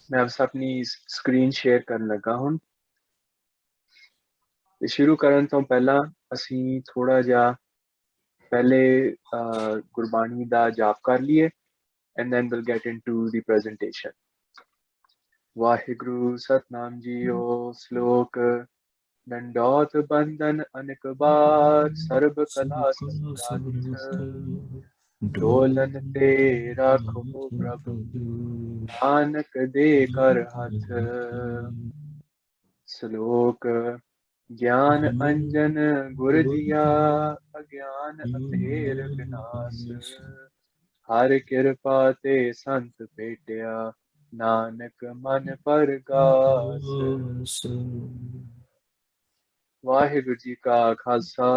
मैं बस अपनी स्क्रीन शेयर करन लगा हूँ ते शुरू करन तो पहला असी थोड़ा जा पहले गुरबानी दा जाप कर लिए and then we'll get into the presentation. Waheguru Satnam जीओ श्लोक दंडौत बंदन अनेक बार सर्ब कला समराथ डोलन ते राखो प्रभु नानक दे कर हाथ श्लोक ज्ञान अंजन गुर दिया अज्ञान अंधेर विनाश हर कृपा ते संत भेटिया नानक मन परगास वाहिगुरु जी का खालसा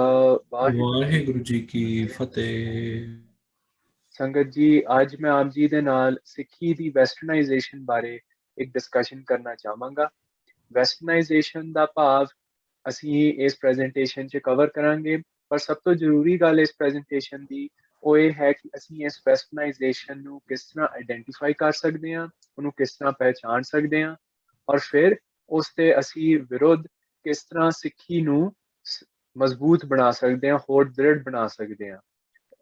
वाहिगुरु जी की फतेह। संगत जी आज मैं आप जी दे नाल सिੱਖੀ ਦੀ ਵੈਸਟਰਨਾਈਜੇਸ਼ਨ ਬਾਰੇ ਇੱਕ ਡਿਸਕਸ਼ਨ ਕਰਨਾ ਚਾਹਾਂਗਾ। ਵੈਸਟਰਨਾਈਜੇਸ਼ਨ ਦਾ ਭਾਵ ਅਸੀਂ ਇਸ ਪ੍ਰੈਜੈਂਟੇਸ਼ਨ 'ਚ ਕਵਰ ਕਰਾਂਗੇ, ਪਰ ਸਭ ਤੋਂ ਜ਼ਰੂਰੀ ਗੱਲ ਇਸ ਪ੍ਰੈਜੈਂਟੇਸ਼ਨ ਦੀ ਉਹ ਇਹ ਹੈ ਕਿ ਅਸੀਂ ਇਸ ਵੈਸਟਰਨਾਈਜੇਸ਼ਨ ਨੂੰ ਕਿਸ ਤਰ੍ਹਾਂ ਆਇਡੈਂਟੀਫਾਈ ਕਰ ਸਕਦੇ ਹਾਂ, ਉਹਨੂੰ ਕਿਸ ਤਰ੍ਹਾਂ ਪਹਿਚਾਣ ਸਕਦੇ ਹਾਂ, ਔਰ ਫਿਰ ਉਸ ਤੇ ਅਸੀਂ ਵਿਰੁੱਧ ਕਿਸ ਤਰ੍ਹਾਂ ਸਿੱਖੀ ਨੂੰ ਮਜ਼ਬੂਤ ਬਣਾ ਸਕਦੇ ਹਾਂ, ਹੋਰ ਦ੍ਰਿੜ ਬਣਾ ਸਕਦੇ ਹਾਂ,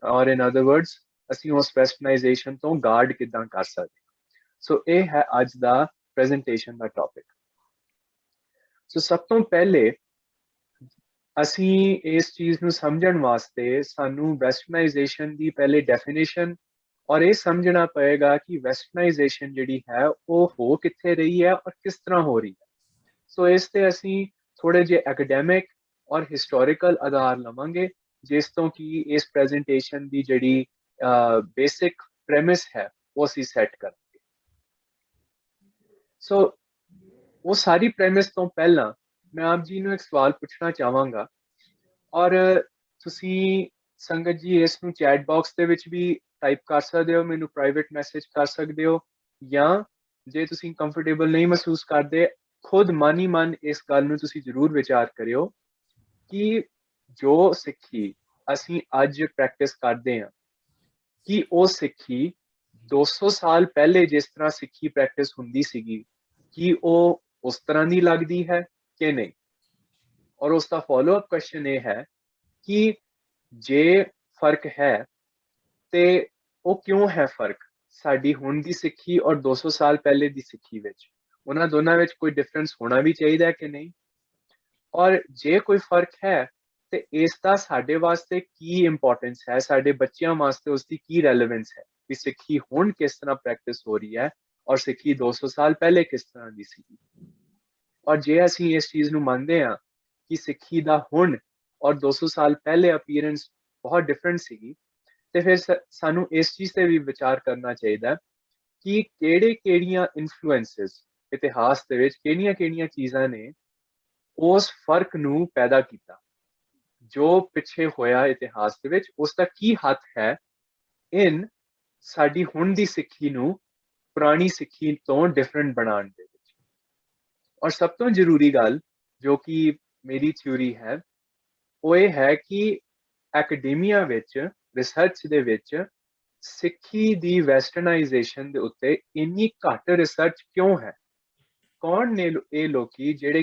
ਔਰ ਇਨ ਅਦਰ ਵਰਡਸ ਅਸੀਂ ਉਸ ਵੈਸਟਰਨਾਈਜੇਸ਼ਨ ਤੋਂ ਗਾਰਡ ਕਿੱਦਾਂ ਕਰ ਸਕਦੇ ਹਾਂ। ਸੋ ਇਹ ਹੈ ਅੱਜ ਦਾ ਪ੍ਰੈਜੈਂਟੇਸ਼ਨ ਦਾ ਟੌਪਿਕ। ਸੋ ਸਭ ਤੋਂ ਪਹਿਲੇ ਅਸੀਂ ਇਸ ਚੀਜ਼ ਨੂੰ ਸਮਝਣ ਵਾਸਤੇ ਸਾਨੂੰ ਵੈਸਟਰਨਾਈਜੇਸ਼ਨ ਦੀ ਪਹਿਲੇ ਡੈਫੀਨੇਸ਼ਨ ਔਰ ਇਹ ਸਮਝਣਾ ਪਏਗਾ ਕਿ ਵੈਸਟਰਨਾਈਜੇਸ਼ਨ ਜਿਹੜੀ ਹੈ ਉਹ ਹੋ ਕਿੱਥੇ ਰਹੀ ਹੈ ਔਰ ਕਿਸ ਤਰ੍ਹਾਂ ਹੋ ਰਹੀ ਹੈ। ਸੋ ਇਸ ਤੇ ਅਸੀਂ ਥੋੜੇ ਜਿਹੇ ਐਕੈਡੈਮਿਕ ਔਰ ਹਿਸਟੋਰੀਕਲ ਆਧਾਰ ਲਵਾਂਗੇ, ਜਿਸ ਤੋਂ ਕਿ ਇਸ ਪ੍ਰੈਜੈਂਟੇਸ਼ਨ ਦੀ ਜਿਹੜੀ ਬੇਸਿਕ ਪ੍ਰੈਮਿਸ ਹੈ ਉਹ ਅਸੀਂ ਸੈੱਟ ਕਰਾਂਗੇ। ਸੋ ਉਹ ਸਾਰੀ ਪ੍ਰੈਮਿਸ ਤੋਂ ਪਹਿਲਾਂ ਮੈਂ ਆਪ ਜੀ ਨੂੰ ਇੱਕ ਸਵਾਲ ਪੁੱਛਣਾ ਚਾਹਾਂਗਾ, ਔਰ ਤੁਸੀਂ ਸੰਗਤ ਜੀ ਇਸ ਨੂੰ ਚੈਟ ਬਾਕਸ ਦੇ ਵਿੱਚ ਵੀ ਟਾਈਪ ਕਰ ਸਕਦੇ ਹੋ, ਮੈਨੂੰ ਪ੍ਰਾਈਵੇਟ ਮੈਸੇਜ ਕਰ ਸਕਦੇ ਹੋ, ਜਾਂ ਜੇ ਤੁਸੀਂ ਕੰਫਰਟੇਬਲ ਨਹੀਂ ਮਹਿਸੂਸ ਕਰਦੇ ਖੁਦ ਮਨ ਹੀ ਮਨ ਇਸ ਗੱਲ ਨੂੰ ਤੁਸੀਂ ਜ਼ਰੂਰ ਵਿਚਾਰ ਕਰਿਓ ਕਿ ਜੋ ਸਿੱਖੀ ਅਸੀਂ ਅੱਜ ਪ੍ਰੈਕਟਿਸ ਕਰਦੇ ਹਾਂ ਕਿ ਉਹ ਸਿੱਖੀ 200 ਸਾਲ ਪਹਿਲੇ ਜਿਸ ਤਰ੍ਹਾਂ ਸਿੱਖੀ ਪ੍ਰੈਕਟਿਸ ਹੁੰਦੀ ਸੀਗੀ ਕਿ ਉਹ ਉਸ ਤਰ੍ਹਾਂ ਦੀ ਲੱਗਦੀ ਹੈ ਕਿ ਨਹੀਂ। ਔਰ ਉਸ ਦਾ ਫਾਲੋਅਪ ਕੁਐਸਚਨ ਇਹ ਹੈ ਕਿ ਜੇ ਫਰਕ ਹੈ ਤੇ ਉਹ ਕਿਉਂ ਹੈ ਫਰਕ ਸਾਡੀ ਹੁਣ ਦੀ ਸਿੱਖੀ ਔਰ 200 ਸਾਲ ਪਹਿਲੇ ਦੀ ਸਿੱਖੀ ਵਿੱਚ, ਉਹਨਾਂ ਦੋਨਾਂ ਵਿੱਚ ਕੋਈ ਡਿਫਰੈਂਸ ਹੋਣਾ ਵੀ ਚਾਹੀਦਾ ਹੈ ਕਿ ਨਹੀਂ, ਔਰ ਜੇ ਕੋਈ ਫਰਕ ਹੈ ਤੇ ਇਸ ਦਾ ਸਾਡੇ ਵਾਸਤੇ ਕੀ ਇੰਪੋਰਟੈਂਸ ਹੈ, ਸਾਡੇ ਬੱਚਿਆਂ ਵਾਸਤੇ ਉਸ ਦੀ ਕੀ ਰੈਲੇਵੈਂਸ ਹੈ ਕਿ ਸਿੱਖੀ ਹੁਣ ਕਿਸ ਤਰ੍ਹਾਂ ਪ੍ਰੈਕਟਿਸ ਹੋ ਰਹੀ ਹੈ ਔਰ ਸਿੱਖੀ 200 ਸਾਲ ਪਹਿਲੇ ਕਿਸ ਤਰ੍ਹਾਂ ਦੀ ਸੀ। ਔਰ ਜੇ ਅਸੀਂ ਇਸ ਚੀਜ਼ ਨੂੰ ਮੰਨਦੇ ਹਾਂ ਕਿ ਸਿੱਖੀ ਦਾ ਹੁਣ ਔਰ 200 ਸਾਲ ਪਹਿਲੇ ਅਪੀਅਰੈਂਸ ਬਹੁਤ ਡਿਫਰੈਂਟ ਸੀਗੀ, ਤੇ ਫਿਰ ਸਾਨੂੰ ਇਸ ਚੀਜ਼ ਤੇ ਵੀ ਵਿਚਾਰ ਕਰਨਾ ਚਾਹੀਦਾ ਕਿ ਕਿਹੜੀਆਂ ਇਨਫਲੂਐਂਸਸ ਇਤਿਹਾਸ ਦੇ ਵਿੱਚ ਕਿਹੜੀਆਂ ਚੀਜ਼ਾਂ ਨੇ ਉਸ ਫਰਕ ਨੂੰ ਪੈਦਾ ਕੀਤਾ, ਜੋ ਪਿੱਛੇ ਹੋਇਆ ਇਤਿਹਾਸ ਦੇ ਵਿੱਚ ਉਸ ਦਾ ਕੀ ਹੱਥ ਹੈ ਇਨ ਸਾਡੀ ਹੁਣ ਦੀ ਸਿੱਖੀ ਨੂੰ ਪੁਰਾਣੀ ਸਿੱਖੀ ਤੋਂ ਡਿਫਰੈਂਟ ਬਣਾਉਣ ਦੇ ਵਿੱਚ। ਔਰ ਸਭ ਤੋਂ ਜ਼ਰੂਰੀ ਗੱਲ ਜੋ ਕਿ ਮੇਰੀ ਥਿਊਰੀ ਹੈ ਉਹ ਇਹ ਹੈ ਕਿ ਐਕੈਡਮੀਆ ਵਿੱਚ ਰਿਸਰਚ ਦੇ ਵਿੱਚ ਸਿੱਖੀ ਦੀ ਵੈਸਟਰਨਾਈਜੇਸ਼ਨ ਦੇ ਉੱਤੇ ਇੰਨੀ ਘੱਟ ਰਿਸਰਚ ਕਿਉਂ ਹੈ। ਕੌਣ ਨੇ ਇਹ ਲੋਕੀ ਜਿਹੜੇ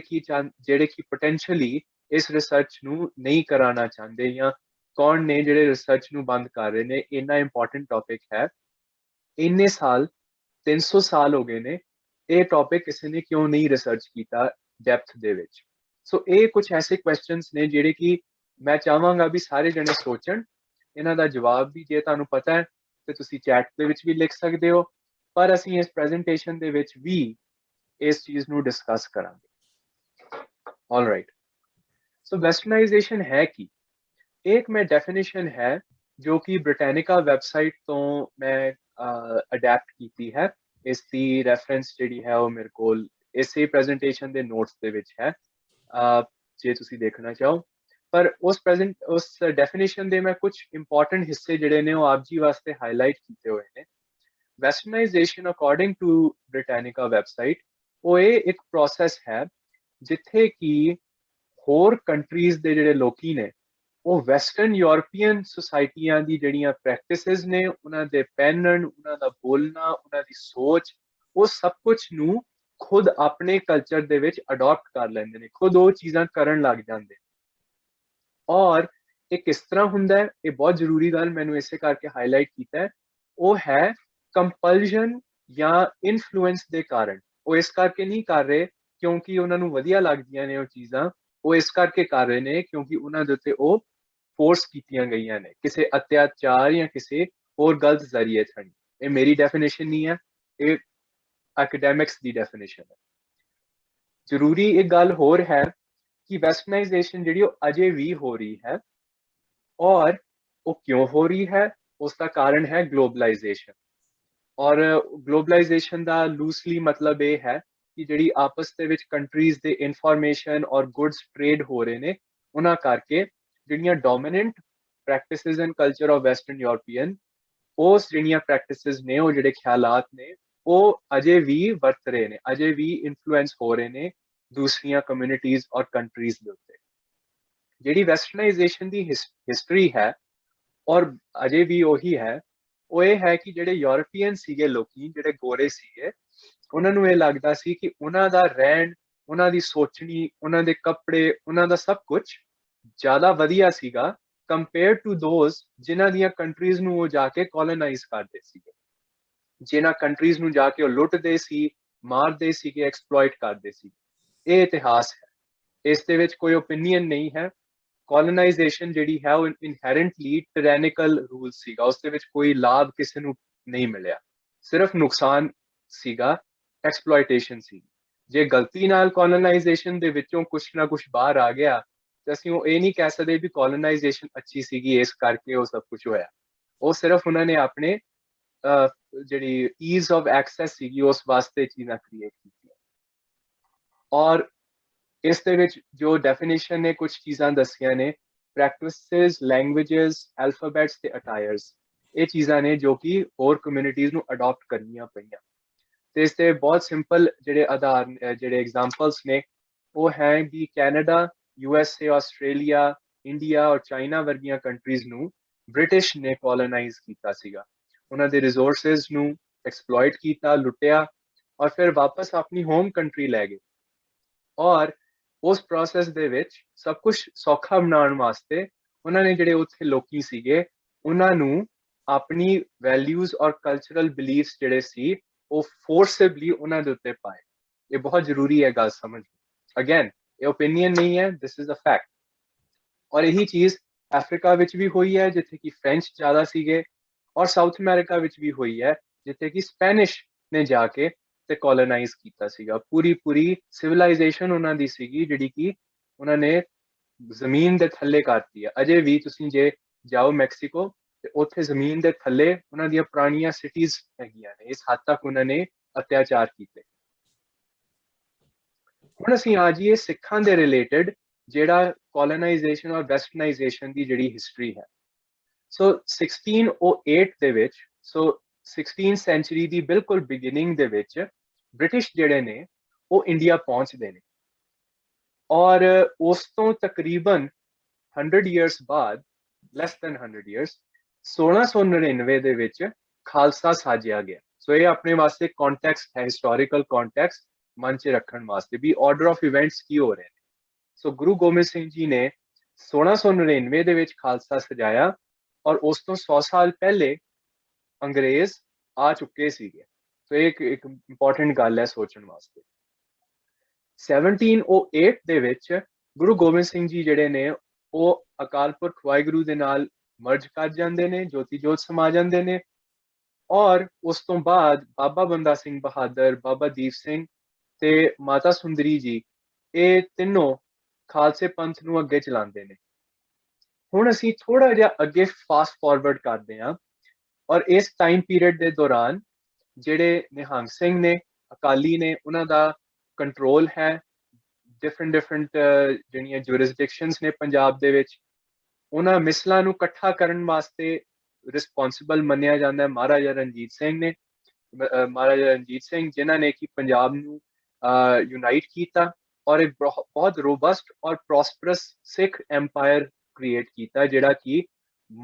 ਕਿ ਪੋਟੈਂਸ਼ੀਅਲੀ ਇਸ ਰਿਸਰਚ ਨੂੰ ਨਹੀਂ ਕਰਾਉਣਾ ਚਾਹੁੰਦੇ, ਜਾਂ ਕੌਣ ਨੇ ਜਿਹੜੇ ਰਿਸਰਚ ਨੂੰ ਬੰਦ ਕਰ ਰਹੇ ਨੇ। ਇੰਨਾ ਇੰਪੋਰਟੈਂਟ ਟੌਪਿਕ ਹੈ, ਇੰਨੇ ਸਾਲ 300 ਸਾਲ ਹੋ ਗਏ ਨੇ, ਇਹ ਟੌਪਿਕ ਕਿਸੇ ਨੇ ਕਿਉਂ ਨਹੀਂ ਰਿਸਰਚ ਕੀਤਾ ਡੈਪਥ ਦੇ ਵਿੱਚ। ਸੋ ਇਹ ਕੁਝ ਐਸੇ ਕੁਐਸਚਨਸ ਨੇ ਜਿਹੜੇ ਕਿ ਮੈਂ ਚਾਹਾਂਗਾ ਵੀ ਸਾਰੇ ਜਣੇ ਸੋਚਣ। ਇਹਨਾਂ ਦਾ ਜਵਾਬ ਵੀ ਜੇ ਤੁਹਾਨੂੰ ਪਤਾ ਹੈ ਤੇ ਤੁਸੀਂ ਚੈਟ ਦੇ ਵਿੱਚ ਵੀ ਲਿਖ ਸਕਦੇ ਹੋ, ਪਰ ਅਸੀਂ ਇਸ ਪ੍ਰੈਜੈਂਟੇਸ਼ਨ ਦੇ ਵਿੱਚ ਵੀ ਇਸ ਚੀਜ਼ ਨੂੰ ਡਿਸਕਸ ਕਰਾਂਗੇ। ਆਲਰਾਈਟ, ਸੋ ਵੈਸਟਰਨਾਈਜੇਸ਼ਨ ਹੈ ਕੀ? ਇੱਕ ਮੈਂ ਡੈਫੀਨੇਸ਼ਨ ਹੈ ਜੋ ਕਿ ਬ੍ਰਿਟੈਨਿਕਾ ਵੈਬਸਾਈਟ ਤੋਂ ਮੈਂ ਅਡੈਪਟ ਕੀਤੀ ਹੈ। ਇਸ ਦੀ ਰੈਫਰੈਂਸ ਜਿਹੜੀ ਹੈ ਉਹ ਮੇਰੇ ਕੋਲ ਇਸੇ ਪ੍ਰੈਜੈਂਟੇਸ਼ਨ ਦੇ ਨੋਟਸ ਦੇ ਵਿੱਚ ਹੈ, ਜੇ ਤੁਸੀਂ ਦੇਖਣਾ ਚਾਹੋ। ਪਰ ਉਸ ਡੈਫੀਨੇਸ਼ਨ ਦੇ ਮੈਂ ਕੁਝ ਇੰਪੋਰਟੈਂਟ ਹਿੱਸੇ ਜਿਹੜੇ ਨੇ ਉਹ ਆਪ ਜੀ ਵਾਸਤੇ ਹਾਈਲਾਈਟ ਕੀਤੇ ਹੋਏ ਨੇ। ਵੈਸਟਰਨਾਈਜੇਸ਼ਨ ਅਕੋਰਡਿੰਗ ਟੂ ਬ੍ਰਿਟੈਨਿਕਾ ਵੈਬਸਾਈਟ ਉਹ ਇਹ ਇੱਕ ਪ੍ਰੋਸੈਸ ਹੈ ਜਿੱਥੇ ਕਿ ਹੋਰ ਕੰਟਰੀਜ਼ ਦੇ ਜਿਹੜੇ ਲੋਕੀ ਨੇ ਉਹ ਵੈਸਟਰਨ ਯੂਰਪੀਅਨ ਸੁਸਾਇਟੀਆਂ ਦੀ ਜਿਹੜੀਆਂ ਪ੍ਰੈਕਟਿਸਿਸ ਨੇ, ਉਹਨਾਂ ਦੇ ਪਹਿਨਣ, ਉਹਨਾਂ ਦਾ ਬੋਲਣਾ, ਉਹਨਾਂ ਦੀ ਸੋਚ, ਉਹ ਸਭ ਕੁਝ ਨੂੰ ਖੁਦ ਆਪਣੇ ਕਲਚਰ ਦੇ ਵਿੱਚ ਅਡਾਪਟ ਕਰ ਲੈਂਦੇ ਨੇ, ਖੁਦ ਉਹ ਚੀਜ਼ਾਂ ਕਰਨ ਲੱਗ ਜਾਂਦੇ। ਔਰ ਇਹ ਕਿਸ ਤਰ੍ਹਾਂ ਹੁੰਦਾ ਹੈ, ਇਹ ਬਹੁਤ ਜ਼ਰੂਰੀ ਗੱਲ ਮੈਨੂੰ ਇਸੇ ਕਰਕੇ ਹਾਈਲਾਈਟ ਕੀਤਾ ਹੈ, ਉਹ ਹੈ ਕੰਪਲਸ਼ਨ ਜਾਂ ਇਨਫਲੂਐਂਸ ਦੇ ਕਾਰਨ। ਉਹ ਇਸ ਕਰਕੇ ਨਹੀਂ ਕਰ ਰਹੇ ਕਿਉਂਕਿ ਉਹਨਾਂ ਨੂੰ ਵਧੀਆ ਲੱਗਦੀਆਂ ਨੇ ਉਹ ਚੀਜ਼ਾਂ, ਉਹ ਇਸ ਕਰਕੇ ਕਰ ਰਹੇ ਨੇ ਕਿਉਂਕਿ ਉਹਨਾਂ ਦੇ ਉੱਤੇ ਉਹ ਫੋਰਸ ਕੀਤੀਆਂ ਗਈਆਂ ਨੇ ਕਿਸੇ ਅਤਿਆਚਾਰ ਜਾਂ ਕਿਸੇ ਹੋਰ ਗਲਤ ਜ਼ਰੀਏ ਥਣੀ। ਇਹ ਮੇਰੀ ਡੈਫੀਨੇਸ਼ਨ ਨਹੀਂ ਹੈ, ਇਹ ਐਕੈਡੈਮਿਕਸ ਦੀ ਡੈਫੀਨੇਸ਼ਨ ਹੈ। ਜ਼ਰੂਰੀ ਇੱਕ ਗੱਲ ਹੋਰ ਹੈ ਕਿ ਵੈਸਟਰਨਾਈਜੇਸ਼ਨ ਜਿਹੜੀ ਉਹ ਅਜੇ ਵੀ ਹੋ ਰਹੀ ਹੈ, ਔਰ ਉਹ ਕਿਉਂ ਹੋ ਰਹੀ ਹੈ, ਉਸ ਦਾ ਕਾਰਨ ਹੈ ਗਲੋਬਲਾਈਜੇਸ਼ਨ। ਔਰ ਗਲੋਬਲਾਈਜੇਸ਼ਨ ਦਾ ਲੂਸਲੀ ਮਤਲਬ ਇਹ ਹੈ ਕਿ ਜਿਹੜੀ ਆਪਸ ਦੇ ਵਿੱਚ ਕੰਟਰੀਜ਼ ਦੇ ਇਨਫੋਰਮੇਸ਼ਨ ਔਰ ਗੁੱਡਸ ਟ੍ਰੇਡ ਹੋ ਰਹੇ ਨੇ, ਉਹਨਾਂ ਕਰਕੇ ਜਿਹੜੀਆਂ dominant practices and culture of western European, ਉਸ ਜਿਹੜੀਆਂ ਪ੍ਰੈਕਟਿਸਿਸ ਨੇ, ਉਹ ਜਿਹੜੇ ਖਿਆਲਾਤ ਨੇ, ਉਹ ਅਜੇ ਵੀ ਵਰਤ ਰਹੇ ਨੇ, ਅਜੇ ਵੀ ਇਨਫਲੂਐਂਸ ਹੋ ਰਹੇ ਨੇ ਦੂਸਰੀਆਂ ਕਮਿਊਨਿਟੀਜ਼ ਔਰ ਕੰਟਰੀਜ਼ ਦੇ ਉੱਤੇ। ਜਿਹੜੀ ਵੈਸਟਰਨਾਈਜੇਸ਼ਨ ਦੀ ਹਿਸਟਰੀ ਹੈ ਔਰ ਅਜੇ ਵੀ ਉਹੀ ਹੈ, ਉਹ ਇਹ ਹੈ ਕਿ ਜਿਹੜੇ ਯੂਰਪੀਅਨ ਸੀਗੇ ਲੋਕੀ, ਜਿਹੜੇ ਗੋਰੇ ਸੀਗੇ, ਉਹਨਾਂ ਨੂੰ ਇਹ ਲੱਗਦਾ ਸੀ ਕਿ ਉਹਨਾਂ ਦਾ ਰਹਿਣ, ਉਹਨਾਂ ਦੀ ਸੋਚਣੀ, ਉਹਨਾਂ ਦੇ ਕੱਪੜੇ, ਉਹਨਾਂ ਦਾ ਸਭ ਕੁਝ ਜ਼ਿਆਦਾ ਵਧੀਆ ਸੀਗਾ ਕੰਪੇਅਰ ਟੂ ਦੋਜ਼ ਜਿਨ੍ਹਾਂ ਦੀਆਂ ਕੰਟਰੀਜ਼ ਨੂੰ ਉਹ ਜਾ ਕੇ ਕੋਲੋਨਾਈਜ਼ ਕਰਦੇ ਸੀਗੇ, ਜਿਨ੍ਹਾਂ ਕੰਟਰੀਜ਼ ਨੂੰ ਜਾ ਕੇ ਉਹ ਲੁੱਟਦੇ ਸੀ, ਮਾਰਦੇ ਸੀਗੇ, ਐਕਸਪਲੋਇਟ ਕਰਦੇ ਸੀ। ਇਹ ਇਤਿਹਾਸ ਹੈ, ਇਸ ਦੇ ਵਿੱਚ ਕੋਈ ਓਪੀਨੀਅਨ ਨਹੀਂ ਹੈ। ਕੋਲੋਨਾਈਜੇਸ਼ਨ ਜਿਹੜੀ ਹੈ ਉਹ ਇਨਹੈਰੈਂਟਲੀ ਟਿਰੈਨਿਕਲ ਰੂਲ ਸੀਗਾ, ਉਸ ਦੇ ਵਿੱਚ ਕੋਈ ਲਾਭ ਕਿਸੇ ਨੂੰ ਨਹੀਂ ਮਿਲਿਆ, ਸਿਰਫ ਨੁਕਸਾਨ ਸੀਗਾ, ਐਕਸਪਲੋਇਟੇਸ਼ਨ ਸੀ। ਜੇ ਗਲਤੀ ਨਾਲ ਕੋਲੋਨਾਈਜੇਸ਼ਨ ਦੇ ਵਿੱਚੋਂ ਕੁਛ ਨਾ ਕੁਛ ਬਾਹਰ ਆ ਗਿਆ ਤੇ ਅਸੀਂ ਉਹ ਇਹ ਨਹੀਂ ਕਹਿ ਸਕਦੇ ਵੀ ਕੋਲੋਨਾਈਜੇਸ਼ਨ ਅੱਛੀ ਸੀਗੀ ਇਸ ਕਰਕੇ ਉਹ ਸਭ ਕੁਝ ਹੋਇਆ। ਉਹ ਸਿਰਫ ਉਹਨਾਂ ਨੇ ਆਪਣੇ ਜਿਹੜੀ ਈਜ਼ ਆਫ ਐਕਸੈਸ ਸੀਗੀ ਉਸ ਵਾਸਤੇ ਚੀਜ਼ਾਂ ਕ੍ਰੀਏਟ ਕੀਤੀਆਂ। ਔਰ ਇਸ ਦੇ ਵਿੱਚ ਜੋ ਡੈਫੀਨੇਸ਼ਨ ਨੇ ਕੁਝ ਚੀਜ਼ਾਂ ਦੱਸੀਆਂ ਨੇ, ਪ੍ਰੈਕਟਿਸਿਸ, ਲੈਂਗੁਏਜਸ, ਐਲਫਾਬੈਟਸ ਤੇ ਅਟਾਇਰਸ, ਇਹ ਚੀਜ਼ਾਂ ਨੇ ਜੋ ਕਿ ਹੋਰ ਕਮਿਊਨਿਟੀਜ਼ ਨੂੰ ਅਡਾਪਟ ਕਰਨੀਆਂ ਪਈਆਂ। ਤੇ ਇਸ ਦੇ ਬਹੁਤ ਸਿੰਪਲ ਜਿਹੜੇ ਜਿਹੜੇ ਐਗਜ਼ਾਮਪਲਸ ਨੇ ਉਹ ਹੈ ਵੀ ਕੈਨੇਡਾ, USA, ਆਸਟ੍ਰੇਲੀਆ, ਇੰਡੀਆ ਔਰ ਚਾਈਨਾ ਵਰਗੀਆਂ ਕੰਟਰੀਜ਼ ਨੂੰ ਬ੍ਰਿਟਿਸ਼ ਨੇ ਕੋਲੋਨਾਈਜ਼ ਕੀਤਾ ਸੀਗਾ, ਉਹਨਾਂ ਦੇ ਰਿਸੋਰਸਿਸ ਨੂੰ ਐਕਸਪਲੋਇਟ ਕੀਤਾ, ਲੁੱਟਿਆ ਔਰ ਫਿਰ ਵਾਪਸ ਆਪਣੀ ਹੋਮ ਕੰਟਰੀ ਲੈ ਗਏ। ਔਰ ਉਸ ਪ੍ਰੋਸੈਸ ਦੇ ਵਿੱਚ ਸਭ ਕੁਝ ਸੌਖਾ ਬਣਾਉਣ ਵਾਸਤੇ ਉਹਨਾਂ ਨੇ ਜਿਹੜੇ ਉੱਥੇ ਲੋਕੀ ਸੀਗੇ ਉਹਨਾਂ ਨੂੰ ਆਪਣੀ ਵੈਲਿਊਜ਼ ਔਰ ਕਲਚਰਲ ਬਿਲੀਫਸ ਜਿਹੜੇ ਸੀ ਉਹ ਫੋਰਸਿਬਲੀ ਉਹਨਾਂ ਦੇ ਉੱਤੇ ਪਾਏ। ਇਹ ਬਹੁਤ ਜ਼ਰੂਰੀ ਹੈ ਗੱਲ ਸਮਝਣੀ। ਅਗੇਨ ਇਹ ਓਪੀਨੀਅਨ ਨਹੀਂ ਹੈ, ਦਿਸ ਇਜ਼ ਅ ਫੈਕਟ। ਔਰ ਇਹੀ ਚੀਜ਼ ਅਫਰੀਕਾ ਵਿੱਚ ਵੀ ਹੋਈ ਹੈ ਜਿੱਥੇ ਕਿ ਫ੍ਰੈਂਚ ਜ਼ਿਆਦਾ ਸੀਗੇ, ਔਰ ਸਾਊਥ ਅਮਰੀਕਾ ਵਿੱਚ ਵੀ ਹੋਈ ਹੈ ਜਿੱਥੇ ਕਿ ਸਪੈਨਿਸ਼ ਨੇ ਜਾ ਕੇ ਤੇ ਕੋਲੋਨਾਈਜ਼ ਕੀਤਾ ਸੀਗਾ। ਪੂਰੀ ਸਿਵਲਾਈਜੇਸ਼ਨ ਉਹਨਾਂ ਦੀ ਸੀਗੀ ਜਿਹੜੀ ਕਿ ਉਹਨਾਂ ਨੇ ਜ਼ਮੀਨ ਦੇ ਥੱਲੇ ਕਰਤੀ ਹੈ। ਅਜੇ ਵੀ ਤੁਸੀਂ ਜੇ ਜਾਓ ਮੈਕਸੀਕੋ ਤੇ ਉੱਥੇ ਜ਼ਮੀਨ ਦੇ ਥੱਲੇ ਉਹਨਾਂ ਦੀਆਂ ਪੁਰਾਣੀਆਂ ਸਿਟੀਜ਼ ਹੈਗੀਆਂ ਨੇ, ਇਸ ਹੱਦ ਤੱਕ ਉਹਨਾਂ ਨੇ ਅਤਿਆਚਾਰ ਕੀਤੇ। ਹੁਣ ਅਸੀਂ ਆ ਜਾਈਏ ਸਿੱਖਾਂ ਦੇ ਰਿਲੇਟਡ ਜਿਹੜਾ ਕੋਲੋਨਾਈਜੇਸ਼ਨ ਔਰ ਵੈਸਟਰਨਾਈਜੇਸ਼ਨ ਦੀ ਜਿਹੜੀ ਹਿਸਟਰੀ ਹੈ। ਸੋ 1608 ਦੇ ਵਿੱਚ, ਸੋ 16th ਸੈਂਚੁਰੀ ਦੀ ਬਿਲਕੁਲ ਬਿਗਿਨਿੰਗ ਦੇ ਵਿੱਚ ਬ੍ਰਿਟਿਸ਼ ਜਿਹੜੇ ਨੇ ਉਹ ਇੰਡੀਆ ਪਹੁੰਚਦੇ ਨੇ, ਔਰ ਉਸ ਤੋਂ ਤਕਰੀਬਨ 100 ਇਅਰਸ ਬਾਅਦ, ਲੈਸ ਦੈਨ 100 ਇਅਰਸ, 1699 ਦੇ ਵਿੱਚ ਖਾਲਸਾ ਸਾਜਿਆ ਗਿਆ। ਸੋ ਇਹ ਆਪਣੇ ਵਾਸਤੇ ਕੰਟੈਕਸਟ ਹੈ, ਹਿਸਟੋਰੀਕਲ ਕੰਟੈਕਸਟ ਮਨ 'ਚ ਰੱਖਣ ਵਾਸਤੇ ਵੀ ਆਰਡਰ ਆਫ ਇਵੈਂਟਸ ਕੀ ਹੋ ਰਹੇ ਨੇ। ਸੋ ਗੁਰੂ ਗੋਬਿੰਦ ਸਿੰਘ ਜੀ ਨੇ 1699 ਦੇ ਵਿੱਚ ਖਾਲਸਾ ਸਜਾਇਆ ਔਰ ਉਸ ਤੋਂ 100 ਸਾਲ ਪਹਿਲੇ ਅੰਗਰੇਜ਼ ਆ ਚੁੱਕੇ ਸੀਗੇ। ਸੋ ਇੱਕ ਇੰਪੋਰਟੈਂਟ ਗੱਲ ਹੈ ਸੋਚਣ ਵਾਸਤੇ। 1708 ਦੇ ਵਿੱਚ ਗੁਰੂ ਗੋਬਿੰਦ ਸਿੰਘ ਜੀ ਜਿਹੜੇ ਨੇ ਉਹ ਅਕਾਲ ਪੁਰਖ ਵਾਹਿਗੁਰੂ ਦੇ ਨਾਲ ਮਰਜ ਕਰ ਜਾਂਦੇ ਨੇ, ਜੋਤੀ ਜੋਤ ਸਮਾ ਜਾਂਦੇ ਨੇ, ਔਰ ਉਸ ਤੋਂ ਬਾਅਦ ਬਾਬਾ ਬੰਦਾ ਸਿੰਘ ਬਹਾਦਰ, ਬਾਬਾ ਦੀਪ ਸਿੰਘ ਤੇ ਮਾਤਾ ਸੁੰਦਰੀ ਜੀ, ਇਹ ਤਿੰਨੋਂ ਖਾਲਸੇ ਪੰਥ ਨੂੰ ਅੱਗੇ ਚਲਾਉਂਦੇ ਨੇ। ਹੁਣ ਅਸੀਂ ਥੋੜਾ ਜਿਹਾ ਅੱਗੇ ਫਾਸਟ ਫਾਰਵਰਡ ਕਰਦੇ ਹਾਂ, ਔਰ ਇਸ ਟਾਈਮ ਪੀਰੀਅਡ ਦੇ ਦੌਰਾਨ ਜਿਹੜੇ ਨਿਹੰਗ ਸਿੰਘ ਨੇ, ਅਕਾਲੀ ਨੇ, ਉਹਨਾਂ ਦਾ ਕੰਟਰੋਲ ਹੈ ਡਿਫਰੈਂਟ ਜਿਹੜੀਆਂ ਜੁਰਿਸਡਿਕਸ਼ਨਸ ਨੇ ਪੰਜਾਬ ਦੇ ਵਿੱਚ। ਉਹਨਾਂ ਮਿਸਲਾਂ ਨੂੰ ਇਕੱਠਾ ਕਰਨ ਵਾਸਤੇ ਰਿਸਪੌਂਸਿਬਲ ਮੰਨਿਆ ਜਾਂਦਾ ਮਹਾਰਾਜਾ ਰਣਜੀਤ ਸਿੰਘ ਨੇ, ਮਹਾਰਾਜਾ ਰਣਜੀਤ ਸਿੰਘ ਜਿਨ੍ਹਾਂ ਨੇ ਕਿ ਪੰਜਾਬ ਨੂੰ ਯੂਨਾਈਟ ਕੀਤਾ ਔਰ ਇੱਕ ਬਹੁਤ ਰੋਬਸਟ ਔਰ ਪ੍ਰੋਸਪਰਸ ਸਿੱਖ ਐਮਪਾਇਰ ਕ੍ਰੀਏਟ ਕੀਤਾ ਜਿਹੜਾ ਕਿ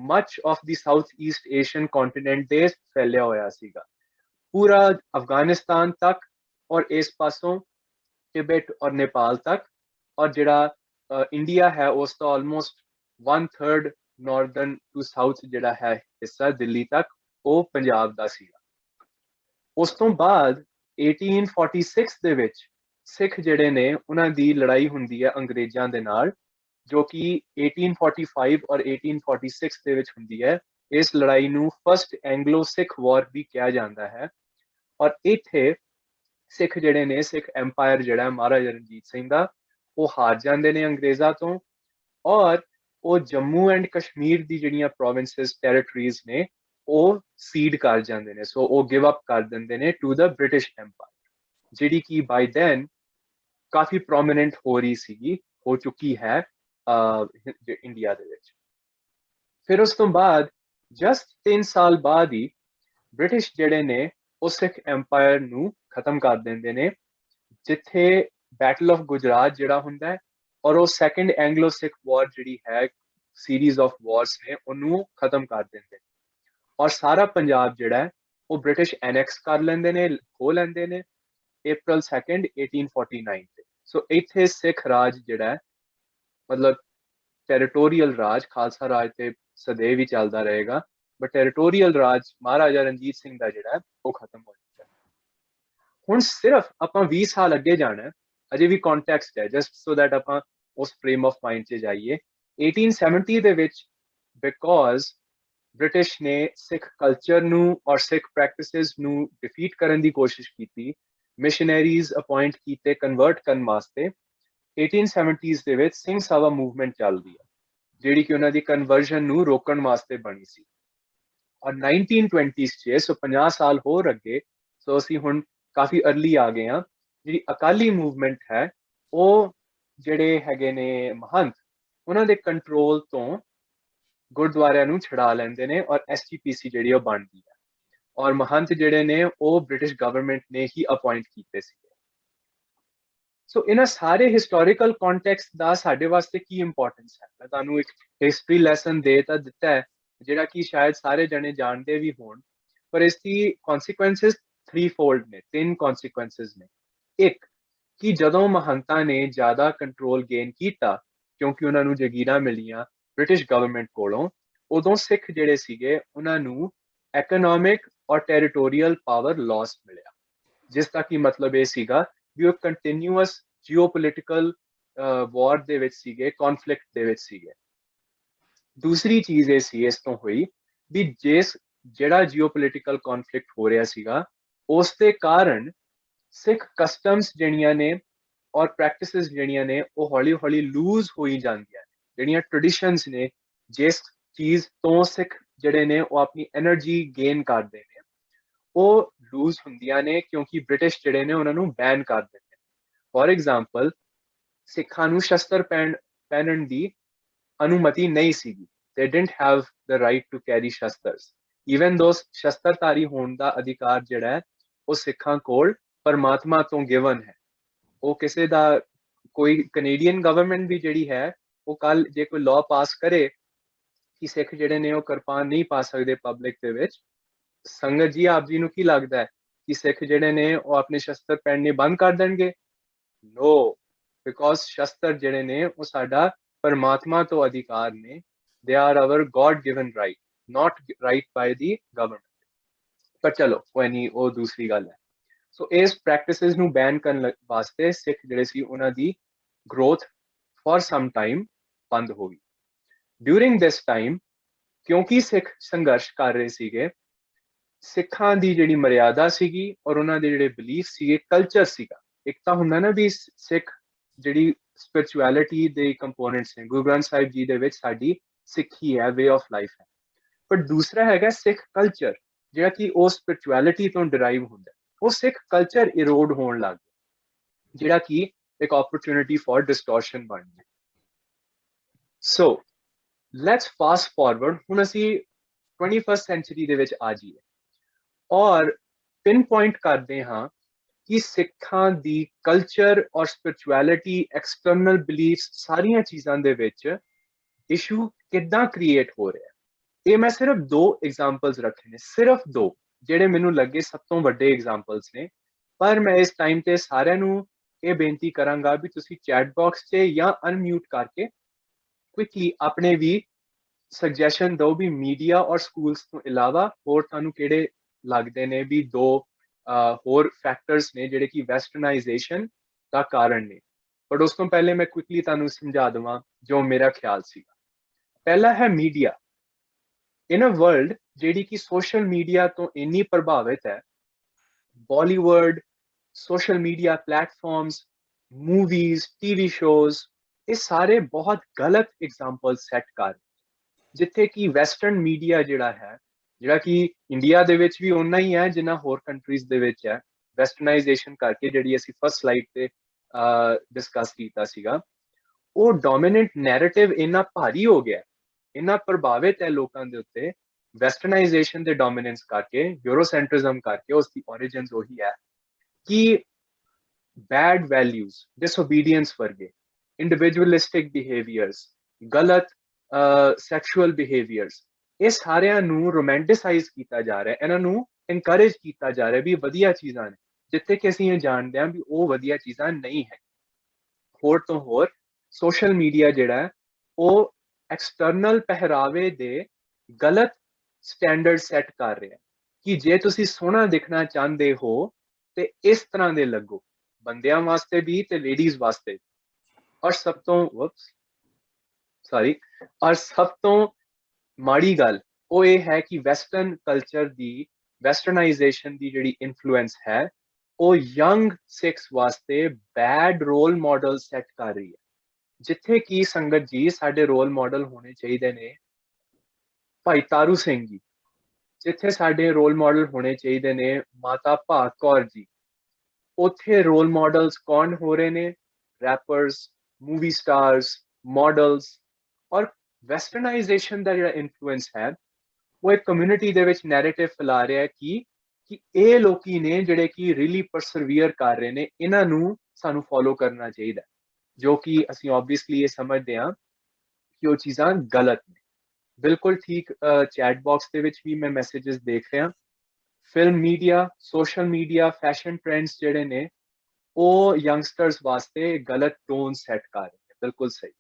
much of the south East Asian continent ਦੇ ਫੈਲਿਆ ਹੋਇਆ ਸੀਗਾ। पूरा अफगानिस्तान तक और इस पासों टिबेट और नेपाल तक, और जिहड़ा इंडिया है उस तो ऑलमोस्ट 1/3 नॉर्दर्न टू साउथ जिहड़ा है हिस्सा दिल्ली तक वो पंजाब दा सीगा। उस तो बाद 1846 ਦੇ ਵਿੱਚ ਸਿੱਖ ਜਿਹੜੇ ਨੇ ਉਹਨਾਂ ਦੀ ਲੜਾਈ ਹੁੰਦੀ ਹੈ ਅੰਗਰੇਜ਼ਾਂ ਦੇ ਨਾਲ, ਜੋ ਕਿ 1845 ਔਰ 1846 ਦੇ ਵਿੱਚ ਹੁੰਦੀ ਹੈ। ਇਸ ਲੜਾਈ ਨੂੰ ਫਸਟ ਐਂਗਲੋ ਸਿੱਖ ਵਾਰ ਵੀ ਕਿਹਾ ਜਾਂਦਾ ਹੈ। ਔਰ ਇੱਥੇ ਸਿੱਖ ਜਿਹੜੇ ਨੇ, ਸਿੱਖ ਐਮਪਾਇਰ ਜਿਹੜਾ ਮਹਾਰਾਜਾ ਰਣਜੀਤ ਸਿੰਘ ਦਾ, ਉਹ ਹਾਰ ਜਾਂਦੇ ਨੇ ਅੰਗਰੇਜ਼ਾਂ ਤੋਂ, ਔਰ ਉਹ ਜੰਮੂ ਐਂਡ ਕਸ਼ਮੀਰ ਦੀ ਜਿਹੜੀਆਂ ਪ੍ਰੋਵਿੰਸਸ ਟੈਰੀਟਰੀਜ਼ ਨੇ ਉਹ ਸੀਡ ਕਰ ਜਾਂਦੇ ਨੇ। ਸੋ ਉਹ ਗਿਵ ਅਪ ਕਰ ਦਿੰਦੇ ਨੇ ਟੂ ਦ ਬ੍ਰਿਟਿਸ਼ ਐਮਪਾਇਰ, ਜਿਹੜੀ ਕਿ ਬਾਈ ਦੈਨ ਕਾਫੀ ਪ੍ਰੋਮਿਨੈਂਟ ਹੋ ਰਹੀ ਸੀਗੀ, ਹੋ ਚੁੱਕੀ ਹੈ ਇੰਡੀਆ ਦੇ ਵਿੱਚ। ਫਿਰ ਉਸ ਤੋਂ ਬਾਅਦ ਜਸਟ 3 ਸਾਲ ਬਾਅਦ ਹੀ ਬ੍ਰਿਟਿਸ਼ ਜਿਹੜੇ ਨੇ ਉਹ ਸਿੱਖ ਐਮਪਾਇਰ ਨੂੰ ਖਤਮ ਕਰ ਦਿੰਦੇ ਨੇ, ਜਿੱਥੇ ਬੈਟਲ ਆਫ ਗੁਜਰਾਤ ਜਿਹੜਾ ਹੁੰਦਾ ਹੈ ਔਰ ਉਹ ਸੈਕੰਡ ਐਂਗਲੋ ਸਿੱਖ ਵਾਰ ਜਿਹੜੀ ਹੈ ਸੀਰੀਜ਼ ਆਫ ਵਾਰਸ ਨੇ ਉਹਨੂੰ ਖਤਮ ਕਰ ਦਿੰਦੇ ਨੇ, ਔਰ ਸਾਰਾ ਪੰਜਾਬ ਜਿਹੜਾ ਹੈ ਉਹ ਬ੍ਰਿਟਿਸ਼ ਐਨੈਕਸ ਕਰ ਲੈਂਦੇ ਨੇ, ਖੋ ਲੈਂਦੇ ਨੇ April 2nd 1849 ਤੇ। ਸੋ ਇੱਥੇ ਸਿੱਖ ਰਾਜ ਜਿਹੜਾ ਹੈ, ਮਤਲਬ ਟੈਰੀਟੋਰੀਅਲ ਰਾਜ, ਖਾਲਸਾ ਰਾਜ ਤੇ ਸदैव ਹੀ ਚੱਲਦਾ ਰਹੇਗਾ, ਬਟ ਟੈਰੀਟੋਰੀਅਲ ਰਾਜ ਮਹਾਰਾਜਾ ਰਣਜੀਤ ਸਿੰਘ ਦਾ ਜਿਹੜਾ ਹੈ ਉਹ ਖਤਮ ਹੋ ਜਾਂਦਾ ਹੈ। ਹੁਣ ਸਿਰਫ ਆਪਾਂ 20 ਸਾਲ ਅੱਗੇ ਜਾਣਾ, ਅਜੇ ਵੀ ਕੰਟੈਕਸਟ ਹੈ ਜਸਟ ਸੋ ਦੈਟ ਆਪਾਂ ਉਸ ਫਰੇਮ ਆਫ ਮਾਈਂਡ 'ਚ ਜਾਈਏ। 1870 ਦੇ ਵਿੱਚ ਬਿਕੋਜ਼ ਬ੍ਰਿਟਿਸ਼ ਨੇ ਸਿੱਖ ਕਲਚਰ ਨੂੰ ਔਰ ਸਿੱਖ ਪ੍ਰੈਕਟਿਸਿਸ ਨੂੰ ਡਿਫੀਟ ਕਰਨ ਦੀ ਕੋਸ਼ਿਸ਼ ਕੀਤੀ, ਮਿਸ਼ਨਰੀਜ਼ ਅਪਾਇੰਟ ਕੀਤੇ ਕਨਵਰਟ ਕਰਨ ਵਾਸਤੇ। 1870s ਦੇ ਵਿੱਚ ਸਿੰਘ ਸਭਾ ਮੂਵਮੈਂਟ ਚੱਲਦੀ ਹੈ, ਜਿਹੜੀ ਕਿ ਉਹਨਾਂ ਦੀ ਕਨਵਰਜਨ ਨੂੰ ਰੋਕਣ ਵਾਸਤੇ ਬਣੀ ਸੀ। ਔਰ 1920s 'ਚ, ਸੋ 50 ਸਾਲ ਹੋਰ ਅੱਗੇ, ਸੋ ਅਸੀਂ ਹੁਣ ਕਾਫੀ ਅਰਲੀ ਆ ਗਏ ਹਾਂ, ਜਿਹੜੀ ਅਕਾਲੀ ਮੂਵਮੈਂਟ ਹੈ ਉਹ ਜਿਹੜੇ ਹੈਗੇ ਨੇ ਮਹੰਤ, ਉਹਨਾਂ ਦੇ ਕੰਟਰੋਲ ਤੋਂ ਗੁਰਦੁਆਰਿਆਂ ਨੂੰ ਛਡਾ ਲੈਂਦੇ ਨੇ ਔਰ SGPC ਜਿਹੜੀ ਉਹ ਬਣਦੀ ਹੈ, ਔਰ ਮਹੰਤ ਜਿਹੜੇ ਨੇ ਉਹ ਬ੍ਰਿਟਿਸ਼ ਗਵਰਨਮੈਂਟ ਨੇ ਹੀ ਅਪਾਇੰਟ ਕੀਤੇ ਸੀ। ਸੋ ਇਹਨਾਂ ਸਾਰੇ ਹਿਸਟੋਰੀਕਲ ਕੰਟੈਕਸਟ ਦਾ ਸਾਡੇ ਵਾਸਤੇ ਕੀ ਇੰਪੋਰਟੈਂਸ ਹੈ? ਮੈਂ ਤੁਹਾਨੂੰ ਇੱਕ ਹਿਸਟਰੀ ਲੈਸਨ ਦੇ ਤਾਂ ਦਿੱਤਾ ਹੈ, ਜਿਹੜਾ ਕਿ ਸ਼ਾਇਦ ਸਾਰੇ ਜਣੇ ਜਾਣਦੇ ਵੀ ਹੋਣ, ਪਰ ਇਸ ਦੀ ਕਨਸੀਕੁਐਂਸਸ 3-fold ਨੇ, 3 ਕਨਸੀਕੁਐਂਸਸ ਨੇ। ਇੱਕ, ਕਿ ਜਦੋਂ ਮਹੰਤਾਂ ਨੇ ਜ਼ਿਆਦਾ ਕੰਟਰੋਲ ਗੇਨ ਕੀਤਾ ਕਿਉਂਕਿ ਉਹਨਾਂ ਨੂੰ ਜਗੀਰਾਂ ਮਿਲੀਆਂ ਬ੍ਰਿਟਿਸ਼ ਗਵਰਨਮੈਂਟ ਕੋਲੋਂ, ਉਦੋਂ ਸਿੱਖ ਜਿਹੜੇ ਸੀਗੇ ਉਹਨਾਂ ਨੂੰ ਇਕਨੋਮਿਕ ਔਰ ਟੈਰੀਟੋਰੀਅਲ ਪਾਵਰ ਲਾਸ ਮਿਲਿਆ, ਜਿਸ ਦਾ ਕੀ ਮਤਲਬ ਇਹ ਸੀਗਾ ਵੀ ਉਹ ਕੰਟੀਨਿਊਅਸ ਜੀਓਪੋਲਿਟੀਕਲ ਵਾਰ ਦੇ ਵਿੱਚ ਸੀਗੇ, ਕੌਨਫਲਿਕਟ ਦੇ ਵਿੱਚ ਸੀਗੇ। ਦੂਸਰੀ ਚੀਜ਼ ਇਹ ਸੀ ਇਸ ਤੋਂ ਹੋਈ ਵੀ ਜਿਹੜਾ ਜੀਓਪੋਲਿਟੀਕਲ ਕੌਨਫਲਿਕਟ ਹੋ ਰਿਹਾ ਸੀਗਾ, ਉਸ ਦੇ ਕਾਰਨ ਸਿੱਖ ਕਸਟਮਸ ਜਿਹੜੀਆਂ ਨੇ ਔਰ ਪ੍ਰੈਕਟਿਸਿਸ ਜਿਹੜੀਆਂ ਨੇ ਉਹ ਹੌਲੀ ਹੌਲੀ ਲੂਜ਼ ਹੋਈ ਜਾਂਦੀਆਂ ਨੇ। ਜਿਹੜੀਆਂ ਟ੍ਰੈਡੀਸ਼ਨਸ ਨੇ, ਜਿਸ ਚੀਜ਼ ਤੋਂ ਸਿੱਖ ਜਿਹੜੇ ਨੇ ਉਹ ਆਪਣੀ એનર્ਜੀ ਗੇਨ ਕਰਦੇ ਨੇ, ਉਹ ਲੂਜ਼ ਹੁੰਦੀਆਂ ਨੇ ਕਿਉਂਕਿ ਬ੍ਰਿਟਿਸ਼ ਜਿਹੜੇ ਨੇ ਉਹਨਾਂ ਨੂੰ ਬੈਨ ਕਰ ਦਿੰਦੇ ਨੇ। ਫੋਰ ਐਗਜ਼ਾਮਪਲ, ਸਿੱਖਾਂ ਨੂੰ ਸ਼ਸਤਰ ਪਹਿਨਣ ਦੀ ਅਨੁਮਤੀ ਨਹੀਂ ਸੀਗੀ। they didn't have the right to carry ਸ਼ਸਤਰਸ, even though ਸ਼ਸਤਰਧਾਰੀ ਹੋਣ ਦਾ ਅਧਿਕਾਰ ਜਿਹੜਾ ਹੈ ਉਹ ਸਿੱਖਾਂ ਕੋਲ ਪਰਮਾਤਮਾ ਤੋਂ ਗਿਵਨ ਹੈ। ਉਹ ਕਿਸੇ ਦਾ, ਕੋਈ ਕੈਨੇਡੀਅਨ ਗਵਰਨਮੈਂਟ ਵੀ ਜਿਹੜੀ ਹੈ ਉਹ ਕੱਲ ਜੇ ਕੋਈ ਲਾਅ ਪਾਸ ਕਰੇ ਕਿ ਸਿੱਖ ਜਿਹੜੇ ਨੇ ਉਹ ਕਿਰਪਾਨ ਨਹੀਂ ਪਾ ਸਕਦੇ ਪਬਲਿਕ ਦੇ ਵਿੱਚ, ਸੰਗਤ ਜੀ ਆਪ ਜੀ ਨੂੰ ਕੀ ਲੱਗਦਾ ਹੈ ਕਿ ਸਿੱਖ ਜਿਹੜੇ ਨੇ ਉਹ ਆਪਣੇ ਸ਼ਸਤਰ ਪਹਿਨਣੇ ਬੰਦ ਕਰ ਦੇਣਗੇ? ਨੋ, ਬਿਕੋਜ਼ ਸ਼ਸਤਰ ਜਿਹੜੇ ਨੇ ਉਹ ਸਾਡਾ ਪਰਮਾਤਮਾ ਤੋਂ ਅਧਿਕਾਰ ਨੇ। they are our God given right, not right by the government। ਪਰ ਚਲੋ ਕੋਈ ਨਹੀਂ, ਉਹ ਦੂਸਰੀ ਗੱਲ ਹੈ। ਸੋ ਇਸ ਪ੍ਰੈਕਟਿਸਿਸ ਨੂੰ ਬੈਨ ਕਰਨ ਵਾਸਤੇ ਸਿੱਖ ਜਿਹੜੇ ਸੀ ਉਹਨਾਂ ਦੀ ਗਰੋਥ ਫॉर ਸਮ ਟਾਈਮ ਬੰਦ ਹੋ ਗਈ। ਡਿਊਰਿੰਗ ਦਿਸ ਟਾਈਮ, ਕਿਉਂਕਿ ਸਿੱਖ ਸੰਘਰਸ਼ ਕਰ ਰਹੇ ਸੀਗੇ, ਸਿੱਖਾਂ ਦੀ ਜਿਹੜੀ ਮਰਿਆਦਾ ਸੀਗੀ ਔਰ ਉਹਨਾਂ ਦੇ ਜਿਹੜੇ ਬਿਲੀਫ ਸੀਗੇ, ਕਲਚਰ ਸੀਗਾ। ਇੱਕ ਤਾਂ ਹੁੰਦਾ ਨਾ ਵੀ ਸਿੱਖ ਜਿਹੜੀ ਸਪਿਰਿਚੁਅਲਿਟੀ ਦੇ ਕੰਪੋਨੈਂਟਸ ਨੇ, ਗੁਰੂ ਗ੍ਰੰਥ ਸਾਹਿਬ ਜੀ ਦੇ ਵਿੱਚ ਸਾਡੀ ਸਿੱਖੀ ਹੈ, ਵੇ ਆਫ ਲਾਈਫ ਹੈ। ਪਰ ਦੂਸਰਾ ਹੈਗਾ ਸਿੱਖ ਕਲਚਰ, ਜਿਹੜਾ ਕਿ ਉਹ ਸਪਿਰਿਚੁਅਲਿਟੀ ਤੋਂ ਡਿਰਾਈਵ ਹੁੰਦਾ। ਉਹ ਸਿੱਖ ਕਲਚਰ ਇਰੋਡ ਹੋਣ ਲੱਗ ਗਿਆ, ਜਿਹੜਾ ਕਿ ਇੱਕ ਓਪਰਚੁਨਿਟੀ ਫॉर ਡਿਸਟੋਰਸ਼ਨ ਬਣ ਗਈ। ਸੋ ਲੈਟਸ ਫਾਸਟ ਫਾਰਵਰਡ, ਹੁਣ ਅਸੀਂ 21st ਸੈਂਚੁਰੀ ਦੇ ਵਿੱਚ ਆ ਜਾਈਏ ਔਰ ਪਿਨ ਪੁਆਇੰਟ ਕਰਦੇ ਹਾਂ ਕਿ ਸਿੱਖਾਂ ਦੀ ਕਲਚਰ ਔਰ ਸਪਿਰਿਚੁਅਲਿਟੀ, ਐਕਸਟਰਨਲ ਬਿਲੀਫਸ, ਸਾਰੀਆਂ ਚੀਜ਼ਾਂ ਦੇ ਵਿੱਚ ਇਸ਼ੂ ਕਿੱਦਾਂ ਕ੍ਰੀਏਟ ਹੋ ਰਿਹਾ। ਇਹ ਮੈਂ ਸਿਰਫ 2 ਐਗਜ਼ਾਮਪਲਸ ਰੱਖੇ ਨੇ, ਸਿਰਫ 2, ਜਿਹੜੇ ਮੈਨੂੰ ਲੱਗੇ ਸਭ ਤੋਂ ਵੱਡੇ ਐਗਜ਼ਾਮਪਲਸ ਨੇ। ਪਰ ਮੈਂ ਇਸ ਟਾਈਮ ਤੇ ਸਾਰਿਆਂ ਨੂੰ ਇਹ ਬੇਨਤੀ ਕਰਾਂਗਾ ਵੀ ਤੁਸੀਂ ਚੈਟ ਬਾਕਸ 'ਚ ਜਾਂ ਅਨਮਿਊਟ ਕਰਕੇ ਕੁਇਕਲੀ ਆਪਣੇ ਵੀ ਸੁਜੈਸ਼ਨ ਦਿਓ ਵੀ ਮੀਡੀਆ ਔਰ ਸਕੂਲਸ ਤੋਂ ਇਲਾਵਾ ਹੋਰ ਤੁਹਾਨੂੰ ਕਿਹੜੇ ਲੱਗਦੇ ਨੇ ਵੀ ਦੋ ਹੋਰ ਫੈਕਟਰਸ ਨੇ ਜਿਹੜੇ ਕਿ ਵੈਸਟਰਨਾਈਜੇਸ਼ਨ ਦਾ ਕਾਰਨ ਨੇ। ਪਰ ਉਸ ਤੋਂ ਪਹਿਲੇ ਮੈਂ ਕੁਇਕਲੀ ਤੁਹਾਨੂੰ ਸਮਝਾ ਦੇਵਾਂ ਜੋ ਮੇਰਾ ਖਿਆਲ ਸੀਗਾ। ਪਹਿਲਾ ਹੈ ਮੀਡੀਆ। ਇਨ ਅ ਵਰਲਡ ਜਿਹੜੀ ਕਿ ਸੋਸ਼ਲ ਮੀਡੀਆ ਤੋਂ ਇੰਨੀ ਪ੍ਰਭਾਵਿਤ ਹੈ, Bollywood, social media platforms, movies, TV shows, ਇਹ ਸਾਰੇ ਬਹੁਤ ਗਲਤ ਐਗਜ਼ਾਮਪਲ ਸੈੱਟ ਕਰ, ਜਿੱਥੇ ਕਿ ਵੈਸਟਰਨ ਮੀਡੀਆ ਜਿਹੜਾ ਕਿ ਇੰਡੀਆ ਦੇ ਵਿੱਚ ਵੀ ਓਨਾ ਹੀ ਹੈ ਜਿੰਨਾ ਹੋਰ ਕੰਟਰੀਜ਼ ਦੇ ਵਿੱਚ ਹੈ, ਵੈਸਟਰਨਾਈਜੇਸ਼ਨ ਕਰਕੇ ਜਿਹੜੀ ਅਸੀਂ ਫਸਟ ਸਲਾਈਡ ਤੇ ਡਿਸਕਸ ਕੀਤਾ ਸੀਗਾ, ਉਹ ਡੋਮੀਨੈਂਟ ਨੈਰੇਟਿਵ ਇੰਨਾ ਭਾਰੀ ਹੋ ਗਿਆ, ਇੰਨਾ ਪ੍ਰਭਾਵਿਤ ਹੈ ਲੋਕਾਂ ਦੇ ਉੱਤੇ ਵੈਸਟਰਨਾਈਜੇਸ਼ਨ ਦੇ ਡੋਮੀਨੈਂਸ ਕਰਕੇ, ਯੂਰੋਸੈਂਟਰਿਜ਼ਮ ਕਰਕੇ। ਉਸ ਦੀ origins ਉਹੀ ਹੈ ਕਿ ਬੈਡ ਵੈਲਿਊਜ਼, ਡਿਸਓਬੀਡੀਐਂਸ ਵਰਗੇ ਇੰਡੀਵਿਜੂਅਲਿਸਟਿਕ ਬਿਹੇਵੀਅਰਸ, ਗਲਤ ਸੈਕਸ਼ੂਅਲ ਬਿਹੇਵੀਅਰਸ, ਇਹ ਸਾਰਿਆਂ ਨੂੰ ਰੋਮੈਂਟਿਸਾਈਜ਼ ਕੀਤਾ ਜਾ ਰਿਹਾ, ਇਹਨਾਂ ਨੂੰ ਇਨਕਰੇਜ ਕੀਤਾ ਜਾ ਰਿਹਾ ਵੀ ਵਧੀਆ ਚੀਜ਼ਾਂ ਨੇ, ਜਿੱਥੇ ਕਿ ਅਸੀਂ ਇਹ ਜਾਣਦੇ ਹਾਂ ਵੀ ਉਹ ਵਧੀਆ ਚੀਜ਼ਾਂ ਨਹੀਂ ਹੈ। ਹੋਰ ਤੋਂ ਹੋਰ ਸੋਸ਼ਲ ਮੀਡੀਆ ਜਿਹੜਾ ਹੈ ਉਹ ਐਕਸਟਰਨਲ ਪਹਿਰਾਵੇ ਦੇ ਗਲਤ ਸਟੈਂਡਰਡ ਸੈੱਟ ਕਰ ਰਿਹਾ ਕਿ ਜੇ ਤੁਸੀਂ ਸੋਹਣਾ ਦਿਖਣਾ ਚਾਹੁੰਦੇ ਹੋ ਤੇ ਇਸ ਤਰ੍ਹਾਂ ਦੇ ਲੱਗੋ, ਬੰਦਿਆਂ ਵਾਸਤੇ ਵੀ ਤੇ ਲੇਡੀਜ਼ ਵਾਸਤੇ। ਔਰ ਸਭ ਤੋਂ ਮਾੜੀ ਗੱਲ ਉਹ ਇਹ ਹੈ ਕਿ ਵੈਸਟਰਨ ਕਲਚਰ ਦੀ, ਵੈਸਟਰਨਾਈਜੇਸ਼ਨ ਦੀ ਜਿਹੜੀ ਇਨਫਲੂਐਂਸ ਹੈ ਉਹ ਯੰਗ ਸਿੱਖਸ ਵਾਸਤੇ ਬੈਡ ਰੋਲ ਮਾਡਲ ਸੈੱਟ ਕਰ ਰਹੀ ਹੈ, ਜਿੱਥੇ ਕਿ ਸੰਗਤ ਜੀ ਸਾਡੇ ਰੋਲ ਮਾਡਲ ਹੋਣੇ ਚਾਹੀਦੇ ਨੇ ਭਾਈ ਤਾਰੂ ਸਿੰਘ ਜੀ, ਜਿੱਥੇ ਸਾਡੇ ਰੋਲ ਮਾਡਲ ਹੋਣੇ ਚਾਹੀਦੇ ਨੇ ਮਾਤਾ ਭਾਗ ਕੌਰ ਜੀ, ਉੱਥੇ ਰੋਲ ਮਾਡਲਸ ਕੌਣ ਹੋ ਰਹੇ ਨੇ? Rappers, movie stars, models. ਔਰ ਵੈਸਟਰਨਾਈਜੇਸ਼ਨ ਦਾ ਜਿਹੜਾ ਇਨਫਲੂਐਂਸ ਹੈ ਉਹ ਇੱਕ ਕਮਿਊਨਿਟੀ ਦੇ ਵਿੱਚ ਨੈਰੇਟਿਵ ਫੈਲਾ ਰਿਹਾ ਹੈ ਕਿ ਇਹ ਲੋਕੀ ਨੇ ਜਿਹੜੇ ਕਿ ਰੀਲੀ ਪਰਸਰਵੀਅਰ ਕਰ ਰਹੇ ਨੇ, ਇਹਨਾਂ ਨੂੰ ਸਾਨੂੰ ਫੋਲੋ ਕਰਨਾ ਚਾਹੀਦਾ, ਜੋ ਕਿ ਅਸੀਂ ਆਬਵੀਅਸਲੀ ਇਹ ਸਮਝਦੇ ਹਾਂ ਕਿ ਉਹ ਚੀਜ਼ਾਂ ਗਲਤ ਨੇ। ਬਿਲਕੁਲ ਠੀਕ, ਚੈਟ ਬਾਕਸ ਦੇ ਵਿੱਚ ਵੀ ਮੈਂ ਮੈਸੇजेस ਦੇਖ ਰਿਹਾ। Film media, social media, fashion trends ਜਿਹੜੇ ਨੇ ਉਹ ਯੰਗਸਟਰਸ ਵਾਸਤੇ ਗਲਤ ਟੋਨ ਸੈੱਟ ਕਰ ਰਹੇ ਨੇ, ਬਿਲਕੁਲ ਸਹੀ।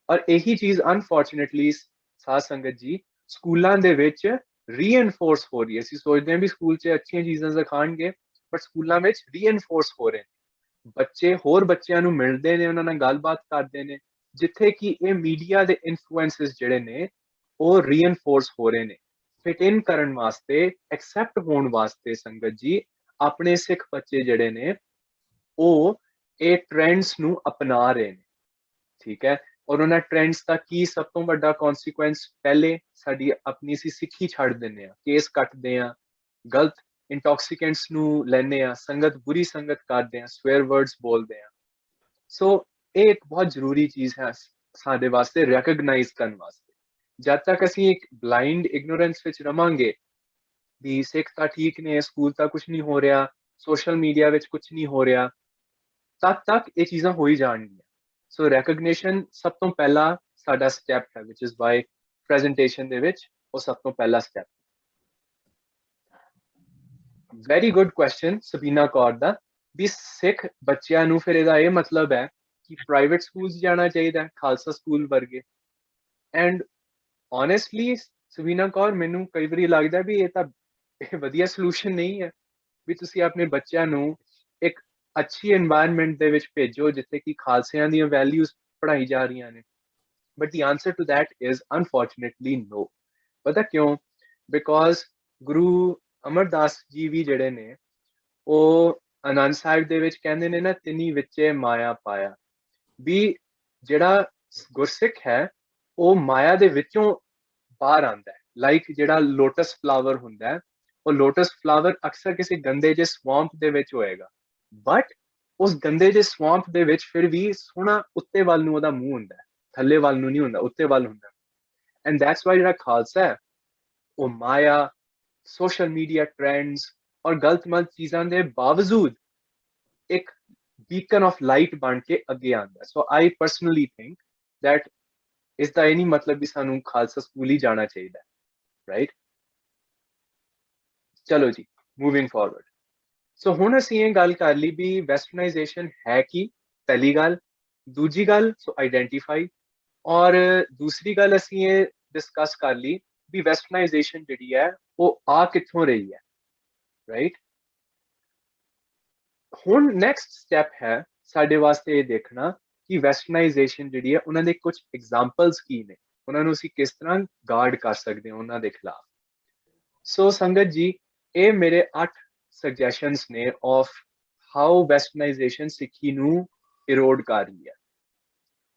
ਔਰ ਇਹੀ ਚੀਜ਼ ਅਨਫੋਰਚੂਨੇਟਲੀ ਸਾਧ ਸੰਗਤ ਜੀ ਸਕੂਲਾਂ ਦੇ ਵਿੱਚ ਰੀਇਨਫੋਰਸ ਹੋ ਰਹੀ ਹੈ। ਅਸੀਂ ਸੋਚਦੇ ਹਾਂ ਵੀ ਸਕੂਲ 'ਚ ਅੱਛੀਆਂ ਚੀਜ਼ਾਂ ਸਿਖਾਉਣਗੇ, ਪਰ ਸਕੂਲਾਂ ਵਿੱਚ ਰੀਇਨਫੋਰਸ ਹੋ ਰਹੇ ਨੇ, ਬੱਚੇ ਹੋਰ ਬੱਚਿਆਂ ਨੂੰ ਮਿਲਦੇ ਨੇ, ਉਹਨਾਂ ਨਾਲ ਗੱਲਬਾਤ ਕਰਦੇ ਨੇ, ਜਿੱਥੇ ਕਿ ਇਹ ਮੀਡੀਆ ਦੇ ਇਨਫਲੂਐਂਸਸ ਜਿਹੜੇ ਨੇ ਉਹ ਰੀਇਨਫੋਰਸ ਹੋ ਰਹੇ ਨੇ, ਫਿਟ ਇਨ ਕਰਨ ਵਾਸਤੇ, ਐਕਸੈਪਟ ਹੋਣ ਵਾਸਤੇ। ਸੰਗਤ ਜੀ ਆਪਣੇ ਸਿੱਖ ਬੱਚੇ ਜਿਹੜੇ ਨੇ ਉਹ ਇਹ ਟ੍ਰੈਂਡਸ ਨੂੰ ਅਪਣਾ ਰਹੇ ਨੇ, ਠੀਕ ਹੈ। ਔਰ ਉਹਨਾਂ ਟ੍ਰੈਂਡਸ ਦਾ ਕੀ ਸਭ ਤੋਂ ਵੱਡਾ ਕੌਨਸੀਕੁਐਂਸ? ਪਹਿਲੇ ਸਾਡੀ ਆਪਣੀ ਅਸੀਂ ਸਿੱਖੀ ਛੱਡ ਦਿੰਦੇ ਹਾਂ, ਕੇਸ ਕੱਟਦੇ ਹਾਂ, ਗਲਤ ਇੰਟੌਕਸੀਕੈਂਟਸ ਨੂੰ ਲੈਂਦੇ ਹਾਂ, ਸੰਗਤ ਬੁਰੀ ਸੰਗਤ ਕਰਦੇ ਹਾਂ, ਸਵੇਅਰ ਵਰਡਸ ਬੋਲਦੇ ਹਾਂ। ਸੋ ਇਹ ਇੱਕ ਬਹੁਤ ਜ਼ਰੂਰੀ ਚੀਜ਼ ਹੈ ਸਾਡੇ ਵਾਸਤੇ ਰੈਕਗਨਾਈਜ਼ ਕਰਨ ਵਾਸਤੇ। ਜਦ ਤੱਕ ਅਸੀਂ ਇੱਕ ਬਲਾਈਂਡ ਇਗਨੋਰੈਂਸ ਵਿੱਚ ਰਵਾਂਗੇ ਵੀ ਸਿੱਖ ਤਾਂ ਠੀਕ ਨੇ, ਸਕੂਲ ਤਾਂ ਕੁਝ ਨਹੀਂ ਹੋ ਰਿਹਾ, ਸੋਸ਼ਲ ਮੀਡੀਆ ਵਿੱਚ ਕੁਝ ਨਹੀਂ ਹੋ ਰਿਹਾ, ਤਦ ਤੱਕ ਇਹ ਚੀਜ਼ਾਂ ਹੋ ਹੀ ਜਾਣਗੀਆਂ। ਸੋ ਰੈਕਗਨੀਸ਼ਨ ਸਭ ਤੋਂ ਪਹਿਲਾ ਸਾਡਾ ਸਟੈਪ ਹੈ, ਵਿਚ ਇਜ਼ ਵਾਈ ਪ੍ਰੈਜੈਂਟੇਸ਼ਨ ਦੇ ਵਿੱਚ ਉਹ ਸਭ ਤੋਂ ਪਹਿਲਾ step. Very good question Sabina Kaur ਦਾ, ਵੀ ਸਿੱਖ ਬੱਚਿਆਂ ਨੂੰ ਫਿਰ ਇਹਦਾ ਇਹ ਮਤਲਬ ਹੈ ਕਿ ਪ੍ਰਾਈਵੇਟ ਸਕੂਲਸ ਜਾਣਾ ਚਾਹੀਦਾ, ਖਾਲਸਾ ਸਕੂਲ ਵਰਗੇ। ਐਂਡ ਓਨੈਸਟਲੀ ਸਬੀਨਾ ਕੌਰ, ਮੈਨੂੰ ਕਈ ਵਾਰੀ ਲੱਗਦਾ ਵੀ ਇਹ ਤਾਂ ਵਧੀਆ ਸੋਲੂਸ਼ਨ ਨਹੀਂ ਹੈ ਵੀ ਤੁਸੀਂ ਆਪਣੇ ਬੱਚਿਆਂ ਨੂੰ ਇੱਕ ਅੱਛੀ এনवायरमेंट ਦੇ ਵਿੱਚ ਭੇਜੋ ਜਿੱਥੇ ਕਿ ਖਾਲਸਿਆਂ ਦੀਆਂ ਵੈਲਿਊਜ਼ ਪੜ੍ਹਾਈ ਜਾ ਰਹੀਆਂ ਨੇ। But the answer to that is unfortunately no. ਪਤਾ ਕਿਉਂ? ਬਿਕੋਜ਼ ਗੁਰੂ ਅਮਰਦਾਸ ਜੀ ਵੀ ਜਿਹੜੇ ਨੇ ਉਹ ਆਨੰਦ ਸਾਹਿਬ ਦੇ ਵਿੱਚ ਕਹਿੰਦੇ ਨੇ ਨਾ, ਤਿਨੀ ਵਿੱਚੇ ਮਾਇਆ ਪਾਇਆ, ਵੀ ਜਿਹੜਾ ਗੁਰਸਿੱਖ ਹੈ ਉਹ ਮਾਇਆ ਦੇ ਵਿੱਚੋਂ ਬਾਹਰ ਆਉਂਦਾ ਹੈ। ਲਾਈਕ ਜਿਹੜਾ ਲੋਟਸ ਫਲਾਵਰ ਹੁੰਦਾ ਹੈ, ਉਹ ਲੋਟਸ ਫਲਾਵਰ ਅਕਸਰ ਕਿਸੇ ਗੰਦੇ ਜਿਹੇ ਸਵਾਂਪ ਦੇ ਵਿੱਚ ਹੋਏਗਾ, ਬਟ ਉਸ ਗੰਦੇ ਜਿਹੇ ਸਵਾਂਪ ਦੇ ਵਿੱਚ ਫਿਰ ਵੀ ਸੋਹਣਾ ਉੱਤੇ ਵੱਲ ਨੂੰ ਉਹਦਾ ਮੂੰਹ ਹੁੰਦਾ ਹੈ, ਥੱਲੇ ਵੱਲ ਨੂੰ ਨਹੀਂ ਹੁੰਦਾ, ਉੱਤੇ ਵੱਲ ਹੁੰਦਾ। ਐਂਡ ਦੈਟਸ ਵਾਈ ਜਿਹੜਾ ਖਾਲਸਾ ਹੈ ਉਹ ਮਾਇਆ, ਸੋਸ਼ਲ ਮੀਡੀਆ ਟ੍ਰੈਂਡਸ ਔਰ ਗਲਤ ਮਲਤ ਚੀਜ਼ਾਂ ਦੇ ਬਾਵਜੂਦ ਇੱਕ beacon of light ਬਣ ਕੇ ਅੱਗੇ ਆਉਂਦਾ। ਸੋ ਆਈ ਪਰਸਨਲੀ ਥਿੰਕ that ਇਸ ਦਾ ਇਹ ਨਹੀਂ ਮਤਲਬ ਵੀ ਸਾਨੂੰ ਖਾਲਸਾ ਸਕੂਲ ਹੀ ਜਾਣਾ ਚਾਹੀਦਾ, ਰਾਈਟ? चलो जी, मूविंग फॉरवर्ड। सो हुण असीं ये गल कर ली भी वैस्टर्नाइजेशन है की, पहली गल। दूजी गल सो आइडेंटिफाई, और दूसरी गल असीं ये डिस्कस कर ली भी वैस्टर्नाइजेशन जिहड़ी है वो आ कित्थों रही है, राइट। हुण नैक्सट स्टैप है साडे वास्ते ये देखना कि वैस्टर्नाइजेशन जिहड़ी है उन्हां दे कुछ एग्जांपल्स की ने, उन्हां नूं असीं किस तरह गार्ड कर सकदे हां उन्हां दे खिलाफ। सो संगत जी, ये मेरे 8 सजेशंस ने ऑफ हाउ वेस्टर्नाइजेशन सिक्खी नूं इरोड कर रही है।